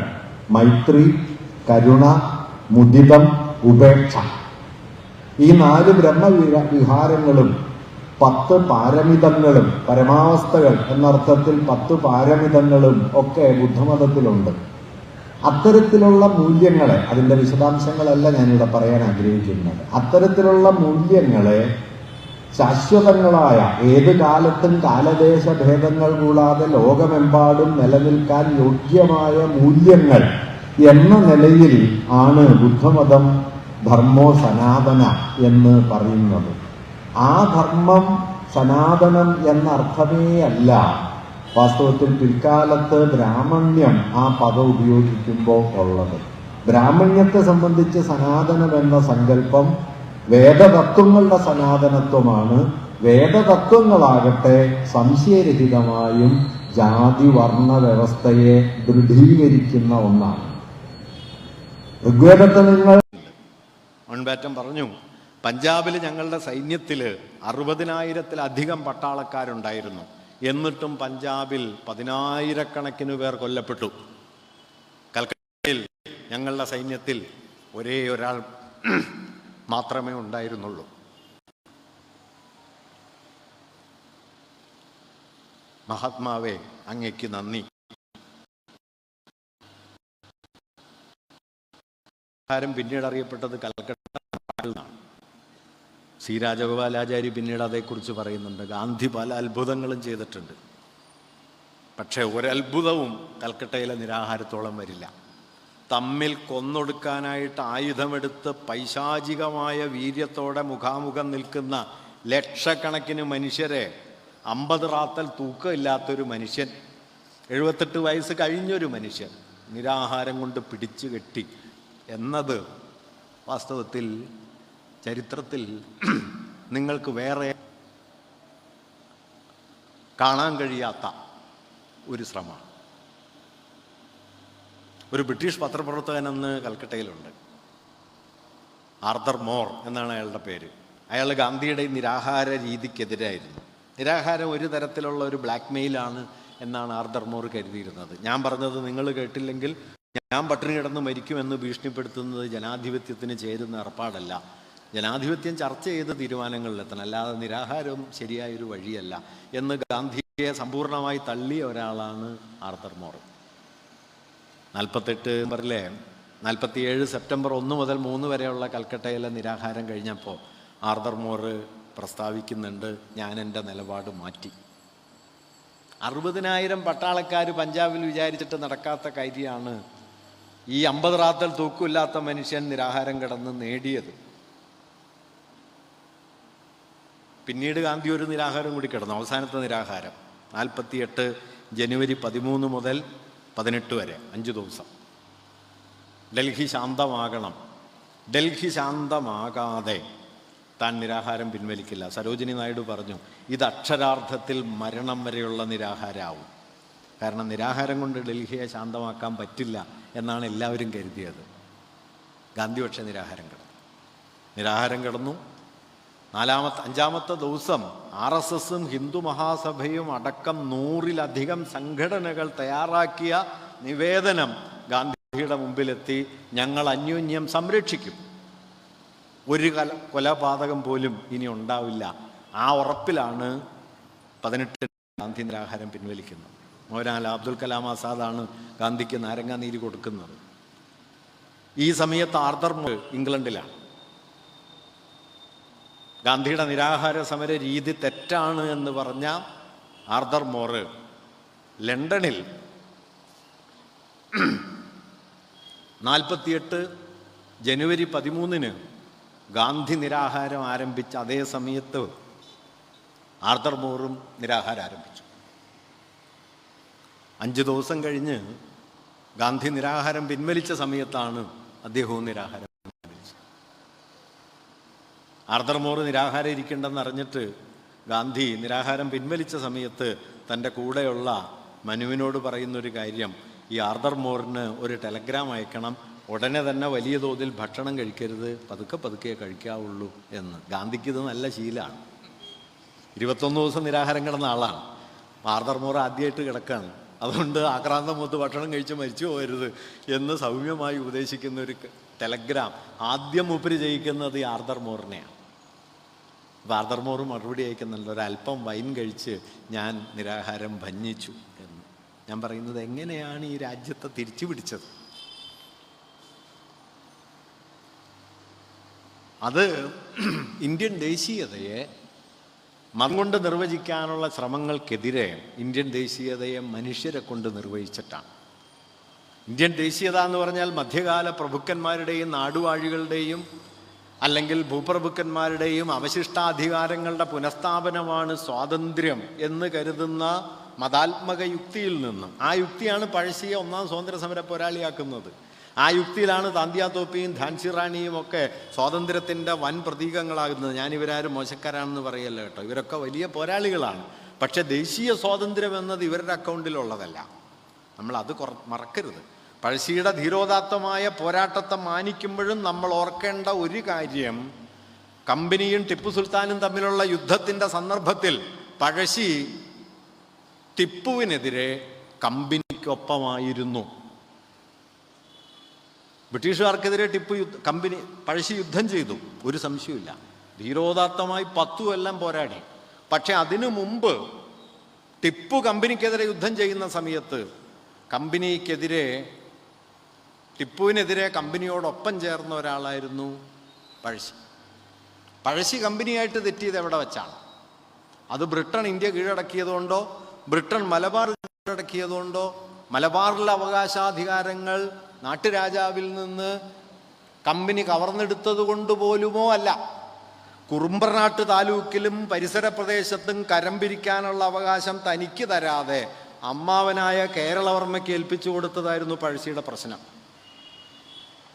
മൈത്രി, കരുണ, മുദിതം, ഉപേക്ഷ. ഈ 4 ബ്രഹ്മവിഹാരങ്ങളും 10 പാരമിതങ്ങളും, പരമാവസ്ഥകൾ എന്നർത്ഥത്തിൽ 10 പാരമിതങ്ങളും ഒക്കെ ബുദ്ധമതത്തിലുണ്ട്. അത്തരത്തിലുള്ള മൂല്യങ്ങളെ, അതിൻ്റെ വിശദാംശങ്ങളല്ല ഞാനിവിടെ പറയാൻ ആഗ്രഹിക്കുന്നത്, അത്തരത്തിലുള്ള മൂല്യങ്ങളെ ശാശ്വതങ്ങളായ, ഏത് കാലത്തും കാലദേശ ഭേദങ്ങൾ കൂടാതെ ലോകമെമ്പാടും നിലനിൽക്കാൻ യോഗ്യമായ മൂല്യങ്ങൾ എന്ന നിലയിൽ ആണ് ബുദ്ധമതം ധർമ്മോ സനാതന എന്ന് പറയുന്നത്. ആ ധർമ്മം സനാതനം എന്ന അർത്ഥമേ അല്ല വാസ്തവത്തിൽ പിൽക്കാലത്ത് ബ്രാഹ്മണ്യം ആ പദം ഉപയോഗിക്കുമ്പോൾ ഉള്ളത്. ബ്രാഹ്മണ്യത്തെ സംബന്ധിച്ച് സനാതനം എന്ന സങ്കല്പം വേദതത്വങ്ങളുടെ സനാതനത്വമാണ്. വേദതത്വങ്ങളാകട്ടെ സംശയരഹിതമായും ജാതി വർണ്ണ വ്യവസ്ഥയെ ദൃഢീകരിക്കുന്ന ഒന്നാണ്. ഋഗ്വേദത്തെ നിങ്ങൾ മൺബാറ്റം പറഞ്ഞു, പഞ്ചാബിൽ ഞങ്ങളുടെ സൈന്യത്തിൽ 60,000-ത്തിലധികം പട്ടാളക്കാരുണ്ടായിരുന്നു. എന്നിട്ടും പഞ്ചാബിൽ 10,000-കണക്കിന് പേർ കൊല്ലപ്പെട്ടു. കൽക്കട്ടയിൽ ഞങ്ങളുടെ സൈന്യത്തിൽ ഒരേ ഒരാൾ മാത്രമേ ഉണ്ടായിരുന്നുള്ളൂ. മഹാത്മാവേ, അങ്ങയ്ക്ക് നന്ദി. പിന്നീട് അറിയപ്പെട്ടത് കൽക്കട്ട എന്നാണ്. സി രാജഗോപാലാചാരി പിന്നീട് അതേക്കുറിച്ച് പറയുന്നുണ്ട്. ഗാന്ധി പല അത്ഭുതങ്ങളും ചെയ്തിട്ടുണ്ട്. പക്ഷേ ഒരത്ഭുതവും കൽക്കട്ടയിലെ നിരാഹാരത്തോളം വരില്ല. തമ്മിൽ കൊന്നൊടുക്കാനായിട്ട് ആയുധമെടുത്ത് പൈശാചികമായ വീര്യത്തോടെ മുഖാമുഖം നിൽക്കുന്ന ലക്ഷക്കണക്കിന് മനുഷ്യരെ 50 റാത്തൽ തൂക്കമില്ലാത്തൊരു മനുഷ്യൻ, 78 വയസ്സ് കഴിഞ്ഞൊരു മനുഷ്യൻ നിരാഹാരം കൊണ്ട് പിടിച്ചു കെട്ടി എന്നത് വാസ്തവത്തിൽ ചരിത്രത്തിൽ നിങ്ങൾക്ക് വേറെ കാണാൻ കഴിയാത്ത ഒരു ശ്രമമാണ്. ഒരു ബ്രിട്ടീഷ് പത്രപ്രവർത്തകൻ അന്ന് കൽക്കട്ടയിലുണ്ട്. ആർതർ മോർ എന്നാണ് അയാളുടെ പേര്. അയാൾ ഗാന്ധിയുടെ നിരാഹാര രീതിക്കെതിരായിരുന്നു. നിരാഹാരം ഒരു തരത്തിലുള്ള ഒരു ബ്ലാക്ക് മെയിലാണ് എന്നാണ് ആർതർ മോർ കരുതിയിരുന്നത്. ഞാൻ പറഞ്ഞത് നിങ്ങൾ കേട്ടില്ലെങ്കിൽ ഞാൻ പട്ടിണി കിടന്ന് മരിക്കുമെന്ന് ഭീഷണിപ്പെടുത്തുന്നത് ജനാധിപത്യത്തിന് ചേരുന്ന ഏർപ്പാടല്ല. ജനാധിപത്യം ചർച്ച ചെയ്ത് തീരുമാനങ്ങളിലെത്തണം, അല്ലാതെ നിരാഹാരം ശരിയായൊരു വഴിയല്ല എന്ന് ഗാന്ധിയെ സമ്പൂർണ്ണമായി തള്ളിയ ഒരാളാണ് ആർതർ മോർ. 47 സെപ്റ്റംബർ 1 മുതൽ 3 വരെയുള്ള കൽക്കട്ടയിലെ നിരാഹാരം കഴിഞ്ഞപ്പോൾ ആർതർ മോർ പ്രസ്താവിക്കുന്നുണ്ട്, ഞാൻ എൻ്റെ നിലപാട് മാറ്റി. 60,000 പട്ടാളക്കാർ പഞ്ചാബിൽ വിചാരിച്ചിട്ട് നടക്കാത്ത കാര്യമാണ് ഈ 50 റാത്തൽ തൂക്കില്ലാത്ത മനുഷ്യൻ നിരാഹാരം കിടന്ന് നേടിയത്. പിന്നീട് ഗാന്ധി ഒരു നിരാഹാരം കൂടി കിടന്നു, അവസാനത്തെ നിരാഹാരം 48 ജനുവരി 13 മുതൽ 18 വരെ 5 ദിവസം. ഡൽഹി ശാന്തമാകണം. ഡൽഹി ശാന്തമാകാതെ താൻ നിരാഹാരം പിൻവലിക്കില്ല. സരോജിനി നായിഡു പറഞ്ഞു, ഇത് അക്ഷരാർത്ഥത്തിൽ മരണം വരെയുള്ള നിരാഹാരമാവും. കാരണം നിരാഹാരം കൊണ്ട് ഡൽഹിയെ ശാന്തമാക്കാൻ പറ്റില്ല എന്നാണ് എല്ലാവരും കരുതിയത്. ഗാന്ധി പക്ഷേ നിരാഹാരം കിടന്നു. 5-ാമത്തെ ദിവസം RSSും ഹിന്ദു മഹാസഭയും അടക്കം 100-ലധികം സംഘടനകൾ തയ്യാറാക്കിയ നിവേദനം ഗാന്ധിയുടെ മുമ്പിലെത്തി ഞങ്ങൾ അന്യോന്യം സംരക്ഷിക്കും, ഒരു കൊലപാതകം പോലും ഇനി ഉണ്ടാവില്ല. ആ ഉറപ്പിലാണ് 18 ഗാന്ധി നിരാഹാരം പിൻവലിക്കുന്നത്. മൗലാന അബ്ദുൽ കലാം ആസാദാണ് ഗാന്ധിക്ക് നാരങ്ങാനീര് കൊടുക്കുന്നത്. ഈ സമയത്ത് ആർതർ മോർ ഇംഗ്ലണ്ടിലാണ്. ഗാന്ധിയുടെ നിരാഹാര സമര രീതി തെറ്റാണ് എന്ന് പറഞ്ഞ ആർതർ മോർ ലണ്ടനിൽ 48 ജനുവരി 13 ഗാന്ധി നിരാഹാരം ആരംഭിച്ച അതേ സമയത്ത് ആർതർ മോറും നിരാഹാരം ആരംഭിച്ചു. 5 ദിവസം കഴിഞ്ഞ് ഗാന്ധി നിരാഹാരം പിൻവലിച്ച സമയത്താണ് അദ്ദേഹവും നിരാഹാരം പിൻവലിച്ചത്. ആർതർ മോർ നിരാഹാരം ഇരിക്കേണ്ടെന്ന് അറിഞ്ഞിട്ട് ഗാന്ധി നിരാഹാരം പിൻവലിച്ച സമയത്ത് തൻ്റെ കൂടെയുള്ള മനുവിനോട് പറയുന്നൊരു കാര്യം, ഈ ആർതർ മോറിന് ഒരു ടെലഗ്രാം അയക്കണം, ഉടനെ തന്നെ വലിയ തോതിൽ ഭക്ഷണം കഴിക്കരുത്, പതുക്കെ പതുക്കെ കഴിക്കാവുള്ളൂ എന്ന്. ഗാന്ധിക്ക് ഇത് നല്ല ശീലമാണ്. 21 ദിവസം നിരാഹാരം കിടന്ന ആളാണ്. ആർതർ മോർ ആദ്യമായിട്ട് കിടക്കുകയാണ്. അതുകൊണ്ട് ആക്രാന്തം മൂത്ത് ഭക്ഷണം കഴിച്ച് മരിച്ചു പോകരുത് എന്ന് സൗമ്യമായി ഉപദേശിക്കുന്ന ഒരു ടെലഗ്രാം ആദ്യം മൂപ്പര് ജയിക്കുന്നത് ഈ ആർതർ മോറിനെയാണ്. അപ്പോൾ ആർതർ മോർ മറുപടി അയക്കുന്നുണ്ട്, ഒരല്പം വൈൻ കഴിച്ച് ഞാൻ നിരാഹാരം ഭഞ്ജിച്ചു എന്ന്. ഞാൻ പറയുന്നത്, എങ്ങനെയാണ് ഈ രാജ്യത്തെ തിരിച്ചു പിടിച്ചത്? അത് ഇന്ത്യൻ ദേശീയതയെ മതം കൊണ്ട് നിർവചിക്കാനുള്ള ശ്രമങ്ങൾക്കെതിരെ ഇന്ത്യൻ ദേശീയതയെ മനുഷ്യരെ കൊണ്ട് നിർവഹിച്ചിട്ടാണ്. ഇന്ത്യൻ ദേശീയത എന്ന് പറഞ്ഞാൽ മധ്യകാല പ്രഭുക്കന്മാരുടെയും നാടുവാഴികളുടെയും അല്ലെങ്കിൽ ഭൂപ്രഭുക്കന്മാരുടെയും അവശിഷ്ടാധികാരങ്ങളുടെ പുനഃസ്ഥാപനമാണ് സ്വാതന്ത്ര്യം എന്ന് കരുതുന്ന മതാത്മക യുക്തിയിൽ നിന്നും, ആ യുക്തിയാണ് പഴശ്ശിയെ 1ാം സ്വാതന്ത്ര്യ സമര പോരാളിയാക്കുന്നത്. ആ യുക്തിയിലാണ് താന്തിയ തോപ്പിയും ഝാൻസി റാണിയും ഒക്കെ സ്വാതന്ത്ര്യത്തിൻ്റെ വൻ പ്രതീകങ്ങളാകുന്നത്. ഞാനിവരാരും മോശക്കാരാണെന്ന് പറയല്ല കേട്ടോ, ഇവരൊക്കെ വലിയ പോരാളികളാണ്. പക്ഷെ ദേശീയ സ്വാതന്ത്ര്യം എന്നത് ഇവരുടെ അക്കൗണ്ടിലുള്ളതല്ല. നമ്മളത് മറക്കരുത്. പഴശ്ശിയുടെ ധീരോദാത്തമായ പോരാട്ടത്തെ മാനിക്കുമ്പോഴും നമ്മൾ ഓർക്കേണ്ട ഒരു കാര്യം, കമ്പനിയും ടിപ്പു സുൽത്താനും തമ്മിലുള്ള യുദ്ധത്തിൻ്റെ സന്ദർഭത്തിൽ പഴശ്ശി ടിപ്പുവിനെതിരെ കമ്പനിക്കൊപ്പമായിരുന്നു. ബ്രിട്ടീഷുകാർക്കെതിരെ പഴശ്ശി യുദ്ധം ചെയ്തു, ഒരു സംശയമില്ല. ധീരോദാത്തമായി 10 കൊല്ലം പോരാടി. പക്ഷെ അതിനു മുമ്പ് ടിപ്പു കമ്പനിക്കെതിരെ യുദ്ധം ചെയ്യുന്ന സമയത്ത് ടിപ്പുവിനെതിരെ കമ്പനിയോടൊപ്പം ചേർന്ന ഒരാളായിരുന്നു പഴശ്ശി. പഴശ്ശി കമ്പനിയായിട്ട് തെറ്റിയത് എവിടെ വെച്ചാണ്? അത് ബ്രിട്ടൻ ഇന്ത്യ കീഴടക്കിയതുകൊണ്ടോ, ബ്രിട്ടൻ മലബാർ കീഴടക്കിയതുകൊണ്ടോ, മലബാറിലെ അവകാശാധികാരങ്ങൾ നാട്ടുരാജാവിൽ നിന്ന് കമ്പനി കവർന്നെടുത്തത് കൊണ്ടുപോലുമോ അല്ല. കുറുമ്പ്രനാട്ട് താലൂക്കിലും പരിസര പ്രദേശത്തും കരം പിരിക്കാനുള്ള അവകാശം തനിക്ക് തരാതെ അമ്മാവനായ കേരളവർമ്മയ്ക്ക് ഏൽപ്പിച്ചു കൊടുത്തതായിരുന്നു പഴശ്ശിയുടെ പ്രശ്നം,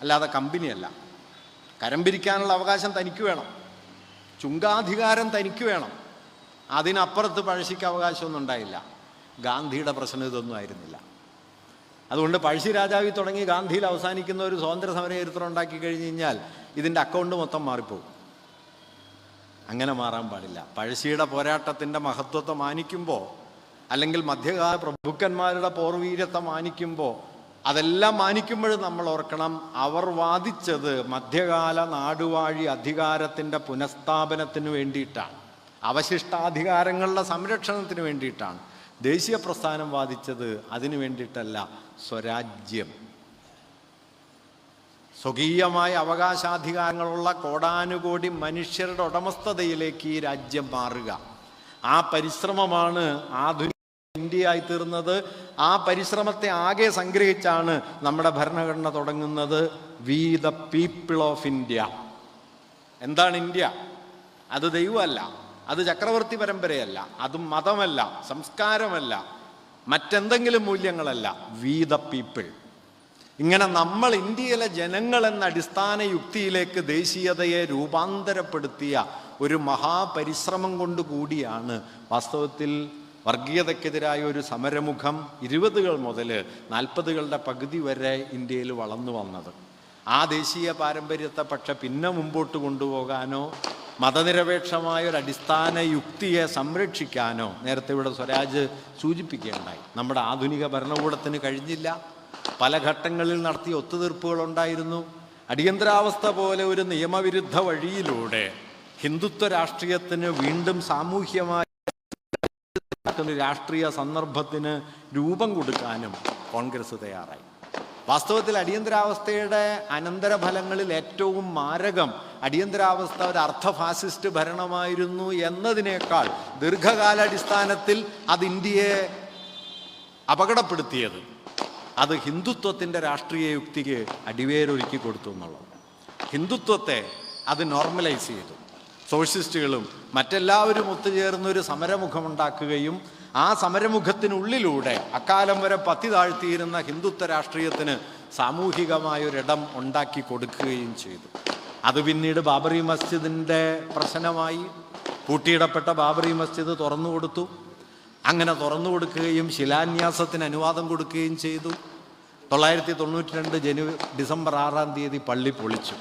അല്ലാതെ കമ്പനിയല്ല. കരം പിരിക്കാനുള്ള അവകാശം തനിക്ക് വേണം, ചുങ്കാധികാരം തനിക്ക് വേണം. അതിനപ്പുറത്ത് പഴശ്ശിക്ക് അവകാശമൊന്നും ഉണ്ടായില്ല. ഗാന്ധിയുടെ പ്രശ്നം ഇതൊന്നും ആയിരുന്നില്ല. അതുകൊണ്ട് പഴശ്ശി രാജാവിൽ തുടങ്ങി ഗാന്ധിയിൽ അവസാനിക്കുന്ന ഒരു സ്വാതന്ത്ര്യ സമര ചരിത്രം ഉണ്ടാക്കി കഴിഞ്ഞ് കഴിഞ്ഞാൽ ഇതിൻ്റെ അക്കൗണ്ട് മൊത്തം മാറിപ്പോകും. അങ്ങനെ മാറാൻ പാടില്ല. പഴശ്ശിയുടെ പോരാട്ടത്തിൻ്റെ മഹത്വത്തെ മാനിക്കുമ്പോൾ, അല്ലെങ്കിൽ മധ്യകാല പ്രഭുക്കന്മാരുടെ പോർവീര്യത്തെ മാനിക്കുമ്പോൾ, അതെല്ലാം മാനിക്കുമ്പോഴും നമ്മൾ ഓർക്കണം, അവർ വാദിച്ചത് മധ്യകാല നാടുവാഴി അധികാരത്തിൻ്റെ പുനഃസ്ഥാപനത്തിന് വേണ്ടിയിട്ടാണ്, അവശിഷ്ടാധികാരങ്ങളുടെ സംരക്ഷണത്തിന് വേണ്ടിയിട്ടാണ്. ദേശീയ പ്രസ്ഥാനം വാദിച്ചത് അതിനു വേണ്ടിയിട്ടല്ല, സ്വരാജ്യം, സ്വകീയമായ അവകാശാധികാരങ്ങളുള്ള കോടാനുകോടി മനുഷ്യരുടെ ഉടമസ്ഥതയിലേക്ക് ഈ രാജ്യം മാറുക. ആ പരിശ്രമമാണ് ആധുനിക ഇന്ത്യയായി തീർന്നത്. ആ പരിശ്രമത്തെ ആകെ സംഗ്രഹിച്ചാണ് നമ്മുടെ ഭരണഘടന തുടങ്ങുന്നത്. We the people of India. എന്താണ് ഇന്ത്യ? അത് ദൈവമല്ല, അത് ചക്രവർത്തി പരമ്പരയല്ല, അത് മതമല്ല, സംസ്കാരമല്ല, മറ്റെന്തെങ്കിലും മൂല്യങ്ങളല്ല. We the people. ഇങ്ങനെ നമ്മൾ ഇന്ത്യയിലെ ജനങ്ങൾ എന്ന അടിസ്ഥാന യുക്തിയിലേക്ക് ദേശീയതയെ രൂപാന്തരപ്പെടുത്തിയ ഒരു മഹാപരിശ്രമം കൊണ്ട് കൂടിയാണ് വാസ്തവത്തിൽ വർഗീയതയ്ക്കെതിരായ ഒരു സമരമുഖം 20കൾ മുതൽ 40കളുടെ പകുതി വരെ ഇന്ത്യയിൽ വളർന്നു വന്നത്. ആ ദേശീയ പാരമ്പര്യത്തെ പക്ഷെ പിന്നെ മുമ്പോട്ട് കൊണ്ടുപോകാനോ മതനിരപേക്ഷമായ ഒരു അടിസ്ഥാന യുക്തിയെ സംരക്ഷിക്കാനോ നേരത്തെ ഇവിടെ സ്വരാജ് സൂചിപ്പിക്കുകയുണ്ടായി. നമ്മുടെ ആധുനിക ഭരണകൂടത്തിന് കഴിഞ്ഞില്ല. പല ഘട്ടങ്ങളിൽ നടത്തിയ ഒത്തുതീർപ്പുകളുണ്ടായിരുന്നു. അടിയന്തരാവസ്ഥ പോലെ ഒരു നിയമവിരുദ്ധ വഴിയിലൂടെ ഹിന്ദുത്വ രാഷ്ട്രീയത്തിന് വീണ്ടും സാമൂഹ്യമായ രാഷ്ട്രീയ സന്ദർഭത്തിന് രൂപം കൊടുക്കാനും കോൺഗ്രസ് തയ്യാറായി. വാസ്തവത്തിൽ അടിയന്തരാവസ്ഥയുടെ അനന്തരഫലങ്ങളിൽ ഏറ്റവും മാരകം അടിയന്തരാവസ്ഥ ഒരു അർദ്ധ ഫാസിസ്റ്റ് ഭരണമായിരുന്നു എന്നതിനേക്കാൾ ദീർഘകാലാടിസ്ഥാനത്തിൽ അത് ഇന്ത്യയെ അപകടപ്പെടുത്തിയത് അത് ഹിന്ദുത്വത്തിൻ്റെ രാഷ്ട്രീയ യുക്തിക്ക് അടിവേരൊരുക്കി കൊടുത്തു എന്നുള്ളത്. ഹിന്ദുത്വത്തെ അത് നോർമലൈസ് ചെയ്തു. സോഷ്യലിസ്റ്റുകളും മറ്റെല്ലാവരും ഒത്തുചേർന്നൊരു സമരമുഖമുണ്ടാക്കുകയും ആ സമരമുഖത്തിനുള്ളിലൂടെ അക്കാലം വരെ പത്തി താഴ്ത്തിയിരുന്ന ഹിന്ദുത്വ രാഷ്ട്രീയത്തിന് സാമൂഹികമായൊരിടം ഉണ്ടാക്കി കൊടുക്കുകയും ചെയ്തു. അത് പിന്നീട് ബാബറി മസ്ജിദിൻ്റെ പ്രശ്നമായി. പൂട്ടിയിടപ്പെട്ട ബാബറി മസ്ജിദ് തുറന്നു കൊടുത്തു. അങ്ങനെ തുറന്നു കൊടുക്കുകയും ശിലാന്യാസത്തിന് അനുവാദം കൊടുക്കുകയും ചെയ്തു. 1992 ഡിസംബർ 6 പള്ളി പൊളിച്ചു.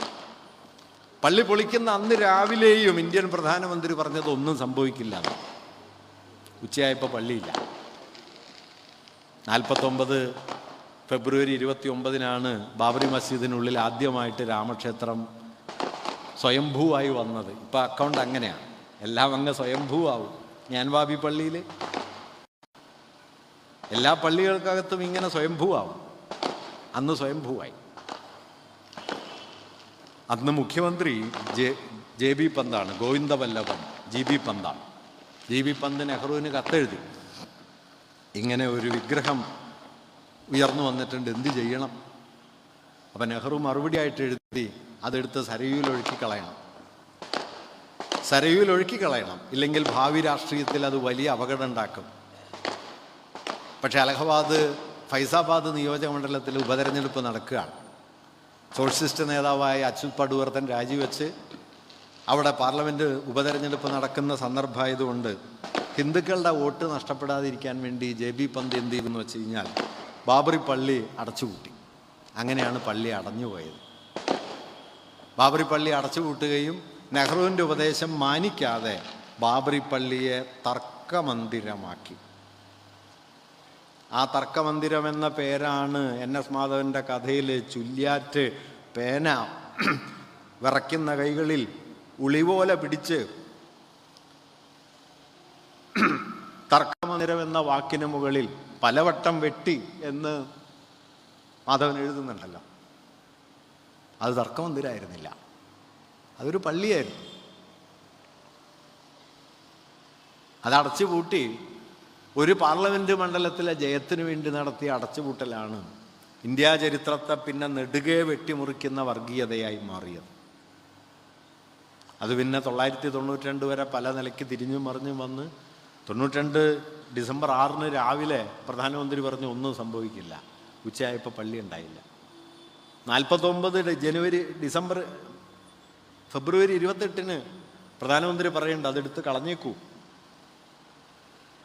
പള്ളി പൊളിക്കുന്ന അന്ന് രാവിലെയും ഇന്ത്യൻ പ്രധാനമന്ത്രി പറഞ്ഞത് ഒന്നും സംഭവിക്കില്ല. ഉച്ചയായപ്പോൾ പള്ളിയില്ല. 49 ഫെബ്രുവരി 29 ബാബറി മസ്ജിദിനുള്ളിൽ ആദ്യമായിട്ട് രാമക്ഷേത്രം സ്വയംഭൂവായി വന്നത്. ഇപ്പം അക്കൗണ്ട് അങ്ങനെയാണ്, എല്ലാം അങ്ങ് സ്വയംഭൂവാകും. ഞാൻവാബി പള്ളിയിൽ എല്ലാ പള്ളികൾക്കകത്തും ഇങ്ങനെ സ്വയംഭൂവാകും. അന്ന് സ്വയംഭൂവായി. അന്ന് മുഖ്യമന്ത്രി ജെ ബി പന്താണ്, ഗോവിന്ദവല്ലഭൻ GB പന്താണ്. GB പന്ത് നെഹ്റുവിന് കത്തെഴുതി, ഇങ്ങനെ ഒരു വിഗ്രഹം ഉയർന്നു വന്നിട്ടുണ്ട്, എന്ത് ചെയ്യണം? അപ്പം നെഹ്റു മറുപടിയായിട്ട് എഴുതി, അതെടുത്ത് സരയൂയിൽ ഒഴുക്കിക്കളയണം. സരയൂയിൽ ഒഴുക്കിക്കളയണം, ഇല്ലെങ്കിൽ ഭാവി രാഷ്ട്രീയത്തിൽ അത് വലിയ അപകടം ഉണ്ടാക്കും. പക്ഷേ അലഹബാദ് ഫൈസാബാദ് നിയോജക മണ്ഡലത്തിൽ ഉപതെരഞ്ഞെടുപ്പ് നടക്കുകയാണ്. സോഷ്യലിസ്റ്റ് നേതാവായ അച്യുത് പടുവർത്തൻ രാജിവെച്ച് അവിടെ പാർലമെൻറ്റ് ഉപതെരഞ്ഞെടുപ്പ് നടക്കുന്ന സന്ദർഭമായതുകൊണ്ട് ഹിന്ദുക്കളുടെ വോട്ട് നഷ്ടപ്പെടാതിരിക്കാൻ വേണ്ടി JB പന്ത് എന്ത് ചെയ്തെന്ന് വെച്ച് കഴിഞ്ഞാൽ ബാബറി പള്ളി അടച്ചുപൂട്ടി. അങ്ങനെയാണ് പള്ളി അടഞ്ഞുപോയത്. ബാബറി പള്ളി അടച്ചുപൂട്ടുകയും നെഹ്റുവിൻ്റെ ഉപദേശം മാനിക്കാതെ ബാബറി പള്ളിയെ തർക്കമന്ദിരമാക്കി. ആ തർക്കമന്ദിരം എന്ന പേരാണ് NS മാധവൻ്റെ കഥയിൽ ചുല്യാറ്റ് പേന വിറയ്ക്കുന്ന കൈകളിൽ ഉളിപോലെ പിടിച്ച് തർക്കമന്ദിരം എന്ന വാക്കിന് മുകളിൽ പലവട്ടം വെട്ടി എന്ന് മാധവൻ എഴുതുന്നുണ്ടല്ലോ. അത് തർക്കമന്ദിരമായിരുന്നില്ല, അതൊരു പള്ളിയായിരുന്നു. അത് അടച്ചുപൂട്ടി ഒരു പാർലമെൻറ്റ് മണ്ഡലത്തിലെ ജയത്തിന് വേണ്ടി നടത്തിയ അടച്ചുപൂട്ടലാണ് ഇന്ത്യാ ചരിത്രത്തെ പിന്നെ നെടുകെ വെട്ടിമുറിക്കുന്ന വർഗീയതയായി മാറിയത്. അത് പിന്നെ 1992 വരെ പല നിലയ്ക്ക് തിരിഞ്ഞും മറിഞ്ഞും വന്ന് 92 ഡിസംബർ 6 രാവിലെ പ്രധാനമന്ത്രി പറഞ്ഞു ഒന്നും സംഭവിക്കില്ല. ഉച്ചയായപ്പോൾ പള്ളി ഉണ്ടായില്ല. 49 ഫെബ്രുവരി 28 പ്രധാനമന്ത്രി പറയുന്നുണ്ട്, അതെടുത്ത് കളഞ്ഞേക്കൂ,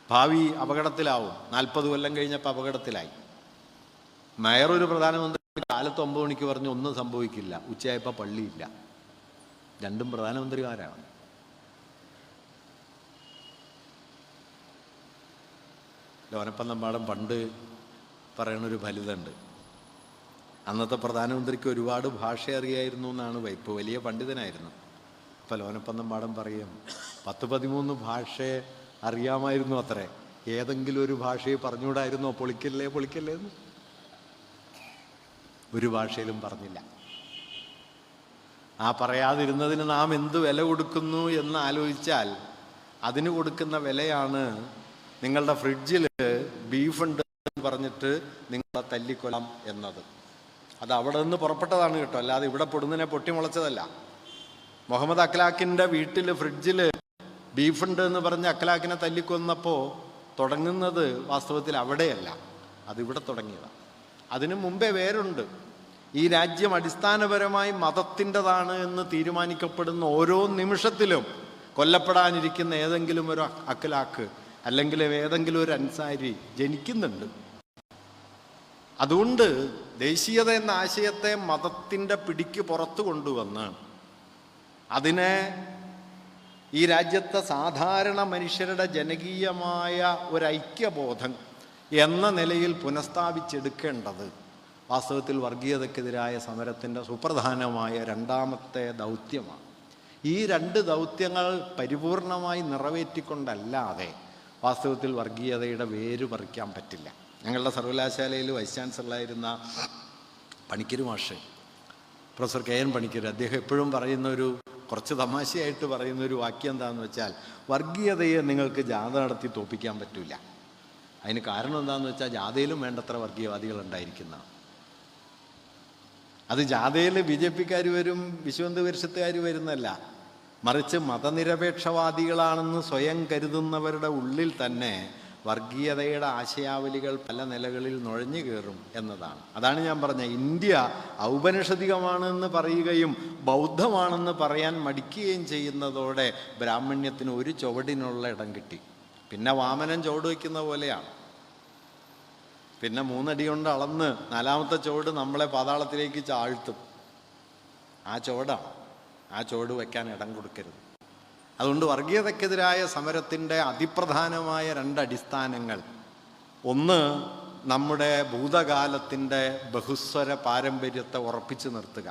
ഭാവി അപകടത്തിലാവും. 40 കൊല്ലം കഴിഞ്ഞപ്പോൾ അപകടത്തിലായി. മേയർ ഒരു പ്രധാനമന്ത്രി കാലത്ത് 9 മണിക്ക് പറഞ്ഞു ഒന്നും സംഭവിക്കില്ല, ഉച്ചയായപ്പോൾ പള്ളിയില്ല. രണ്ടും പ്രധാനമന്ത്രിമാരാണ്. ലോനപ്പന്തമ്പാടം പണ്ട് പറയണൊരു ഫലിതമുണ്ട്. അന്നത്തെ പ്രധാനമന്ത്രിക്ക് ഒരുപാട് ഭാഷ അറിയായിരുന്നു എന്നാണ് വൈപ്പ്. വലിയ പണ്ഡിതനായിരുന്നു. അപ്പോൾ ലോനപ്പന്തമ്പാടം പറയും 10-13 ഭാഷ അറിയാമായിരുന്നു അത്രേ. ഏതെങ്കിലും ഒരു ഭാഷയെ പറഞ്ഞുകൂടായിരുന്നോ പൊളിക്കല്ലേ പൊളിക്കല്ലേ എന്ന്? ഒരു ഭാഷയിലും പറഞ്ഞില്ല. ആ പറയാതിരുന്നതിന് നാം എന്ത് വില കൊടുക്കുന്നു എന്ന് ആലോചിച്ചാൽ അതിന് കൊടുക്കുന്ന വിലയാണ് നിങ്ങളുടെ ഫ്രിഡ്ജിൽ ബീഫുണ്ട് എന്ന് പറഞ്ഞിട്ട് നിങ്ങളെ തല്ലിക്കൊല്ലാം എന്നത്. അത് അവിടെ നിന്ന് പുറപ്പെട്ടതാണ് കേട്ടോ, അല്ലാതെ ഇവിടെ പൊടുന്നതിനെ പൊട്ടിമുളച്ചതല്ല. മുഹമ്മദ് അഖ്ലാഖിൻ്റെ വീട്ടിൽ ഫ്രിഡ്ജിൽ ബീഫുണ്ട് എന്ന് പറഞ്ഞ് അഖ്ലാഖിനെ തല്ലിക്കൊന്നപ്പോൾ തുടങ്ങുന്നത് വാസ്തവത്തിൽ അവിടെയല്ല, അതിവിടെ തുടങ്ങിയതാണ്. അതിനു മുമ്പേ വേറുണ്ട്. ഈ രാജ്യം അടിസ്ഥാനപരമായി മതത്തിൻ്റെതാണ് എന്ന് തീരുമാനിക്കപ്പെടുന്ന ഓരോ നിമിഷത്തിലും കൊല്ലപ്പെടാനിരിക്കുന്ന ഏതെങ്കിലും ഒരു അഖ്ലാഖ് അല്ലെങ്കിൽ ഏതെങ്കിലും ഒരു അൻസാരി ജനിക്കുന്നുണ്ട്. അതുകൊണ്ട് ദേശീയത എന്ന ആശയത്തെ മതത്തിൻ്റെ പിടിക്ക് പുറത്തു കൊണ്ടുവന്ന് അതിനെ ഈ രാജ്യത്തെ സാധാരണ മനുഷ്യരുടെ ജനകീയമായ ഒരു ഐക്യബോധം എന്ന നിലയിൽ പുനഃസ്ഥാപിച്ചെടുക്കേണ്ടത് വാസ്തവത്തിൽ വർഗീയതയ്ക്കെതിരായ സമരത്തിൻ്റെ സുപ്രധാനമായ രണ്ടാമത്തെ ദൗത്യമാണ്. ഈ രണ്ട് ദൗത്യങ്ങൾ പരിപൂർണമായി നിറവേറ്റിക്കൊണ്ടല്ലാതെ വാസ്തവത്തിൽ വർഗീയതയുടെ വേര് പറിക്കാൻ പറ്റില്ല. ഞങ്ങളുടെ സർവകലാശാലയിൽ വൈസ് ചാൻസലറായിരുന്ന പണിക്കര് മാഷ്, പ്രൊഫസർ KN പണിക്കർ, അദ്ദേഹം എപ്പോഴും പറയുന്നൊരു, കുറച്ച് തമാശയായിട്ട് പറയുന്നൊരു വാക്യം എന്താണെന്ന് വെച്ചാൽ, വർഗീയതയെ നിങ്ങൾക്ക് ജാഥ നടത്തി തോൽപ്പിക്കാൻ പറ്റില്ല. അതിന് കാരണം എന്താണെന്ന് വെച്ചാൽ ജാഥയിലും വേണ്ടത്ര വർഗീയവാദികൾ ഉണ്ടായിരിക്കുന്ന. അത് ജാഥയിൽ BJP-ക്കാർ വരും, വിശ്വഹിന്ദു പരിഷത്തുകാർ വരുന്നല്ല, മറിച്ച് മതനിരപേക്ഷവാദികളാണെന്ന് സ്വയം കരുതുന്നവരുടെ ഉള്ളിൽ തന്നെ വർഗീയതയുടെ ആശയാവലികൾ പല നിലകളിൽ നുഴഞ്ഞു കയറും എന്നതാണ്. അതാണ് ഞാൻ പറഞ്ഞത്, ഇന്ത്യ ഔപനിഷദികമാണെന്ന് പറയുകയും ബൗദ്ധമാണെന്ന് പറയാൻ മടിക്കുകയും ചെയ്യുന്നതോടെ ബ്രാഹ്മണ്യത്തിന് ഒരു ചുവടിനുള്ള ഇടം കിട്ടി. പിന്നെ വാമനൻ ചുവട് വയ്ക്കുന്ന പോലെയാണ്. പിന്നെ 3 അടി കൊണ്ട് അളന്ന് 4ാമത്തെ ചുവട് നമ്മളെ പാതാളത്തിലേക്ക് ചാഴ്ത്തും. ആ ചുവടാണ്. ആ ചുവട് വയ്ക്കാൻ ഇടം കൊടുക്കരുത്. അതുകൊണ്ട് വർഗീയതയ്ക്കെതിരായ സമരത്തിൻ്റെ അതിപ്രധാനമായ 2 അടിസ്ഥാനങ്ങൾ, ഒന്ന് നമ്മുടെ ഭൂതകാലത്തിൻ്റെ ബഹുസ്വര പാരമ്പര്യത്തെ ഉറപ്പിച്ചു നിർത്തുക,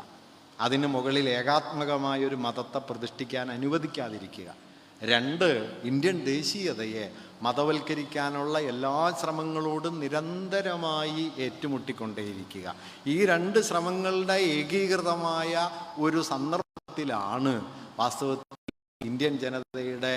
അതിന് മുകളിൽ ഏകാത്മകമായൊരു മതത്തെ പ്രതിഷ്ഠിക്കാൻ അനുവദിക്കാതിരിക്കുക. 2, ഇന്ത്യൻ ദേശീയതയെ മതവൽക്കരിക്കാനുള്ള എല്ലാ ശ്രമങ്ങളോടും നിരന്തരമായി ഏറ്റുമുട്ടിക്കൊണ്ടേയിരിക്കുക. ഈ 2 ശ്രമങ്ങളുടെ ഏകീകൃതമായ ഒരു സന്ദർഭത്തിലാണ് വാസ്തവത്തിൽ ഇന്ത്യൻ ജനതയുടെ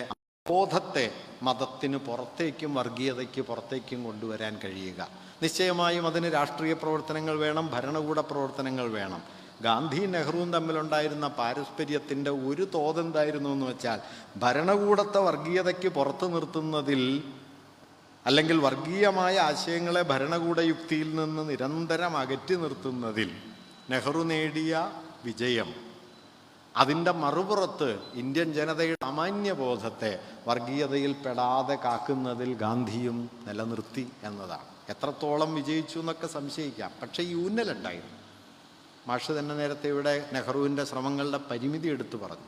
ബോധത്തെ മതത്തിന് പുറത്തേക്കും വർഗീയതയ്ക്ക് പുറത്തേക്കും കൊണ്ടുവരാൻ കഴിയുക. നിശ്ചയമായും അതിന് രാഷ്ട്രീയ പ്രവർത്തനങ്ങൾ വേണം, ഭരണകൂട പ്രവർത്തനങ്ങൾ വേണം. ഗാന്ധിയും നെഹ്റുവും തമ്മിലുണ്ടായിരുന്ന പാരസ്പര്യത്തിൻ്റെ ഒരു തോതെന്തായിരുന്നു എന്ന് വെച്ചാൽ, ഭരണകൂടത്തെ വർഗീയതയ്ക്ക് പുറത്തു നിർത്തുന്നതിൽ, അല്ലെങ്കിൽ വർഗീയമായ ആശയങ്ങളെ ഭരണകൂട യുക്തിയിൽ നിന്ന് നിരന്തരം അകറ്റി നിർത്തുന്നതിൽ നെഹ്റു നേടിയ വിജയം, അതിൻ്റെ മറുപുറത്ത് ഇന്ത്യൻ ജനതയുടെ സാമാന്യബോധത്തെ വർഗീയതയിൽ പെടാതെ കാക്കുന്നതിൽ ഗാന്ധിയും നിലനിർത്തി എന്നതാണ്. എത്രത്തോളം വിജയിച്ചു എന്നൊക്കെ സംശയിക്കാം, പക്ഷേ ഈ ഊന്നലുണ്ടായിരുന്നു. മാഷ് തന്നെ നേരത്തെ ഇവിടെ നെഹ്റുവിൻ്റെ ശ്രമങ്ങളുടെ പരിമിതി എടുത്തു പറഞ്ഞു.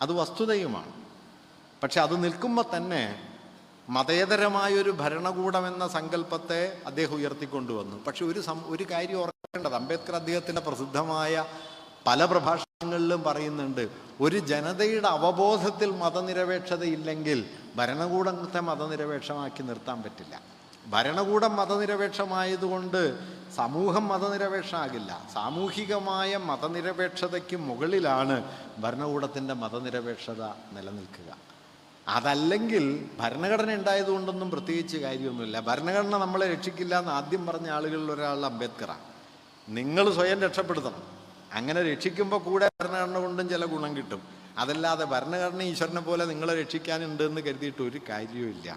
അത് വസ്തുതയുമാണ്. പക്ഷെ അത് നിൽക്കുമ്പോൾ തന്നെ മതേതരമായൊരു ഭരണകൂടം എന്ന സങ്കല്പത്തെ അദ്ദേഹം ഉയർത്തിക്കൊണ്ടുവന്നു. പക്ഷെ ഒരു കാര്യം ഓർക്കേണ്ടത്, അംബേദ്കർ അദ്ദേഹത്തിൻ്റെ പ്രസിദ്ധമായ പല പ്രഭാഷണങ്ങളിലും പറയുന്നുണ്ട്, ഒരു ജനതയുടെ അവബോധത്തിൽ മതനിരപേക്ഷതയില്ലെങ്കിൽ ഭരണകൂടത്തെ മതനിരപേക്ഷമാക്കി നിർത്താൻ പറ്റില്ല. ഭരണകൂടം മതനിരപേക്ഷമായതുകൊണ്ട് സമൂഹം മതനിരപേക്ഷമാകില്ല. സാമൂഹികമായ മതനിരപേക്ഷതയ്ക്ക് മുകളിലാണ് ഭരണകൂടത്തിൻ്റെ മതനിരപേക്ഷത നിലനിൽക്കുക. അതല്ലെങ്കിൽ ഭരണഘടന ഉണ്ടായതുകൊണ്ടൊന്നും പ്രത്യേകിച്ച് കാര്യമൊന്നുമില്ല. ഭരണഘടന നമ്മളെ രക്ഷിക്കില്ല എന്ന് ആദ്യം പറഞ്ഞ ആളുകളിൽ ഒരാൾ അംബേദ്കറാണ്. നിങ്ങൾ സ്വയം രക്ഷപ്പെടുത്തണം. അങ്ങനെ രക്ഷിക്കുമ്പോൾ കൂടെ ഭരണഘടന കൊണ്ടും ചില ഗുണം കിട്ടും. അതല്ലാതെ ഭരണഘടന ഈശ്വരനെ പോലെ നിങ്ങളെ രക്ഷിക്കാനുണ്ടെന്ന് കരുതിയിട്ട് ഒരു കാര്യവുമില്ല.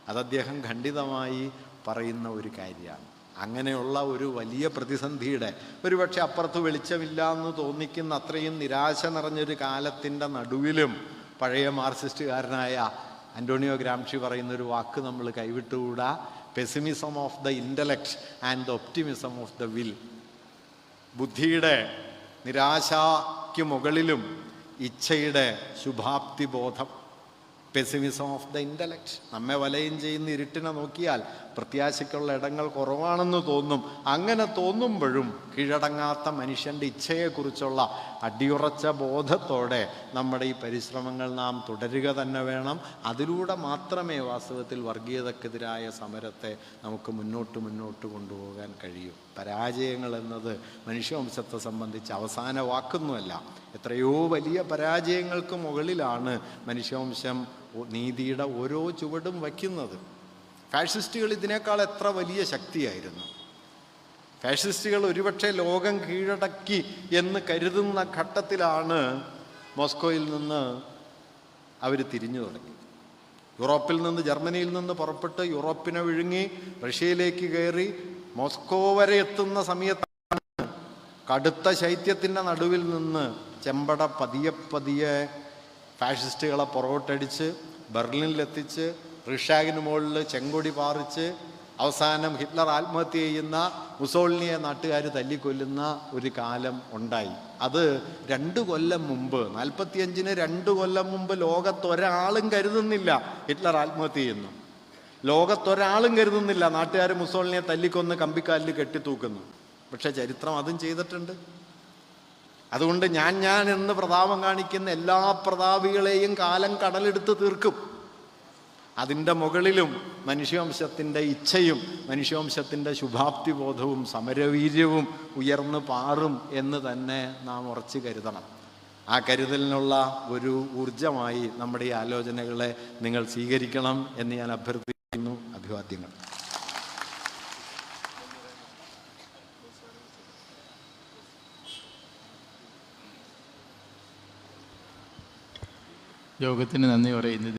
അത് അദ്ദേഹം ഖണ്ഡിതമായി പറയുന്ന ഒരു കാര്യമാണ്. അങ്ങനെയുള്ള ഒരു വലിയ പ്രതിസന്ധിയുടെ, ഒരുപക്ഷെ അപ്പുറത്ത് വെളിച്ചമില്ല എന്ന് തോന്നിക്കുന്ന അത്രയും നിരാശ നിറഞ്ഞൊരു കാലത്തിൻ്റെ നടുവിലും പഴയ മാർക്സിസ്റ്റുകാരനായ അന്റോണിയോ ഗ്രാംഷി പറയുന്നൊരു വാക്ക് നമ്മൾ കൈവിട്ടുകൂടാ, pessimism of the intellect and the optimism of the will. ബുദ്ധിയുടെ നിരാശയ്ക്ക് മുകളിലും ഇച്ഛയുടെ ശുഭാപ്തി ബോധം. Pessimism of the intellect. നമ്മെ വലയം ചെയ്യുന്ന ഇരുട്ടിനെ നോക്കിയാൽ പ്രത്യാശയ്ക്കുള്ള ഇടങ്ങൾ കുറവാണെന്ന് തോന്നും. അങ്ങനെ തോന്നുമ്പോഴും കീഴടങ്ങാത്ത മനുഷ്യൻ്റെ ഇച്ഛയെക്കുറിച്ചുള്ള അടിയുറച്ച ബോധത്തോടെ നമ്മുടെ ഈ പരിശ്രമങ്ങൾ നാം തുടരുക തന്നെ വേണം. അതിലൂടെ മാത്രമേ വാസ്തവത്തിൽ വർഗീയതക്കെതിരായ സമരത്തെ നമുക്ക് മുന്നോട്ട് കൊണ്ടുപോകാൻ കഴിയൂ. പരാജയങ്ങൾ എന്നത് മനുഷ്യവംശത്തെ സംബന്ധിച്ച് അവസാന വാക്കൊന്നുമല്ല. എത്രയോ വലിയ പരാജയങ്ങൾക്ക് മുകളിലാണ് മനുഷ്യവംശം നീതിയുടെ ഓരോ ചുവടും വയ്ക്കുന്നത്. ഫാഷിസ്റ്റുകൾ ഇതിനേക്കാൾ എത്ര വലിയ ശക്തിയായിരുന്നു. ഫാഷിസ്റ്റുകൾ ഒരുപക്ഷെ ലോകം കീഴടക്കി എന്ന് കരുതുന്ന ഘട്ടത്തിലാണ് മോസ്കോയിൽ നിന്ന് അവർ തിരിഞ്ഞു തുടങ്ങി. യൂറോപ്പിൽ നിന്ന്, ജർമ്മനിയിൽ നിന്ന് പുറപ്പെട്ട് യൂറോപ്പിനെ വിഴുങ്ങി റഷ്യയിലേക്ക് കയറി മോസ്കോ വരെ എത്തുന്ന സമയത്താണ് കടുത്ത ശൈത്യത്തിൻ്റെ നടുവിൽ നിന്ന് ചെമ്പട പതിയെ ഫാഷിസ്റ്റുകളെ പുറകോട്ടടിച്ച് ബെർലിനിലെത്തിച്ച് റിഷാഗിന് മുകളിൽ ചെങ്കൊടി പാറിച്ച് അവസാനം ഹിറ്റ്ലർ ആത്മഹത്യ ചെയ്യുന്ന, മുസോളിനിയെ നാട്ടുകാർ തല്ലിക്കൊല്ലുന്ന ഒരു കാലം ഉണ്ടായി. അത് 2 കൊല്ലം മുമ്പ്, 45-ന് 2 കൊല്ലം മുമ്പ് ലോകത്തൊരാളും കരുതുന്നില്ല ഹിറ്റ്ലർ ആത്മഹത്യ ചെയ്യുന്നു. ലോകത്തൊരാളും കരുതുന്നില്ല നാട്ടുകാർ മുസോളിനിയെ തല്ലിക്കൊന്ന് കമ്പിക്കാലിൽ കെട്ടിത്തൂക്കുന്നു. പക്ഷെ ചരിത്രം അതും ചെയ്തിട്ടുണ്ട്. അതുകൊണ്ട് ഞാൻ എന്ന് പ്രതാപം കാണിക്കുന്ന എല്ലാ പ്രതാപികളെയും കാലം കടലെടുത്ത് തീർക്കും. അതിൻ്റെ മുകളിലും മനുഷ്യവംശത്തിൻ്റെ ഇച്ഛയും മനുഷ്യവംശത്തിൻ്റെ ശുഭാപ്തി ബോധവും സമരവീര്യവും ഉയർന്നു പാറും എന്ന് തന്നെ നാം ഉറച്ചു കരുതണം. ആ കരുതലിനുള്ള ഒരു ഊർജമായി നമ്മുടെ ഈ ആലോചനകളെ നിങ്ങൾ സ്വീകരിക്കണം എന്ന് ഞാൻ അഭ്യർത്ഥിക്കുന്നു. അഭിവാദ്യങ്ങൾ. യോഗത്തിന് നന്ദി പറയുന്നത്